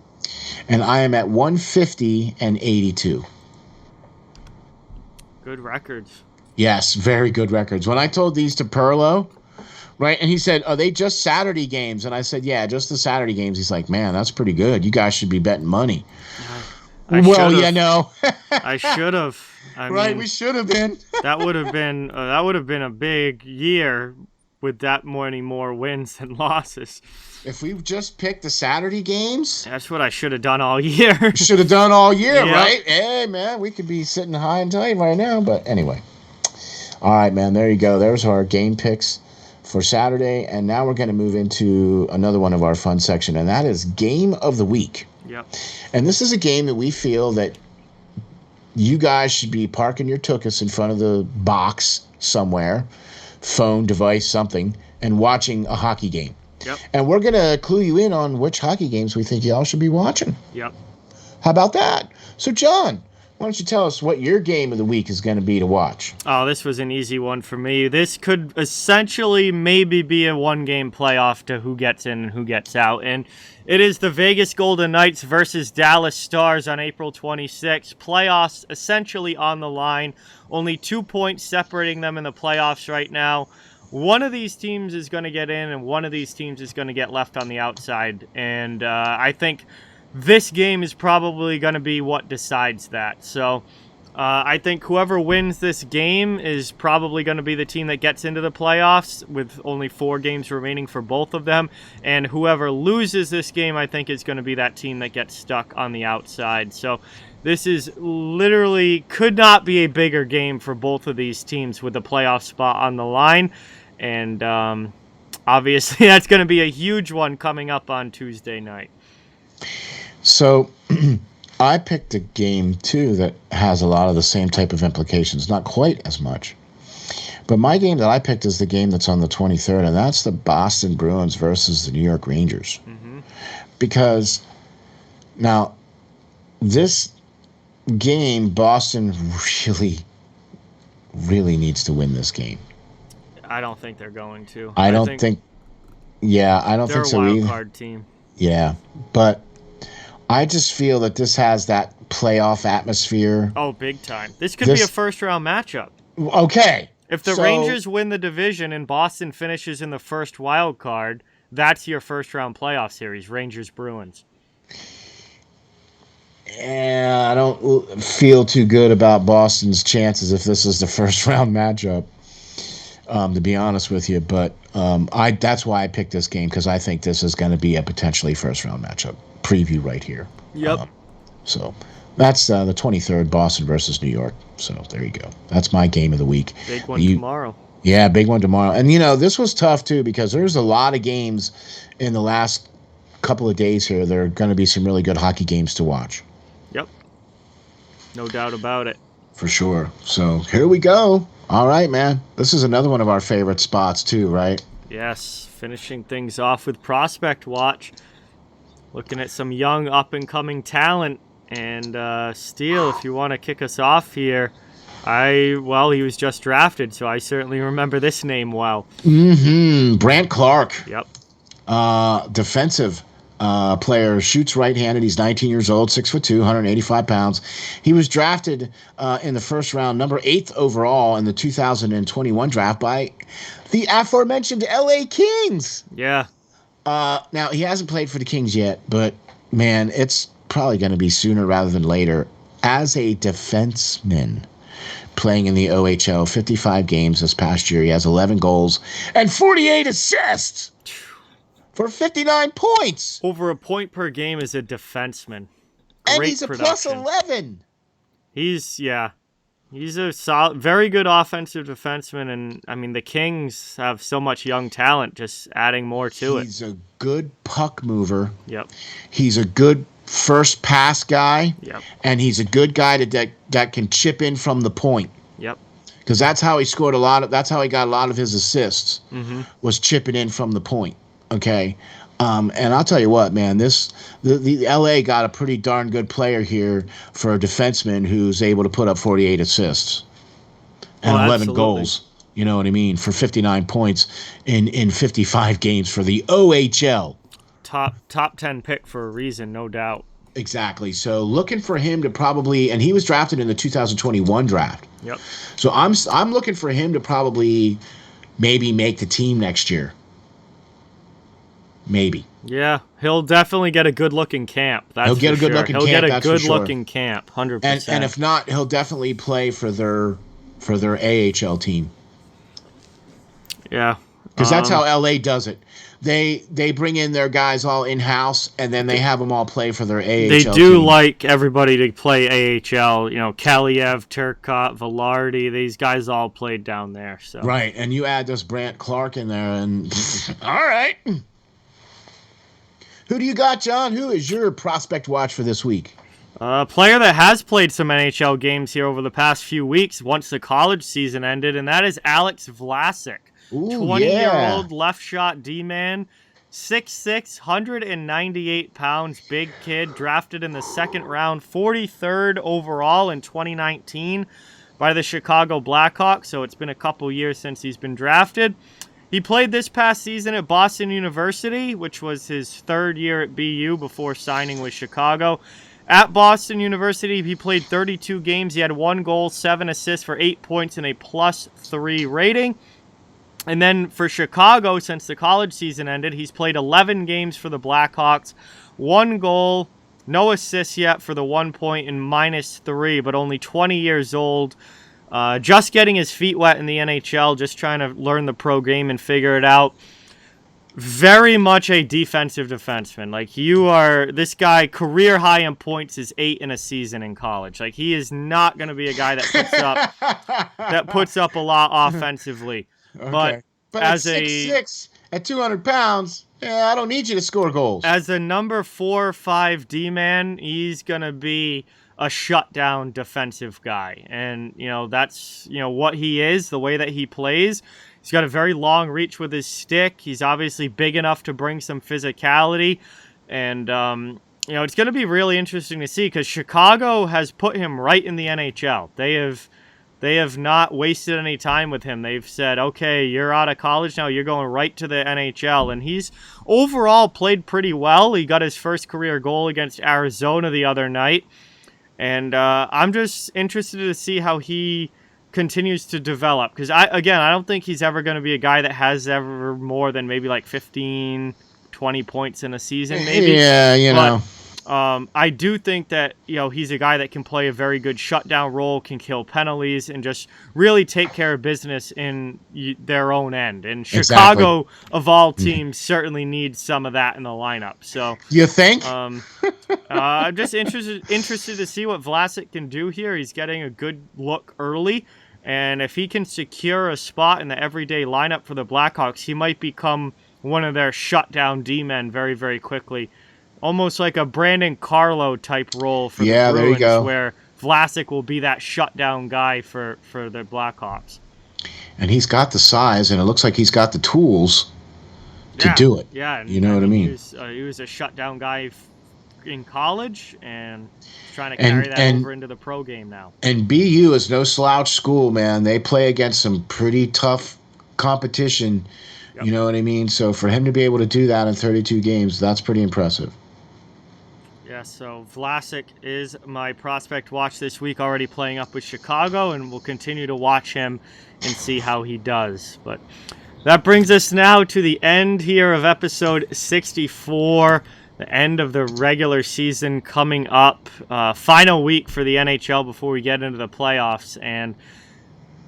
And I am at 150 and 82. Good records. Yes, very good records. When I told these to Perlo, right, and he said, "Are they just Saturday games?" And I said, "Yeah, just the Saturday games." He's like, "Man, that's pretty good. You guys should be betting money." I should have. We should have been. that would have been a big year with that many more wins than losses. If we just picked the Saturday games, that's what I should have done all year. Right? Hey, man, we could be sitting high and tight right now. But anyway, all right, man. There you go. There's our game picks for Saturday, and now we're going to move into another one of our fun section, and that is Game of the Week. Yep. And this is a game that we feel that you guys should be parking your tuchus in front of the box somewhere, phone, device, something, and watching a hockey game. Yep. And we're going to clue you in on which hockey games we think y'all should be watching. Yep. How about that? So, John, why don't you tell us what your game of the week is going to be to watch? Oh, this was an easy one for me. This could essentially maybe be a one-game playoff to who gets in and who gets out. And it is the Vegas Golden Knights versus Dallas Stars on April 26th. Playoffs essentially on the line. Only 2 points separating them in the playoffs right now. One of these teams is going to get in, and one of these teams is going to get left on the outside. And I think this game is probably going to be what decides that. So I think whoever wins this game is probably going to be the team that gets into the playoffs with only 4 games remaining for both of them. And whoever loses this game, I think, is going to be that team that gets stuck on the outside. So this is literally could not be a bigger game for both of these teams with the playoff spot on the line. And obviously that's going to be a huge one coming up on Tuesday night. So I picked a game, too, that has a lot of the same type of implications. Not quite as much. But my game that I picked is the game that's on the 23rd, and that's the Boston Bruins versus the New York Rangers. Mm-hmm. Because now this game, Boston really needs to win this game. I don't think they're going to. I don't think so either. They're a wild card team. Yeah, but I just feel that this has that playoff atmosphere. Oh, big time. This could be a first-round matchup. Okay. If the Rangers win the division and Boston finishes in the first wild card, that's your first-round playoff series, Rangers-Bruins. Yeah, I don't feel too good about Boston's chances if this is the first-round matchup. To be honest with you, but that's why I picked this game, because I think this is going to be a potentially first-round matchup. Preview right here. Yep. So that's the 23rd, Boston versus New York. So there you go. That's my game of the week. Big one tomorrow. Yeah, big one tomorrow. And, this was tough, too, because there's a lot of games in the last couple of days here. There are going to be some really good hockey games to watch. Yep. No doubt about it. For sure. So here we go. All right, man. This is another one of our favorite spots, too, right? Yes. Finishing things off with Prospect Watch. Looking at some young up-and-coming talent. And Steele, if you want to kick us off here, he was just drafted, so I certainly remember this name well. Mm-hmm. Brent Clark. Yep. Defensive player, shoots right-handed. He's 19 years old, 6'2", 185 pounds. He was drafted in the first round, number 8th overall in the 2021 draft by the aforementioned LA Kings. Yeah. Now, he hasn't played for the Kings yet, but, man, it's probably going to be sooner rather than later. As a defenseman, playing in the OHL, 55 games this past year. He has 11 goals and 48 assists for 59 points. Over a point per game as a defenseman. And he's a production. Plus 11. He's a solid, very good offensive defenseman, and I mean the Kings have so much young talent, just adding more to it. He's a good puck mover. Yep. He's a good first pass guy. Yep. And he's a good guy that can chip in from the point. Yep. Because that's how he scored that's how he got a lot of his assists. Mm-hmm. Was chipping in from the point. Okay. And I'll tell you what, man, the LA got a pretty darn good player here for a defenseman who's able to put up 48 assists and 11 goals. You know what I mean? For 59 points in 55 games for the OHL. Top 10 pick for a reason, no doubt. Exactly. So looking for him to probably, and he was drafted in the 2021 draft. Yep. So I'm looking for him to probably maybe make the team next year. Maybe. Yeah, he'll definitely get a good-looking camp. He'll get a good-looking camp, 100%. And if not, he'll definitely play for their AHL team. Yeah, because that's how LA does it. They bring in their guys all in-house, and then they have them all play for their AHL team. They do like everybody to play AHL. You know, Kaliev, Turcotte, Velarde, these guys all played down there. So right, and you add this Brent Clark in there, and all right. Who do you got, John? Who is your prospect watch for this week? A player that has played some NHL games here over the past few weeks once the college season ended, and that is Alex Vlasic. 20-year-old left shot D-man, 6'6", 198 pounds, big kid, drafted in the second round, 43rd overall in 2019 by the Chicago Blackhawks, so it's been a couple years since he's been drafted. He played this past season at Boston University, which was his third year at BU before signing with Chicago. At Boston University, he played 32 games. He had 1 goal, 7 assists for 8 points and a +3 rating. And then for Chicago, since the college season ended, he's played 11 games for the Blackhawks, 1 goal, no assists yet for the 1 point and -3, but only 20 years old. Just getting his feet wet in the NHL, just trying to learn the pro game and figure it out. Very much a defensive defenseman. Like, this guy, career high in points is 8 in a season in college. Like, he is not going to be a guy that puts up a lot offensively. Okay. But as at 6'6", at 200 pounds, I don't need you to score goals. As a number 4 or 5 D-man, he's going to be a shutdown defensive guy. And, that's, what he is, the way that he plays. He's got a very long reach with his stick. He's obviously big enough to bring some physicality. And, it's going to be really interesting to see because Chicago has put him right in the NHL. They have not wasted any time with him. They've said, okay, you're out of college now. You're going right to the NHL. And he's overall played pretty well. He got his first career goal against Arizona the other night. And I'm just interested to see how he continues to develop. Because, I don't think he's ever going to be a guy that has ever more than maybe like 15, 20 points in a season, maybe. Yeah, I do think that, he's a guy that can play a very good shutdown role, can kill penalties, and just really take care of business in their own end. And Chicago, of all teams, certainly needs some of that in the lineup. So you think? I'm just interested to see what Vlasic can do here. He's getting a good look early, and if he can secure a spot in the everyday lineup for the Blackhawks, he might become one of their shutdown D-men very, very quickly. Almost like a Brandon Carlo type role for the Bruins, there you go. Where Vlasic will be that shutdown guy for the Blackhawks. And he's got the size, and it looks like he's got the tools to do it. Yeah, you know what I mean? He was a shutdown guy in college, and trying to carry that over into the pro game now. And BU is no slouch school, man. They play against some pretty tough competition. Yep. You know what I mean? So for him to be able to do that in 32 games, that's pretty impressive. Yeah, so Vlasic is my prospect watch this week, already playing up with Chicago, and we'll continue to watch him and see how he does. But that brings us now to the end here of episode 64. the end of the regular season coming up. Final week for the NHL before we get into the playoffs. And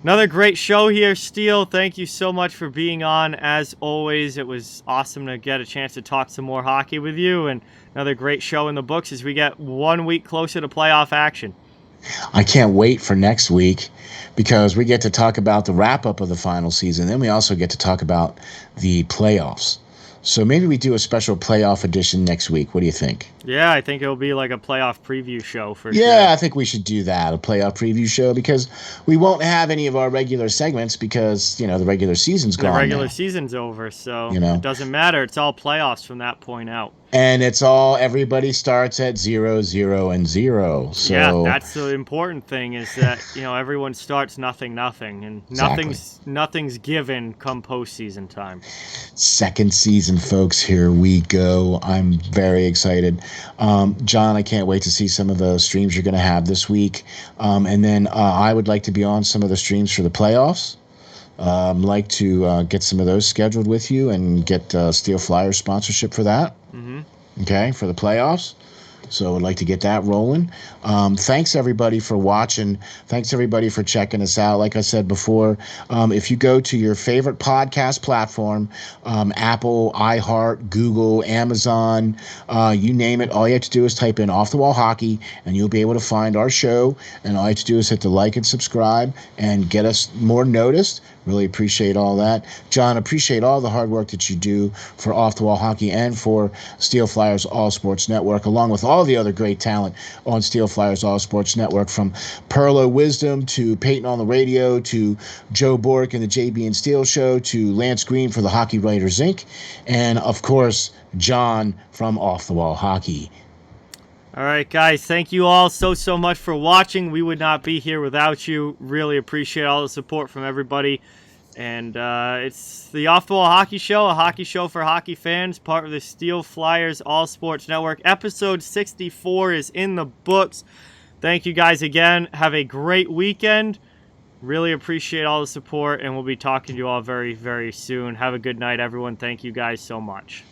another great show here, Steele. Thank you so much for being on. As always, it was awesome to get a chance to talk some more hockey with you. And another great show in the books as we get 1 week closer to playoff action. I can't wait for next week because we get to talk about the wrap-up of the final season. Then we also get to talk about the playoffs. So maybe we do a special playoff edition next week. What do you think? Yeah, I think it'll be like a playoff preview show for sure. Yeah, I think we should do that, a playoff preview show, because we won't have any of our regular segments because, the regular season's gone. The regular now. Season's over, so it doesn't matter. It's all playoffs from that point out. And it's all, everybody starts at 0, 0, and 0. So yeah, that's the important thing is that, everyone starts nothing, and Exactly. nothing's given come postseason time. Second season, folks, here we go. I'm very excited. John, I can't wait to see some of the streams you're going to have this week. And then I would like to be on some of the streams for the playoffs. Like to get some of those scheduled with you and get Steel Flyers sponsorship for that. Mm-hmm. Okay, for the playoffs. So I'd like to get that rolling. Thanks, everybody, for watching. Thanks, everybody, for checking us out. Like I said before, if you go to your favorite podcast platform, Apple, iHeart, Google, Amazon, you name it, all you have to do is type in Off the Wall Hockey, and you'll be able to find our show. And all you have to do is hit the like and subscribe and get us more noticed. Really appreciate all that. John, appreciate all the hard work that you do for Off the Wall Hockey and for Steel Flyers All Sports Network, along with all the other great talent on Steel Flyers All Sports Network, from Perlo Wisdom to Peyton on the radio to Joe Bork and the JB and Steel Show to Lance Green for the Hockey Writers Inc. And, of course, John from Off the Wall Hockey. All right, guys, thank you all so much for watching. We would not be here without you. Really appreciate all the support from everybody. And it's the Off the Wall Hockey Show, a hockey show for hockey fans, part of the Steel Flyers All Sports Network. Episode 64 is in the books. Thank you guys again. Have a great weekend. Really appreciate all the support, and we'll be talking to you all very, very soon. Have a good night, everyone. Thank you guys so much.